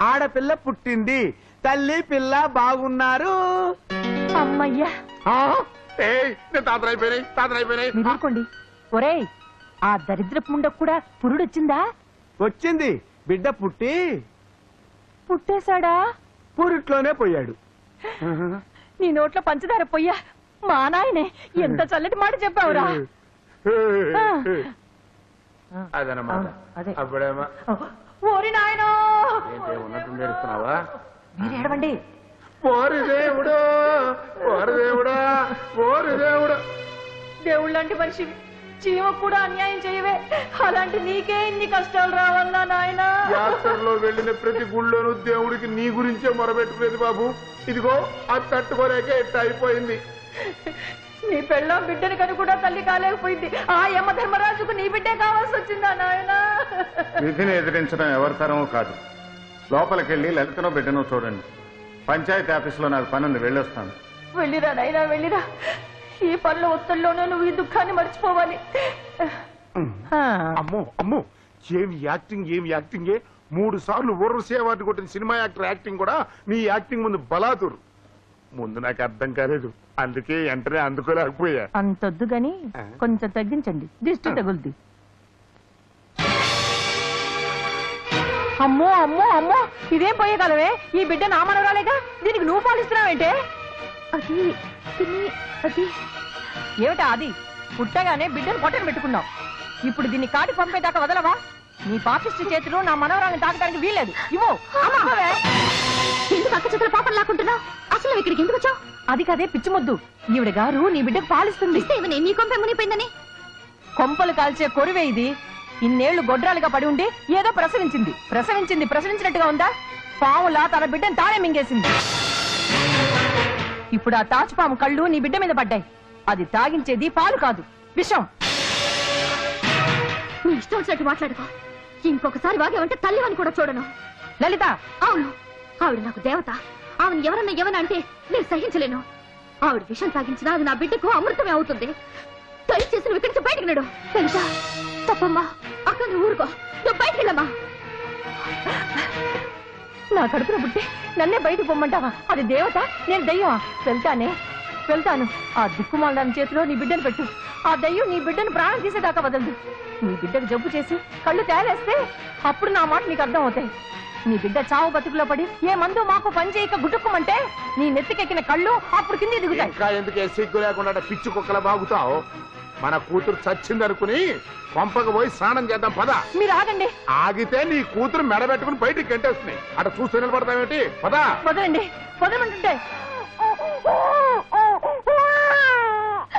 ఆడపిల్ల పుట్టింది, తల్లి పిల్ల బాగున్నారు. అమ్మయ్యా నేను తాతరైపోయినాయి. మీరు ఊరుకోండి. ఒరే, ఆ దరిద్రపు ముండకు కూడా పురుడు వచ్చిందా? వచ్చింది. బిడ్డ పుట్టి పుట్టేశాడా? పురిట్లోనే పోయాడు. నీ నోట్లో పంచదార పొయ్యా. మా నాయనే ఎంత చల్లటి మాట చెప్పావురా. అదనమాట. అదే. అప్పుడేమో ఓరి నాయనో, ఏంటి ఉన్నట్టు ఏడుస్తున్నావా? మీరు ఏడవండి. ఓరి దేవుడు, ఓరి దేవుడా, ఓరి దేవుడు. దేవుళ్ళంటి మనిషివి, చీమకు కూడా అన్యాయం చేయవే. అలాంటి నీకే ఇన్ని కష్టాలు రావాలా నాయనా? యాత్రలో వెళ్ళిన ప్రతి గుళ్ళోనూ దేవుడికి నీ గురించే మొరబెట్టుకునేది బాబు. ఇదిగో అది తట్టుకోలేక ఎట్ట అయిపోయింది. నీ పెళ్ళం బిడ్డని కను కూడా తల్లి కాలేకపోయింది. ఆ యమ ధర్మరాజుకు నీ బిడ్డే కావాల్సి వచ్చిందా నాయనా? విధిని ఎదిరించడం ఎవరి తరమూ కాదు. లోపలికెళ్ళి లలితనో బిడ్డనో చూడండి. పంచాయతీ ఆఫీసులో నాకు పనుంది, వెళ్ళొస్తాను. వెళ్ళిరా నాయనా, వెళ్ళిరా. ఈ పనుల ఒత్తిడిలోనే నువ్వు ఈ దుఃఖాన్ని మర్చిపోవాలి. అమ్మో అమ్మో, ఏమి యాక్టింగ్, ఏమి యాక్టింగే. 3 సార్లు ఊర్వశి అవార్డు కొట్టిన సినిమా యాక్టర్ యాక్టింగ్ కూడా నీ యాక్టింగ్ ముందు బలాతురు. ముందు నాకు అర్థం కాలేదు, అందుకే వెంటనే అందుకోలేకపోయా. అంతొద్దు గాని కొంచెం తగ్గించండి, దిష్టి తగులుద్ది. అమ్మో అమ్మో అమ్మో, ఇదేం పోయేకాలవే? ఈ బిడ్డ నా మనవరాలేగా, దీనికి నువ్వు పాలిస్తున్నావేంటే? అది అది ఏమిటా అది? పుట్టగానే బిడ్డను పొట్టను పెట్టుకున్నావు. ఇప్పుడు దీన్ని కాటి పంపేదాకా వదలవా? నీ పాపిష్టి చేతులు నా మనవరాలను తాకడానికి వీల్లేదు. ఇవ్వు. ఎందుకు అక్క చేతుల పాపం లాక్కుంటున్నావు? అసలు ఇక్కడికి ఎందుకు వచ్చావు? అది కదే పిచ్చిమొద్దు. ఈవిడ గారు నీ బిడ్డకు పాలిస్తుంది. నీ కొంప మునిపోయిందని. కొంపలు కాల్చే కొరువే ఇది. ఇన్నేళ్లు గొడ్రాలుగా పడి ఉండి ఏదో ప్రసవించినట్టుగా ఉందా? పావులా తన బిడ్డను తానే మింగేసింది. ఇప్పుడు ఆ తాచుపాము కళ్ళు నీ బిడ్డ మీద పడ్డాయి. అది తాగించేది పాలు కాదు, విషం. నీ ఇష్టం వచ్చినట్టు మాట్లాడుకో. ఇంకొకసారి వాగేవంటే తల్లివని కూడా చూడను. లలిత, అవును, ఆవిడ నాకు దేవత. ఆవిడ ఎవరన్నా అంటే నేను సహించలేను. ఆవిడ విషం తాగించినా అది నా బిడ్డకు అమృతమే అవుతుంది. దయచేసి నువ్వు ఇక్కడి నుంచి బయటకు నడు. తెలుసా? తప్పమ్మా, అక్క నువ్వు ఊరుకో. నువ్వు బయటికి వెళ్ళమ్మా. నా కడుపున పుట్టి నన్నే బయటకు పొమ్మంటావా? అది దేవత, నేను దయ్యమా? వెళ్తాను. ఆ దిక్కుమాలని చేతిలో నీ బిడ్డను పెట్టు. ఆ దయ్యం నీ బిడ్డను ప్రాణం తీసేదాకా వదలదు. నీ బిడ్డకు జబ్బు చేసి కళ్ళు తేలేస్తే అప్పుడు నా మాట నీకు అర్థం అవుతాయి. నీ బిడ్డ చావు బతుకులో పడి ఏ మందు మాకు పని చేయక గుట్టుకోమంటే నీ నెత్తికెక్కిన కళ్ళు అప్పుడు కింద దిగుతాయి. ఇంకా ఎందుకు సిగ్గు లేకుండా పిచ్చి కుక్కల బాగుతావు? మన కూతురు చచ్చిందనుకుని పంపక పోయి స్నానం చేద్దాం పద. మీరు ఆగండి. ఆగితే నీ కూతురు మెడబెట్టుకుని బయటికి గంటేస్తున్నాయి. అటు చూస్తూ నిలబడతావేంటి? పద. వదలండి, వదలమంటుంటే.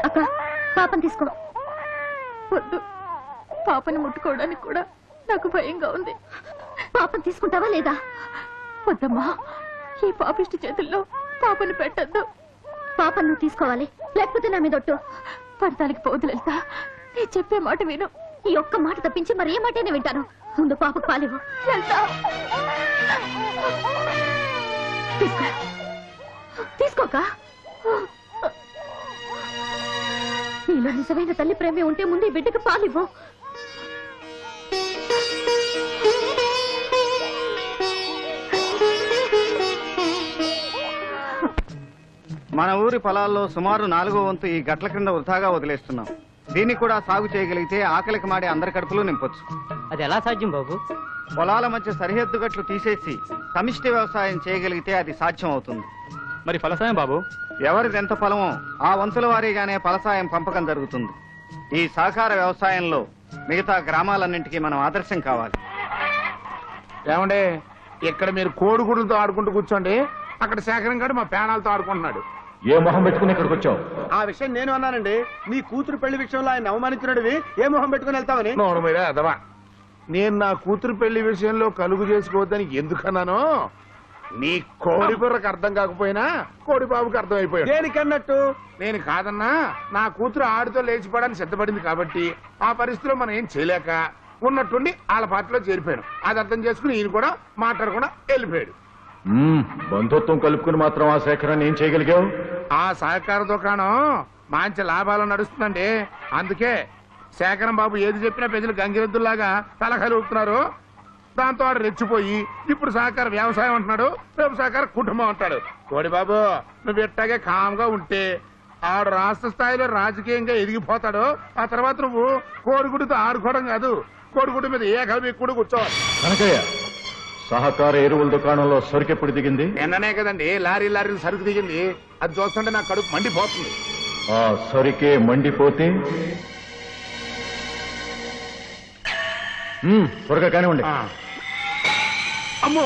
అక్క, పాపం తీసుకో. వద్దు, పాపని ముట్టుకోవడానికి కూడా నాకు భయంగా ఉంది. పాపం తీసుకుంటావా లేదా? వద్దమ్మా, ఈ పాపిష్టి చేతుల్లో పాపని పెట్టద్దు. పాపను నువ్వు తీసుకోవాలి, లేకపోతే నా మీద ఒట్టు. పడతానికి పోదు లలిత. నేను చెప్పే మాట విను. ఈ ఒక్క మాట తప్పించి మరి ఏ మాటైనా వింటాను. ముందు పాపకు పాలివ్వు. లలిత, తీసుకోక. నీలో నిజమైన తల్లి ప్రేమే ఉంటే ముందు ఈ బిడ్డకు పాలివ్వు. మన ఊరి పొలాల్లో సుమారు 4వ వంతు ఈ గట్ల క్రింద వృధాగా వదిలేస్తున్నాం. దీన్ని కూడా సాగు చేయగలిగితే ఆకలికి మాడే అందరి కడుపులు నింపొచ్చు. అది ఎలా సాధ్యం బాబు? పొలాల మధ్య సరిహద్దు గట్లు తీసేసి సమిష్టి వ్యవసాయం చేయగలిగితే అది సాధ్యం అవుతుంది. మరి ఫలసాయం బాబు? ఎవరిది ఎంత పొలమో ఆ వంతుల వారీగానే ఫలసాయం పంపకం జరుగుతుంది. ఈ సహకార వ్యవసాయంలో మిగతా గ్రామాలన్నింటికీ మనం ఆదర్శం కావాలి. ఏమండే, ఇక్కడ మీరు కోడిగుడులతో ఆడుకుంటూ కూర్చోండి. అక్కడ శేఖరం గారు మా పేనాలతో ఆడుకుంటున్నాడు. ఏ మొహం పెట్టుకుని ఇక్కడికి వచ్చావు? ఆ విషయం నేను అన్నానండి. నీ కూతురు పెళ్లి విషయంలో ఆయన అవమానించినవి ఏ మొహం పెట్టుకుని వెళ్తావని. నోడు మీరే అదవా. నేను నా కూతురు పెళ్లి విషయంలో కలుగు చేసుకోవద్దని ఎందుకన్నానో నీ కోడి బుర్రకు అర్థం కాకపోయినా కోడి బాబుకి అర్థమైపోయాడు. దేనికన్నట్టు? నేను కాదన్నా, నా కూతురు ఆడితో లేచిపోవడానికి సిద్ధపడింది కాబట్టి ఆ పరిస్థితిలో మనం ఏం చేయలేక ఉన్నట్టుండి వాళ్ళ పార్టీలో చేరిపోయాను. అది అర్థం చేసుకుని ఈయన కూడా మాట్లాడకుండా వెళ్ళిపోయాడు. బంధుత్వం కలుపుకుని మాత్రం ఆ సేకరణ ఏం చేయగలిగావు? ఆ సహకార దుకాణం మంచి లాభాలు నడుస్తుందండి. అందుకే శేఖరం బాబు ఏది చెప్పినా ప్రజలు గంగిరెద్దుల్లాగా తలకాయలు ఊపుతున్నారు. దాంతో ఆడు రెచ్చిపోయి ఇప్పుడు సహకార వ్యవసాయం అంటున్నాడు, రేపు సహకార కుటుంబం అంటాడు. కోడి బాబు నువ్వు ఇట్టాగే కామ్గా ఉంటే ఆడు రాష్ట్ర స్థాయిలో రాజకీయంగా ఎదిగిపోతాడు. ఆ తర్వాత నువ్వు కోడిగుడితో ఆడుకోవడం కాదు, కోడిగుడి మీద ఏ కలిపి కూడా కూర్చోవాలి. కనకయ్య, సహకార ఎరువుల దుకాణంలో సరుకు ఎప్పుడు దిగింది? నిన్ననే కదండి లారీలు సరుకు దిగింది. అది చూస్తుంటే నాకు కడుపు మండిపోతుంది. ఆ సరుకే మండిపోతే త్వరగా కానివ్వండి. అమ్మో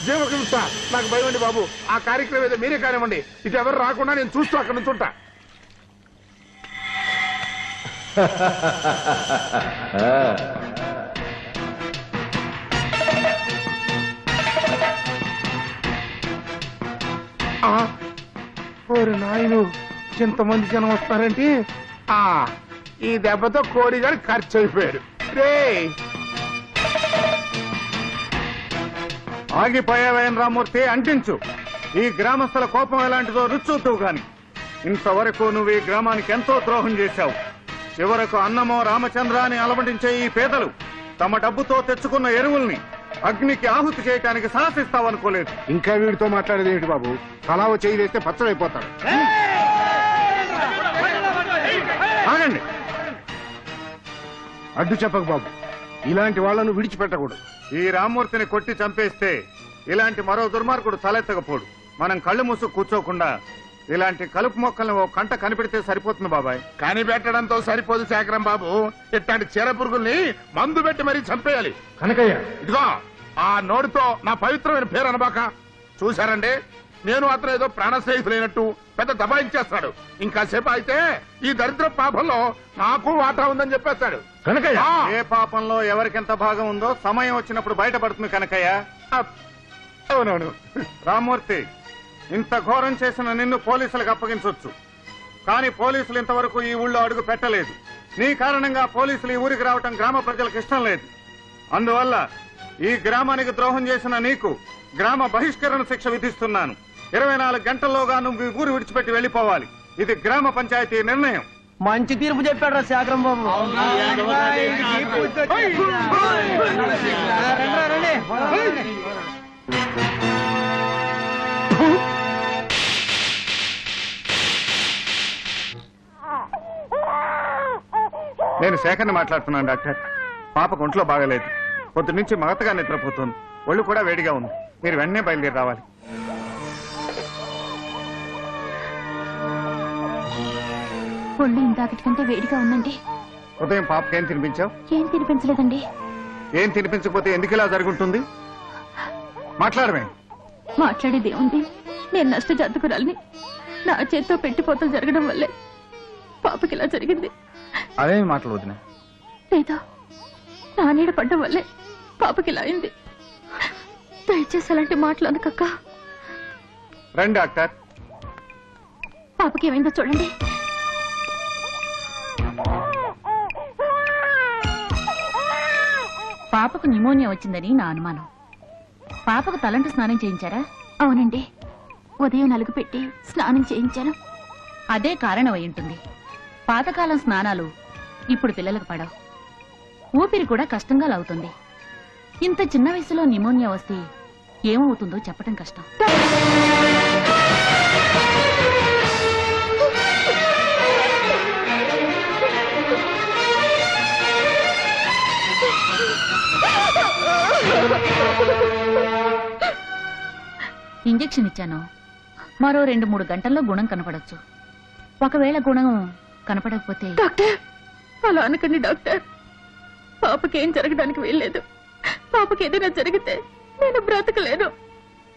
జీవహింస, నాకు భయం అండి బాబు. ఆ కార్యక్రమం ఏదో మీరే కానివ్వండి, ఇటు ఎవరు రాకుండా నేను చూస్తూ అక్కడ నుంచి ఉంటా. ఓరి నాయను, ఇంతమంది జనం వస్తారంటే ఈ దెబ్బతో కోడిగాడు ఖర్చు అయిపోయాడు. ఆగిపోయావేం రామూర్తి, అంటించు. ఈ గ్రామస్తుల కోపం ఎలాంటిదో రుచూతువు గాని. ఇంతవరకు నువ్వు ఈ గ్రామానికి ఎంతో ద్రోహం చేశావు. చివరకు అన్నమో రామచంద్ర అని అలమటించే ఈ పేదలు తమ డబ్బుతో తెచ్చుకున్న ఎరువుల్ని అగ్నికి ఆహుతి చేయడానికి సాహసిస్తావనుకోలేదు. ఇంకా వీడితో మాట్లాడేది ఏంటి బాబు? కలావ చేయి వేస్తే పచ్చడైపోతాడు. ఆగండి, అడ్డు చెప్పకు బాబు, ఇలాంటి వాళ్లను విడిచిపెట్టకూడదు. ఈ రామ్మూర్తిని కొట్టి చంపేస్తే ఇలాంటి మరో దుర్మార్గుడు తలెత్తకపోడు. మనం కళ్ళు మూసు కూర్చోకుండా ఇలాంటి కలుపు మొక్కల్ని ఓ కంట కనిపెడితే సరిపోతుంది బాబాయ్. కనిపెట్టడంతో సరిపోదు శేఖరం బాబు, ఇట్లాంటి చీర పురుగుల్ని మందు పెట్టి మరీ చంపేయాలి. కనకయ్య, ఇదిగో ఆ నోటితో నా పవిత్రమైన పేరు అనబాక. చూశారండి, నేను అతను ఏదో ప్రాణ స్నేహితులైనట్టు పెద్ద దబాయించేస్తాడు. ఇంకాసేపు అయితే ఈ దరిద్ర పాపంలో నాకు వాటా ఉందని చెప్పేస్తాడు. కనకయ్య, ఏ పాపంలో ఎవరికెంత భాగం ఉందో సమయం వచ్చినప్పుడు బయటపడుతుంది కనకయ్య. అవునవును రామ్మూర్తి, ఇంత ఘోరం చేసిన నిన్ను పోలీసులకు అప్పగించవచ్చు. కానీ పోలీసులు ఇంతవరకు ఈ ఊళ్ళో అడుగు పెట్టలేదు. నీ కారణంగా పోలీసులు ఈ ఊరికి రావటం గ్రామ ప్రజలకు ఇష్టం లేదు. అందువల్ల ఈ గ్రామానికి ద్రోహం చేసిన నీకు గ్రామ బహిష్కరణ శిక్ష విధిస్తున్నాను. 24 గంటల్లోగా నువ్వు ఈ ఊరు విడిచిపెట్టి వెళ్లిపోవాలి. ఇది గ్రామ పంచాయతీ నిర్ణయం. మంచి తీర్పు చెప్పాడు రా శేఖరం బాబు. నేను శేఖర్ని మాట్లాడుతున్నాను డాక్టర్. పాపకు ఒంట్లో బాగలేదు. పొద్దు నుంచి మగతగా నిద్రపోతుంది. ఒళ్ళు కూడా వేడిగా ఉంది. మీరు వెంటనే బయలుదేరి రావాలి. ఒళ్ళు ఇందాకటి కంటే వేడిగా ఉందండి. ఉదయం పాపకి ఏం తినిపించావు? ఏం తినిపించలేదండి. ఏం తినిపించకపోతే ఎందుకు ఇలా జరుగుతుంది? మాట్లాడమే. మాట్లాడేది ఏముంది? నేను నష్ట జాతకురాలిని. నా చేత్తో పెట్టిపోతలు జరగడం వల్లే పాపకి ఇలా జరిగింది. అదేమి మాటలు వదినా? లేదా నా నీడ పడ్డం వల్లే పాపకి ఇలా అయింది. దయచేసి అలాంటి మాటలు అనకక్క. రండి డాక్టర్. పాపకి ఏమైందో చూడండి. పాపకు న్యూమోనియా వచ్చిందని నా అనుమానం. పాపకు తలంటు స్నానం చేయించారా? అవునండి, ఉదయం నలుగు పెట్టి స్నానం చేయించాను. అదే కారణం అయి ఉంటుంది. పాతకాలం స్నానాలు ఇప్పుడు పిల్లలకు పడవు. ఊపిరి కూడా కష్టంగా లాగుతుంది. ఇంత చిన్న వయసులో న్యూమోనియా వస్తే ఏమవుతుందో చెప్పడం కష్టం. ఇంజెక్షన్ ఇచ్చాను. మరో 2-3 గంటల్లో గుణం కనపడొచ్చు. ఒకవేళ గుణం కనపడకపోతే... డాక్టర్, అలా అనకండి డాక్టర్. పాపకేం జరగడానికి వీల్లేదు. పాపకి ఏదైనా జరిగితే నేను బ్రతకలేను.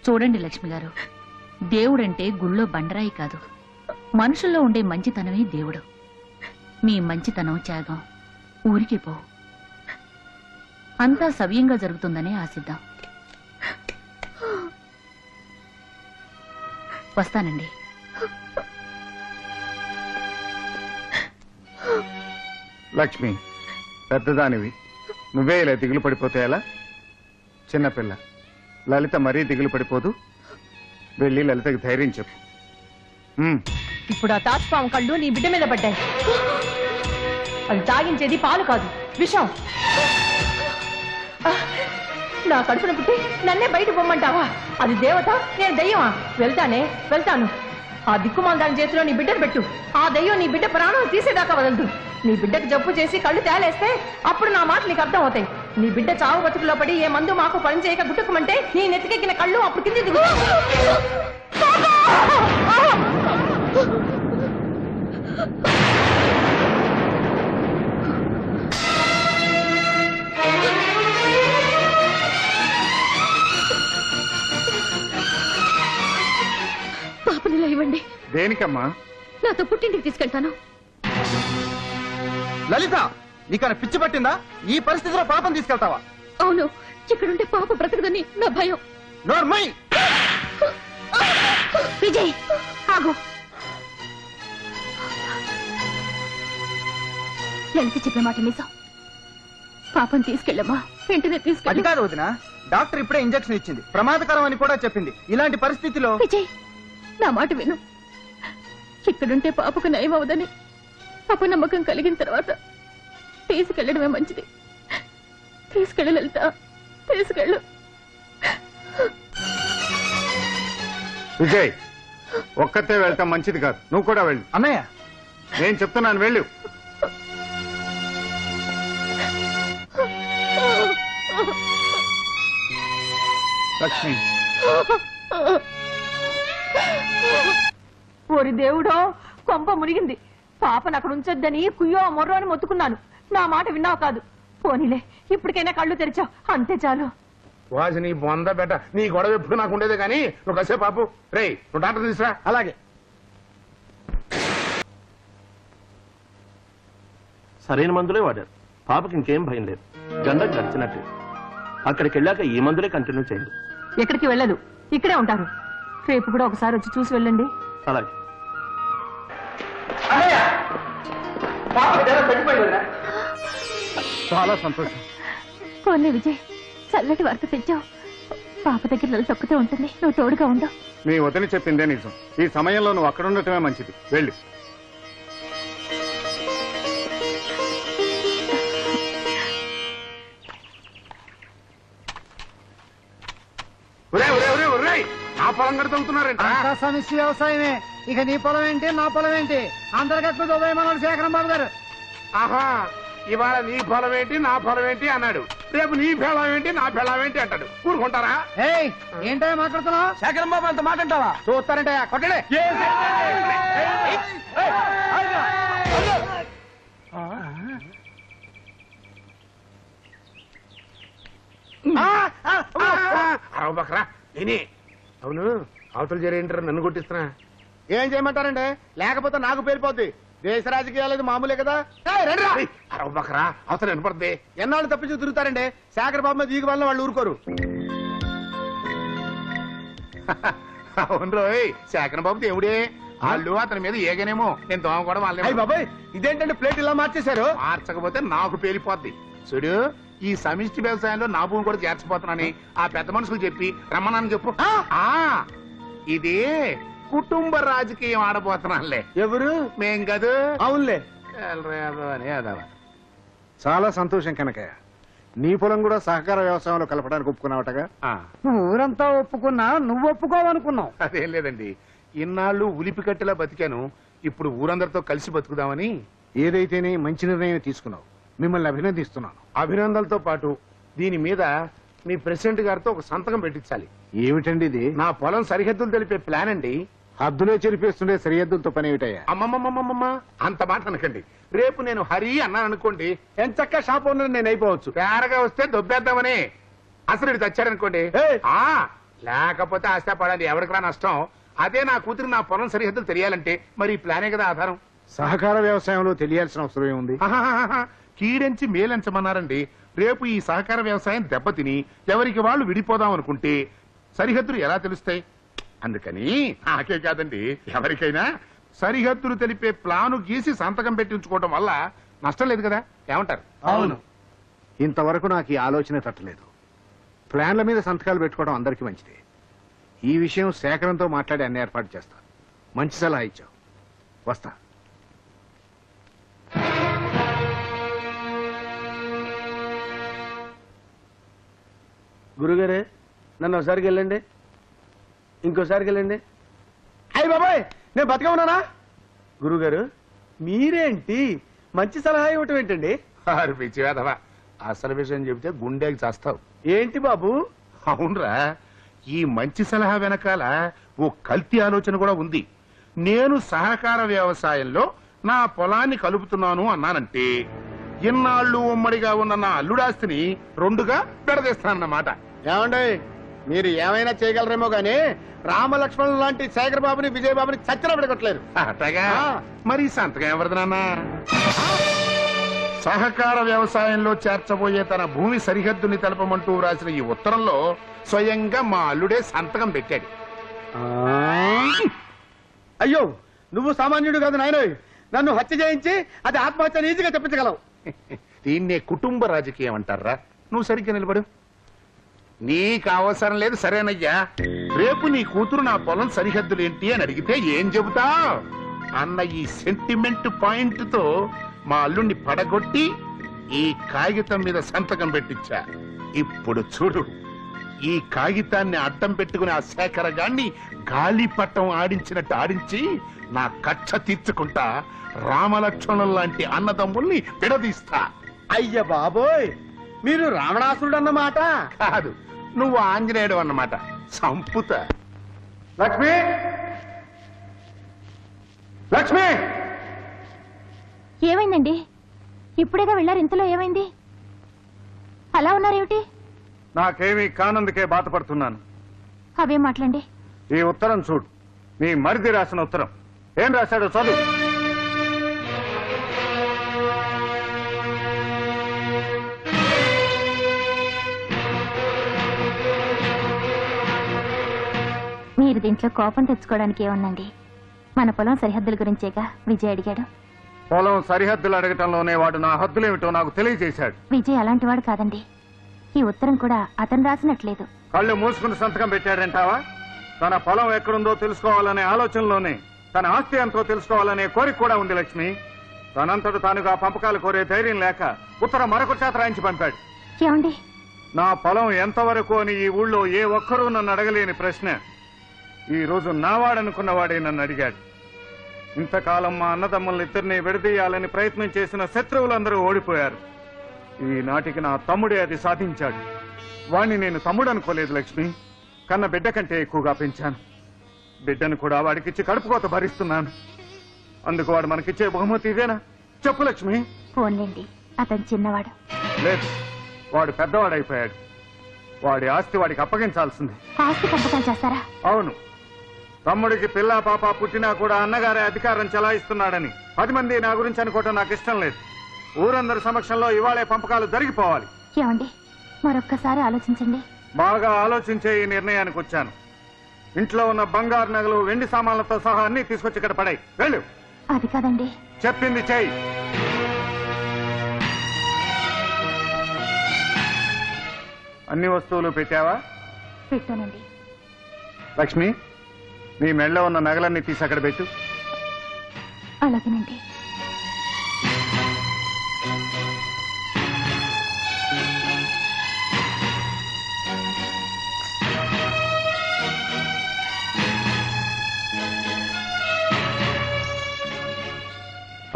చూడండి లక్ష్మి గారు, దేవుడంటే గుళ్ళో బండరాయి కాదు, మనుషుల్లో ఉండే మంచితనమే దేవుడు. మీ మంచితనం త్యాగం ఊరికి పో. అంతా సవ్యంగా జరుగుతుందని ఆశిద్దాం. వస్తానండి. లక్ష్మి, పెద్దదానివి, నువ్వే ఇలా దిగులు పడిపోతే ఎలా? చిన్నపిల్ల లలిత మరీ దిగులు పడిపోదు. వెళ్ళి లలితకి ధైర్యం చెప్పు. ఇప్పుడు ఆ తాచుపాము కళ్ళు నీ బిడ్డ మీద పడ్డాయి. అది తాగించేది పాలు కాదు, విషం. నా కడుపున పుట్టి నన్నే బయట పొమ్మంటావా? అది దేవత, నేను దెయ్యమా? వెళ్తాను. ఆ దిక్కుమాల దాని చేతిలో నీ బిడ్డను పెట్టు. ఆ దెయ్యం నీ బిడ్డ ప్రాణాలు తీసేదాకా వదలదు. నీ బిడ్డకు జబ్బు చేసి కళ్ళు తేలేస్తే అప్పుడు నా మాట నీకు అర్థం అవుతాయి. నీ బిడ్డ చావు బతుకులో పడి ఏ మందు మాకు పని చేయక గుట్టుకుమంటే నీ నెత్తికెక్కిన కళ్ళు అప్పుడు కింది దిగు. పాపనిలా ఇవ్వండి. దేనికమ్మా? నాతో పుట్టింటికి తీసుకెళ్తాను. లలిత, నీకన్నా పిచ్చి పట్టిందా? ఈ పరిస్థితిలో పాపం తీసుకెళ్తావా? అవును, ఇక్కడుంటే పాప బ్రతకదని నా భయం. నోర్మై! విజయ్, ఆగు. లలిత చెప్పే మాట నిజం. పాపం తీసుకెళ్ళమ్మా, వెంటనే అది తీసుకెళ్ళి. కాదు వదిన, డాక్టర్ ఇప్పుడే ఇంజెక్షన్ ఇచ్చింది, ప్రమాదకరం అని కూడా చెప్పింది. ఇలాంటి పరిస్థితిలో విజయ్, నా మాట విను. ఇక్కడుంటే పాపకు నయం అవదని అపనమ్మకం కలిగిన తర్వాత తీసుకెళ్లడమే మంచిది. తీసుకెళ్ళు లలిత, తీసుకెళ్ళు. విజయ్, ఒక్కతే వెళ్తాం మంచిది కాదు. నువ్వు కూడా వెళ్ళు. అన్నయ్య, నేను చెప్తున్నాను, వెళ్ళు. లక్ష్మి, ఓరి దేవుడో, కొంప మునిగింది. పాపను అక్కడ ఉంచొద్దని కుయ్యో మొర్రో అని మొత్తుకున్నాను. నా మాట విన్నావు కాదు. పోనీలే, ఇప్పటికైనా కళ్ళు తెరిచావు, అంతే చాలు. వాసి నీ బొంద బెట్ట, నీ గొడవ ఎప్పుడు నాకు ఉండేదే కానీ నువ్వు కసే పాపు. రేయ్, నువ్వు డాక్టర్ తీసురా. అలాగే. సరైన మందులే వాడారు. పాపకి ఇంకేం భయం లేదు. గండం గడిచినట్టు. అక్కడికి వెళ్ళాక ఈ మందులే కంటిన్యూ చేయండి. ఎక్కడికి వెళ్ళదు, ఇక్కడే ఉంటారు. రేపు కూడా ఒకసారి వచ్చి చూసి వెళ్ళండి. అలాగే. చాలా సంతోషం. పోన్లే విజయ్, చల్లటి వార్త తెచ్చావు. పాప దగ్గర లలిత ఒక్కతే ఉంటుంది, నువ్వు తోడుగా ఉండవు. మీ వదిలి చెప్పిందే నిజం. ఈ సమయంలో నువ్వు అక్కడ ఉండటమే మంచిది. వెళ్ళు. నా పొలం కూడా తగ్గుతున్నారంట. సమస్య వ్యవసాయమే. ఇక నీ పొలం ఏంటి, నా పొలం ఏంటి? అందరికీ ఉదయమన్నాడు శేఖరం బాబు గారు. ఆహా, ఇవాళ నీ పొలం ఏంటి, నా పొలం ఏంటి అన్నాడు. రేపు నీ ఫలం ఏంటి, నా ఫలం ఏంటి అంటాడు. ఊరుకుంటారా? ఏంటో మాట్లాడుతున్నావు? శేఖరం బాబు అంత మాట అంటావా? చూస్తారంటే కొట్టడే. బక్రా నేనే. అవును, అవతల జరేంటారు, నన్ను కొట్టిస్తున్నా. ఏం చేయమంటారండి? లేకపోతే నాకు పేలిపోద్ది. దేశ రాజకీయాలు మామూలే కదా. బక్రా అవతల వినపడుద్ది. ఎన్నాళ్ళు తప్పించి తిరుగుతారండి. శేఖర్ బాబు మీద దిగు వల్ల వాళ్ళు ఊరుకోరు. అవును రోయ్, శేఖర్ బాబు దేవుడే. వాళ్ళు అతని మీద ఏగనేమో. నేను దోమ కూడా వాళ్ళే. బాబాయ్, ఇదేంటంటే ప్లేట్ ఇలా మార్చేశారు. మార్చకపోతే నాకు పేలిపోద్ది. చూడు, ఈ సమిష్టి వ్యవసాయంలో నా భూమి కూడా చేర్చిపోతున్నానని ఆ పెద్ద మనుషులు చెప్పి రమ్మన్నాను చెప్పు. ఇది కుటుంబ రాజకీయం ఆడబోతున్నానులే. ఎవరు? మేం కాదు. అవునులే. చాలా సంతోషం కనకయ్య. నీ పొలం కూడా సహకార వ్యవసాయంలో కలపడానికి ఒప్పుకున్నావటగా? ఊరంతా ఒప్పుకున్నా, నువ్వు ఒప్పుకోవనుకున్నావు. అదేం లేదండి, ఇన్నాళ్ళు ఉలిపి కట్టెలా బతికాను. ఇప్పుడు ఊరందరితో కలిసి బతుకుదామని. ఏదైతేనే మంచి నిర్ణయం తీసుకున్నావు. మిమ్మల్ని అభినందిస్తున్నాను. అభినందనలతో పాటు దీని మీద మీ ప్రెసిడెంట్ గారితో ఒక సంతకం పెట్టించాలి. ఏమిటండి ఇది? నా పొలం సరిహద్దులు తెలిపే ప్లాన్ అండి. హద్దులే చెరిపేస్తుండే సరిహద్దులతో పని ఏమిటయ్యా? అమ్మమ్మమ్మమ్మ, అంత మాట అనకండి. రేపు నేను హరి అన్నాను అనుకోండి, ఎంచక్క షాప్ ఓనర్ నేను అయిపోవచ్చు. తేరగా వస్తే దొబ్బేద్దామని. అసలు ఇటు తెచ్చాడనుకోండి, లేకపోతే ఆస్తా పడాలి, ఎవరికరా నష్టం. అదే నా కూతురు నా పొలం సరిహద్దులు తెలియాలంటే మరి ఈ ప్లానే కదా ఆధారం. సహకార వ్యవసాయంలో తెలియాల్సిన అవసరం ఏముంది? కీడెంచి మేలెంచమన్నారండి. రేపు ఈ సహకార వ్యవసాయం దెబ్బతిని ఎవరికి వాళ్ళు విడిపోదాం అనుకుంటే సరిహద్దులు ఎలా తెలుస్తాయి? అందుకని నాకే కాదండి, ఎవరికైనా సరిహద్దులు తెలిపే ప్లాను గీసి సంతకం పెట్టించుకోవడం వల్ల నష్టం లేదు కదా, ఏమంటారు? అవును. ఇంతవరకు నాకు ఈ ఆలోచన తట్టలేదు. ప్లాన్ల మీద సంతకాలు పెట్టుకోవడం అందరికీ మంచిది. ఈ విషయం సేకరణతో మాట్లాడి అన్ని ఏర్పాటు చేస్తా. మంచి సలహా ఇచ్చావు. వస్తా. గురుగారే, నన్ను ఒకసారికి వెళ్ళండి, ఇంకోసారికి వెళ్ళండి. అయ్యి బాబాయ్, నేను బతిగా ఉన్నానా? గురుగారు, మీరేంటి మంచి సలహా ఇవ్వటం ఏంటండి? పిచ్చివేదవా, అసలు విషయం చెబితే గుండెకి చేస్తావు. ఏంటి బాబు? అవునరా, ఈ మంచి సలహా వెనకాల ఓ కల్తీ ఆలోచన కూడా ఉంది. నేను సహకార వ్యవసాయంలో నా పొలాన్ని కలుపుతున్నాను అన్నానంటే ఇన్నాళ్ళు ఉమ్మడిగా ఉన్న నా అల్లుడాస్తిని రెండుగా పెడదీస్తానన్నమాట. ఏమండి, మీరు ఏమైనా చేయగలరేమో గానీ రామలక్ష్మణులు లాంటి శేఖర్ బాబుని విజయబాబుని చచ్చిన పెడగొట్టలేరు. అట్టగా మరి సంతకం ఎవరిది నాన్న? సహకార వ్యవసాయంలో చేర్చబోయే తన భూమి సరిహద్దుని తెలపమంటూ రాసిన ఈ ఉత్తరంలో స్వయంగా మా అల్లుడే సంతకం పెట్టాడు. అయ్యో, నువ్వు సామాన్యుడు కాదు నాయనోయ్. నన్ను హత్య చేయించి అది ఆత్మహత్య ఈజీగా చెప్పించగలవు. దీన్నే కుటుంబ రాజకీయం అంటారా? నువ్వు సరిగ్గా నిలబడు. నీకు అవసరం లేదు, సరేనయ్యా. రేపు నీ కూతురు నా పొలం సరిహద్దులు ఏంటి అని అడిగితే ఏం చెబుతా అన్న ఈ సెంటిమెంట్ పాయింట్ తో మా అల్లుణ్ణి పడగొట్టి ఈ కాగితం మీద సంతకం పెట్టించా. ఇప్పుడు చూడు, ఈ కాగితాన్ని అడ్డం పెట్టుకుని ఆ శేఖరగాన్ని గాలిపట్టం ఆడించినట్టు ఆడించి నా కక్ష తీర్చుకుంటా రామలక్ష్మణుల లాంటి అన్నదమ్ముల్ని విడదీస్తా. అయ్య బాబోయ్, మీరు రావణాసురుడు అన్నమాట. కాదు, నువ్వు ఆంజనేయుడు అన్నమాట. సంపుత. లక్ష్మి, లక్ష్మి! ఏమైందండి? ఇప్పుడేగా వెళ్ళారు, ఇంతలో ఏమైంది? అలా ఉన్నారేమిటి? నాకేమీ కానందుకే బాధపడుతున్నాను. అవే మాట్లాడండి. ఈ ఉత్తరం చూడు, నీ మరిది రాసిన ఉత్తరం. ఏం రాశాడో చదువు. మీరు దీంట్లో కోపం తెచ్చుకోవడానికి ఏముందండి? మన పొలం సరిహద్దుల గురించేగా విజయ్ అడిగాడు. పొలం సరిహద్దులు అడగటంలోనే వాడు నా హద్దులేమిటో నాకు తెలియజేశాడు. విజయ్ అలాంటివాడు కాదండి. ఈ ఉత్తరం కూడా అతను రాసినట్లేదు. కళ్ళు మూసుకుని సంతకం పెట్టాడంటావా? తన పొలం ఎక్కడుందో తెలుసుకోవాలనే ఆలోచనలోనే తన ఆస్తి ఎంతో తెలుసుకోవాలనే కోరిక కూడా ఉంది లక్ష్మి. తనంతట తానుగా పంపకాలు కోరే ధైర్యం లేక ఉత్తరం మరొక చేత రాయించి పంపాడు. ఏమండి, నా పొలం ఎంతవరకు అని ఈ ఊళ్ళో ఏ ఒక్కరూ నన్ను అడగలేని ప్రశ్న ఈ రోజు నావాడనుకున్నవాడే నన్ను అడిగాడు. ఇంతకాలం మా అన్నదమ్ములిద్దరినీ విడదీయాలని ప్రయత్నం చేసిన శత్రువులందరూ ఓడిపోయారు. ఈనాటికి నా తమ్ముడే అది సాధించాడు. వాణ్ణి నేను తమ్ముడు అనుకోలేదు లక్ష్మి. కన్న బిడ్డ కంటే ఎక్కువగా పెంచాను. బిడ్డను కూడా వాడికిచ్చి కడుపుకోత భరిస్తున్నాను. అందుకు వాడు మనకిచ్చే బహుమతి ఇదేనా? చెప్పు లక్ష్మి. పోన్లేండి, అతను చిన్నవాడు. లేదు, వాడు పెద్దవాడైపోయాడు. వాడి ఆస్తి వాడికి అప్పగించాల్సింది. ఆస్తి పంపకాలు చేస్తారా? అవును. తమ్ముడికి పిల్ల పాప పుట్టినా కూడా అన్నగారే అధికారం చెలాయిస్తున్నాడని 10 మంది నా గురించి అనుకోవటం నాకు ఇష్టం లేదు. ఊరందరి సమక్షంలో ఇవాళే పంపకాలు జరిగిపోవాలి. ఏమండి, మరొక్కసారి ఆలోచించండి. బాగా ఆలోచించే ఈ నిర్ణయానికి వచ్చాను. ఇంట్లో ఉన్న బంగారు నగలు, వెండి సామాన్లతో సహా అన్ని తీసుకొచ్చి ఇక్కడ పడాయి. వెళ్ళు. అది కాదండి. చెప్పింది చెయ్యి. అన్ని వస్తువులు పెట్టావా? పెట్టానండి. లక్ష్మి, నీ మెళ్ళో ఉన్న నగలన్నీ తీసి అక్కడ పెట్టు. అలాగేనండి.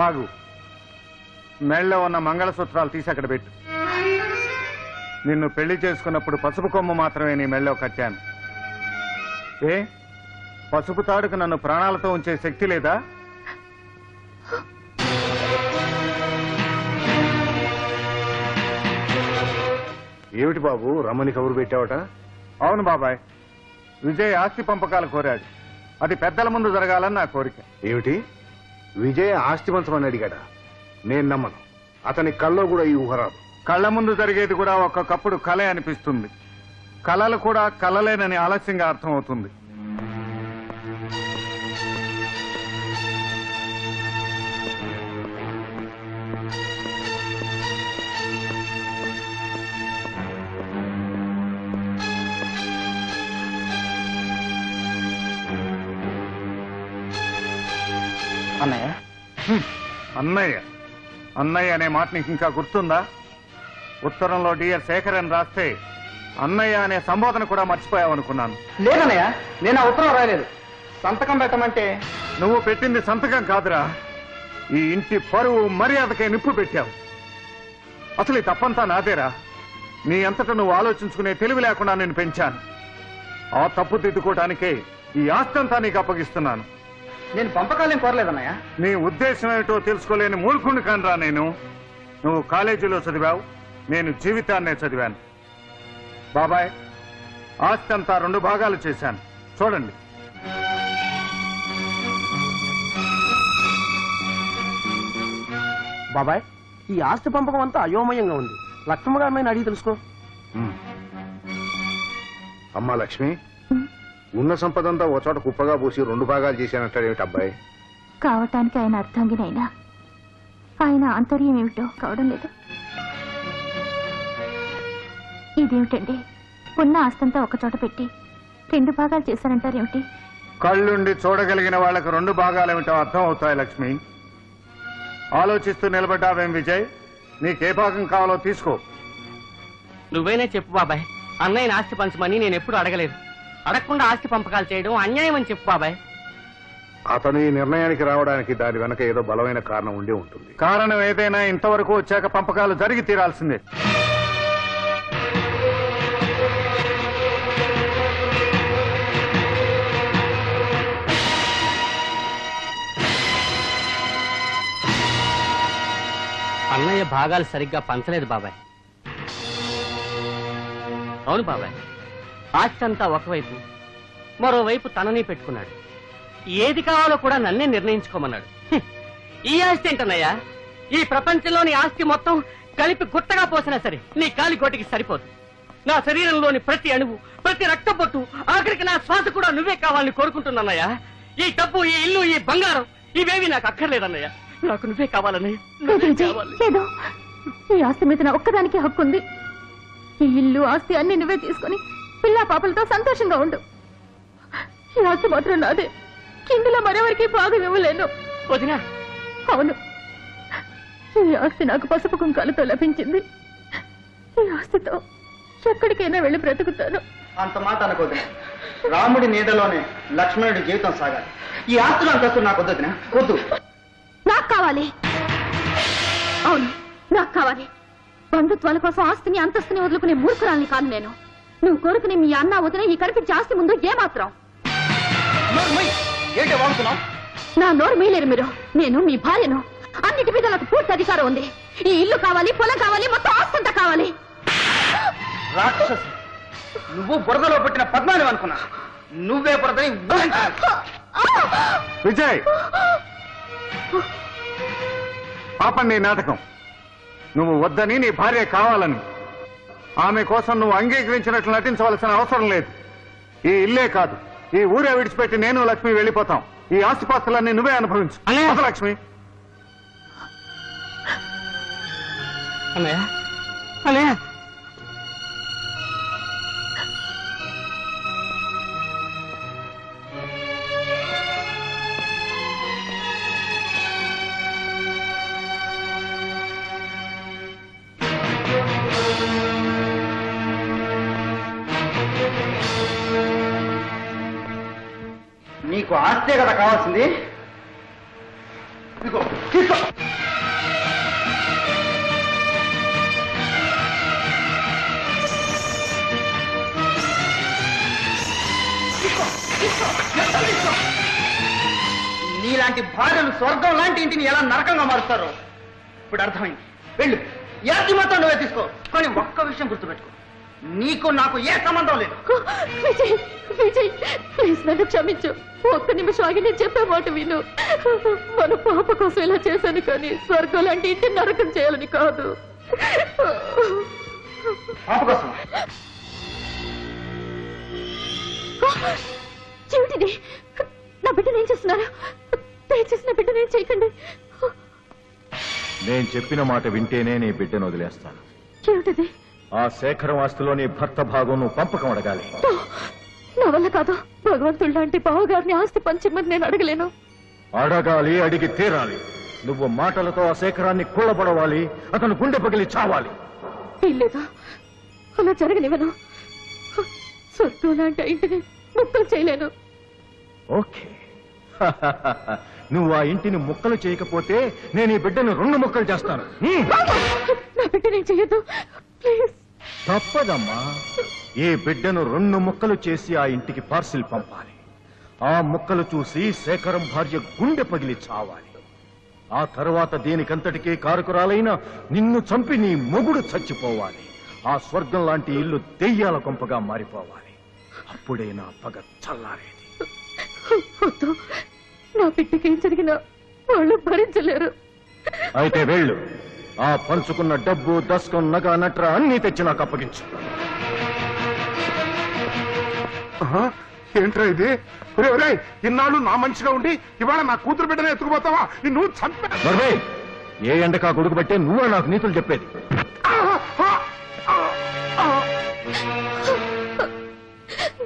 ఆగు. మెళ్ళో ఉన్న మంగళసూత్రాలు తీసి అక్కడ పెట్టు. నిన్ను పెళ్లి చేసుకున్నప్పుడు పసుపు కొమ్ము మాత్రమే నీ మెళ్ళో కట్టాను. ఏ పసుపు తాడుకు నన్ను ప్రాణాలతో ఉంచే శక్తి లేదా? ఏమిటి బాబు, రమ్మని కబురు పెట్టావట? అవును బాబాయ్, విజయ్ ఆస్తి పంపకాలు కోరాడు. అది పెద్దల ముందు జరగాలని నా కోరిక. ఏమిటి, విజయ్ ఆస్తి పంచమని అడిగాడా? నేను నమ్మను. అతని కల్లో కూడా ఈ ఊహ రాదు. కళ్ళ ముందు జరిగేది కూడా ఒక్కొక్కప్పుడు కలే అనిపిస్తుంది. కలలు కూడా కలలేనని ఆలస్యంగా అర్థమవుతుంది. అన్నయ్య అన్నయ్య అన్నయ్య అనే మాట నీకు ఇంకా గుర్తుందా? ఉత్తరంలో డియర్ శేఖర్ అని రాస్తే అన్నయ్య అనే సంబోధన కూడా మర్చిపోయావనుకున్నాను. లేదన్నయ్య, నేను ఆ ఉత్తరం రాయలేదు. సంతకం పెట్టమంటే నువ్వు పెట్టింది సంతకం కాదురా, ఈ ఇంటి పరువు మర్యాదకే నిప్పు పెట్టావు. అసలు ఈ తప్పంతా నాదేరా. నీ అంతటా నువ్వు ఆలోచించుకునే తెలివి లేకుండా నేను పెంచాను. ఆ తప్పు దిద్దుకోవడానికే ఈ ఆస్తంతా నీకు అప్పగిస్తున్నాను. నేను పంపకాలేం కోరలేదన్నయ్య. నీ ఉద్దేశం ఏమిటో తెలుసుకోలేని మూర్ఖుని కానరా నేను. నువ్వు కాలేజీలో చదివావు, నేను జీవితాన్నే చదివాను. బాబాయ్, ఆస్తి అంతా 2 భాగాలు చేశాను, చూడండి. బాబాయ్, ఈ ఆస్తి పంపకం అంతా అయోమయంగా ఉంది. లక్ష్మ గారిని అడిగి తెలుసుకో. అమ్మా లక్ష్మి, ఉన్న సంపదంతా ఓ చోట కుప్పగా పోసి 2 భాగాలు చేశానంటాడేమిటి అబ్బాయి? కావటానికి ఆయన అర్థంగినైనా ఆయన ఆంతర్యం ఏమిటో కావడం లేదు. ఇదేమిటండి, ఉన్న ఆస్తంతా ఒకచోట పెట్టి 2 భాగాలు చేశారంటారేమిటి? కళ్ళుండి చూడగలిగిన వాళ్ళకు 2 భాగాలేమిటో అర్థం అవుతాయి లక్ష్మి. ఆలోచిస్తూ నిలబడ్డావేం విజయ్? నీకే భాగం కావాలో తీసుకో. నువ్వేనే చెప్పు బాబాయ్. అన్నయ్యని ఆస్తి పంచమని నేను ఎప్పుడు అడగలేదు. అడగకుండా ఆస్తి పంపకాలు చేయడం అన్యాయం అని చెప్పు బాబాయ్. అతను ఈ నిర్ణయానికి రావడానికి దాని వెనక ఏదో బలమైన కారణం ఉండి ఉంటుంది. కారణం ఏదైనా ఇంతవరకు వచ్చాక పంపకాలు జరిగి తీరాల్సిందే. అన్నయ్య భాగాలు సరిగ్గా పంచలేదు బాబాయ్. అవును బాబాయ్, ఆస్తి అంతా ఒకవైపు, మరోవైపు తనని పెట్టుకున్నాడు. ఏది కావాలో కూడా నన్నే నిర్ణయించుకోమన్నాడు. ఈ ఆస్తి ఏంటన్నయ్యా? ఈ ప్రపంచంలోని ఆస్తి మొత్తం కలిపి గుట్టగా పోసినా సరే నీ కాలికోటికి సరిపోదు. నా శరీరంలోని ప్రతి అణువు, ప్రతి రక్తపొట్టు, ఆఖరికి నా శ్వాస కూడా నువ్వే కావాలని కోరుకుంటున్నానయ్యా. ఈ డబ్బు, ఈ ఇల్లు, ఈ బంగారం ఇవేవి నాకు అక్కర్లేదన్నయ్యా. నాకు నువ్వే కావాలన్నయ్య. లేదు, ఈ ఆస్తి మీద నా ఒక్కదానికి హక్కు ఉంది. ఈ ఇల్లు, ఆస్తి అన్ని నువ్వే తీసుకుని పిల్లా పాపలతో సంతోషంగా ఉండు. ఈ ఆస్తి మాత్రం నాదే. ఇందులో మరెవరికి భాగం ఇవ్వలేను. వదినా? అవును, ఈ ఆస్తి నాకు పసుపు కుంకాలతో లభించింది. ఈ ఆస్తితో ఎక్కడికైనా వెళ్ళి బ్రతుకుతాను. అంత మాట అనుకోదు. రాముడి నీడలోనే లక్ష్మణుడి జీవితం సాగాలి. ఈ ఆస్తులు అంతస్తు నాకు వద్దు, వద్దు. నాకు కావాలి. అవును, నాకు కావాలి. బంధుత్వాల కోసం ఆస్తిని, అంతస్తుని వదులుకునే మూర్ఖురాల్ని కాదు నేను. నువ్వు కోరుకునే మీ అన్న వదిన ఈ కనిపించే ఆస్తి ముందు ఏమాత్రం. ఏంటి వాడుతున్నావు? నా నోరు మీలేరు మీరు. నేను మీ భార్యను. అన్నిటి మీద నాకు పూర్తి అధికారం ఉంది. ఈ ఇల్లు కావాలి, పొలం కావాలి, మొత్తం ఆస్తంతా కావాలి. రాక్షసు, నువ్వు బురదలో పుట్టిన పద్మాని అనుకున్నా. నువ్వే బురదని విజయ్, పాపండి నాటకం. నువ్వు వద్దని, నీ భార్య కావాలని. ఆమె కోసం నువ్వు అంగీకరించినట్లు నటించవలసిన అవసరం లేదు. ఈ ఇల్లే కాదు, ఈ ఊరే విడిచిపెట్టి నేను లక్ష్మి వెళ్ళిపోతాం. ఈ ఆస్తిపాస్తులన్నీ నువ్వే అనుభవించు. లక్ష్మి. అన్నయ్య, అన్నయ్య, నీకు ఆస్తే కదా కావాల్సింది. తీసుకో. నీలాంటి భార్యను స్వర్గం లాంటి ఇంటిని ఎలా నరకంగా మారుస్తారో ఇప్పుడు అర్థమైంది. వెళ్ళు, యాతి మొత్తం నువ్వే తీసుకో. కానీ ఒక్క విషయం గుర్తుపెట్టుకో, నీకు నాకు ఏ సంబంధం లేదు. విజయ్, విజయ్, ప్లీజ్ నన్ను క్షమించు. ఒక్క నిమిషం ఆగి నేను చెప్పే మాట విను. మన పాప కోసం ఇలా చేశాను, కానీ స్వర్గం లాంటి ఇంటిని నరకం చేయాలని కాదు. పాప కోసం ఏమిటిది? నా బిడ్డను ఏం చేస్తున్నారు? దయచేసి నా బిడ్డను ఏం చేయకండి. నేను చెప్పిన మాట వింటేనే నీ బిడ్డను వదిలేస్తాను. ఏమిటిది? ఆ శేఖరం ఆస్తిలో నీ భర్త భాగం నువ్వు పంపకం అడగాలి. నా వల్ల కాదు. భగవంతుడు లాంటి బావగారిని ఆస్తి పంచమని నేను అడగలేను. అడగాలి, అడిగి తీరాలి. నువ్వు మాటలతో ఆ శేఖరాన్ని కూలబడవాలి, అతను గుండె పగిలి చావాలి. వీల్లేదు, అలా జరగనివ్వను. స్వర్గం లాంటి ఇంటిని ముక్కలు చేయలేను. ఓకే. నువ్వు ఆ ఇంటిని ముక్కలు చేయకపోతే నేను ఈ బిడ్డను 2 ముక్కలు చేస్తాను. నా బిడ్డనేం చెయ్యొద్దు ప్లీజ్. తప్పదమ్మా. ఈ బిడ్డను 2 ముక్కలు చేసి ఆ ఇంటికి పార్సిల్ పంపాలి. ఆ ముక్కలు చూసి శేఖరం భార్య గుండె పగిలి చావాలి. ఆ తర్వాత దీనికంతటికీ కారకురాలైన నిన్ను చంపి నీ మొగుడు చచ్చిపోవాలి. ఆ స్వర్గం లాంటి ఇల్లు దెయ్యాల కొంపగా మారిపోవాలి. అప్పుడే నా పగ చల్లారేది. వద్దు, నా బిడ్డకి ఏం జరిగినా వాళ్ళు భరించలేరు. అయితే వెళ్ళు. ఆ పంచుకున్న డబ్బు, దస్కం, నగ, నట్ర అన్నీ తెచ్చి నాకు అప్పగించు. ఏంట్రా ఇది? ఇన్నాళ్ళు నా మంచిగా ఉండి ఇవాళ నా కూతురు బిడ్డనే ఎత్తుకుపోతావా? నువ్వు చంపా. ఏ ఎండకా కొడుకు బట్టే నువ్వే నాకు నీతులు చెప్పేది.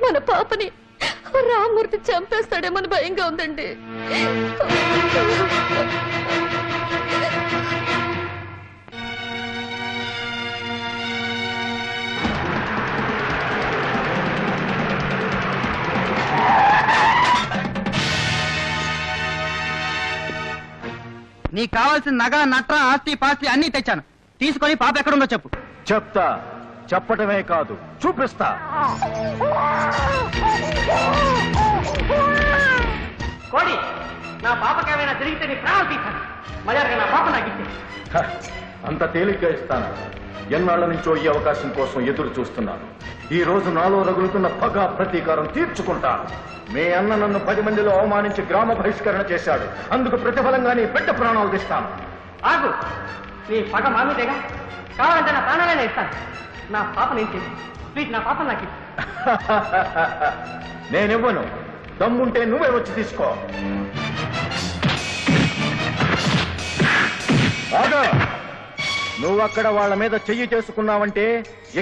మన పాపని రామూర్తి చంపేస్తాడేమని భయంగా ఉందండి. నీకు కావాల్సిన నగ, నట్ర, ఆస్తి, పాస్తి అన్ని తెచ్చాను. తీసుకొని పాప ఎక్కడుందో చెప్పు. చెప్తా. చెప్పటమే కాదు, చూపిస్తా. కోడి, నా పాపకి ఏమైనా జరిగితే నీ ప్రాణం తీశాను. మర్యాదగా నా పాప నాకు ఇచ్చే. అంత తేలిగ్గా ఇస్తాను. ఎన్నాళ్ల నుంచో ఈ అవకాశం కోసం ఎదురు చూస్తున్నాను. ఈ రోజు నాలో రగులుతున్న పగ, ప్రతీకారం తీర్చుకుంటాను. మీ అన్న నన్ను 10 మందిలో అవమానించి గ్రామ బహిష్కరణ చేశాడు. అందుకు ప్రతిఫలంగా నీ బిడ్డ ప్రాణాలు తీస్తాను. ఆగు, నీ పగ మామిదేగా. కావాలంటే నా ప్రాణాలైనా ఇస్తాను. నా పాపను ఏం చేసి ప్లీజ్ నా పాప నాకు ఇచ్చి. నేనివ్వను. దమ్ముంటే నువ్వే వచ్చి తీసుకో. ఆగా. నువ్వక్కడ వాళ్ళ మీద చెయ్యి చేసుకున్నావంటే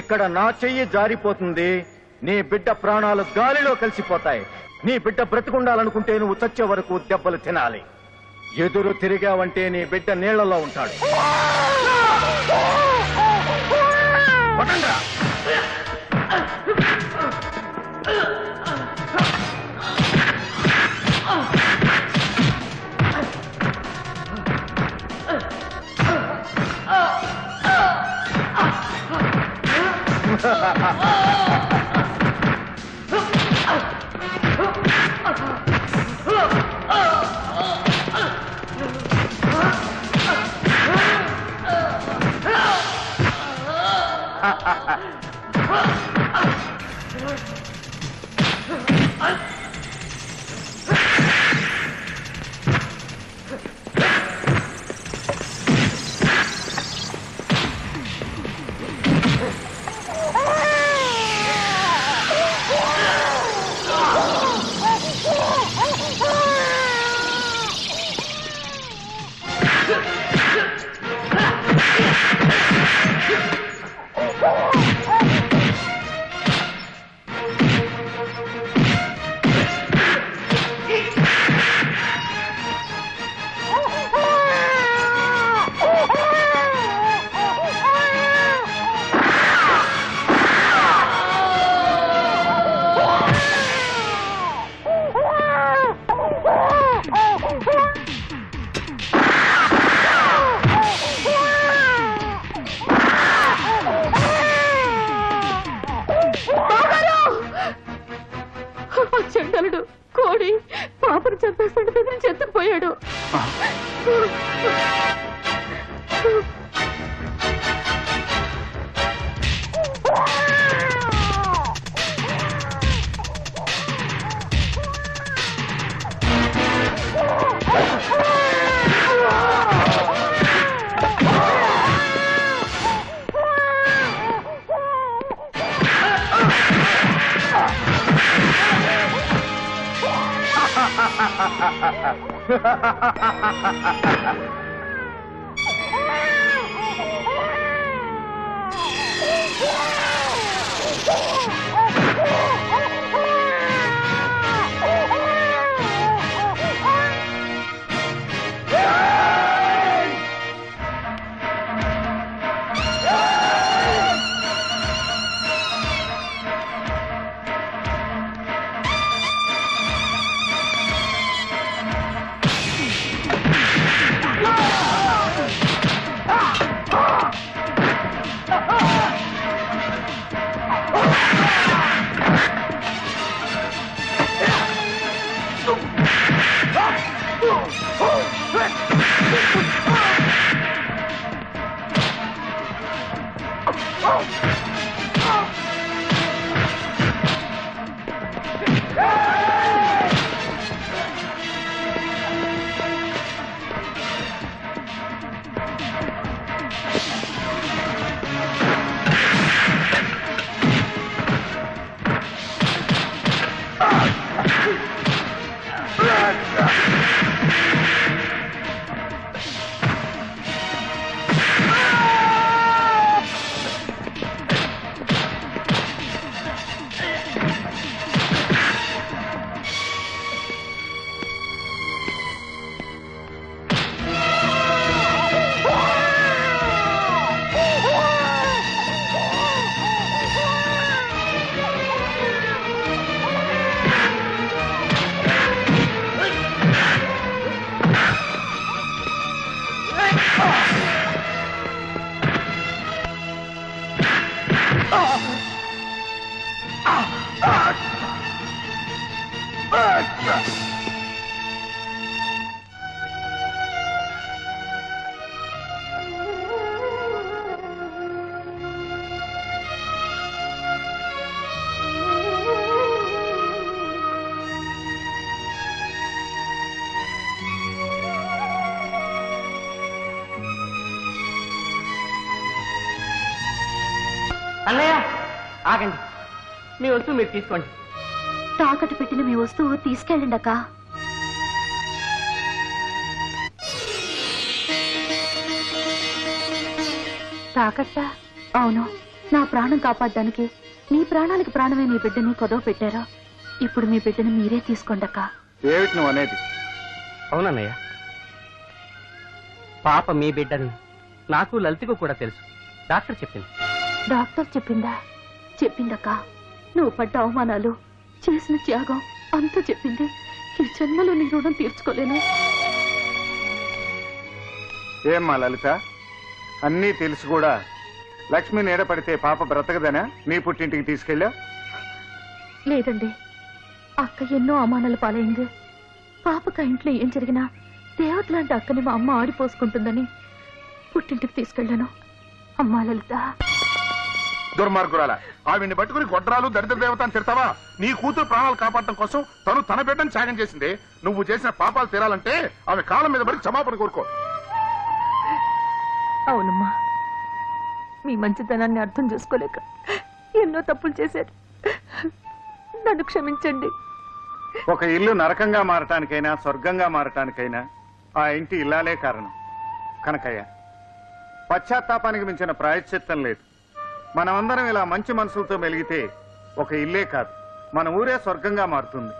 ఇక్కడ నా చెయ్యి జారిపోతుంది. నీ బిడ్డ ప్రాణాలు గాలిలో కలిసిపోతాయి. నీ బిడ్డ బ్రతికుండాలనుకుంటే నువ్వు చచ్చే వరకు దెబ్బలు తినాలి. ఎదురు తిరిగావంటే నీ బిడ్డ నీళ్లలో ఉంటాడు. చెండలుడు కోడి పాపను చంపేస్తాడు బెదిరించి ఎత్తుకుపోయాడు. అన్నయ్య ఆగండి, మీ వస్తువు మీరు తీసుకోండి. తాకట్టు పెట్టిన మీ వస్తువు తీసుకెళ్ళండి అక్క. తాకట్టా? అవును, నా ప్రాణం కాపాడడానికి మీ ప్రాణానికి ప్రాణమే మీ బిడ్డని కొదవ పెట్టారా. ఇప్పుడు మీ బిడ్డని మీరే తీసుకోండి అక్క. ఏమిటి నువ్వు అనేది? అవునన్నయ్య, పాప మీ బిడ్డని నాకు లలితకు కూడా తెలుసు. డాక్టర్ చెప్పింది. డాక్టర్ చెప్పిందా? చెప్పిందక్క. నువ్వు పడ్డ అవమానాలు, చేసిన త్యాగం అంతా చెప్పింది. ఈ జన్మలో నీ రుణం తీర్చుకోలేను. ఏమ్మా లలిత, అన్నీ తెలిసి కూడా లక్ష్మి నీడపడితే పాప బ్రతకదనా నీ పుట్టింటికి తీసుకెళ్ళా? లేదండి, అక్క ఎన్నో అవమానాలు పాలైంది. పాపక ఇంట్లో ఏం జరిగినా దేవత లాంటి అక్కని మా అమ్మ ఆడిపోసుకుంటుందని పుట్టింటికి తీసుకెళ్ళాను. అమ్మా లలిత. దుర్మార్గురాల, ఆవిడ్ని పట్టుకుని గొడ్రాలు దరిద్ర దేవత అని తిడతావా? నీ కూతురు ప్రాణాలు కాపాడటం కోసం తను తన బిడ్డను త్యాగం చేసింది. నువ్వు చేసిన పాపాలు తీరాలంటే ఆమె కాళ్ళ మీద పడి క్షమాపణ కోరుకో. అవునమ్మా, మీ మంచితనాన్ని అర్థం చేసుకోలేక ఎన్నో తప్పులు చేశారు. నన్ను క్షమించండి. ఒక ఇల్లు నరకంగా మారటానికైనా స్వర్గంగా మారటానికైనా ఆ ఇంటి ఇల్లాలే కారణం. కనకయ్య, పశ్చాత్తాపానికి మించిన ప్రాయశ్చిత్తం లేదు. మనమందరం ఇలా మంచి మనసులతో మెలిగితే ఒక ఇల్లే కాదు, మన ఊరే స్వర్గంగా మారుతుంది.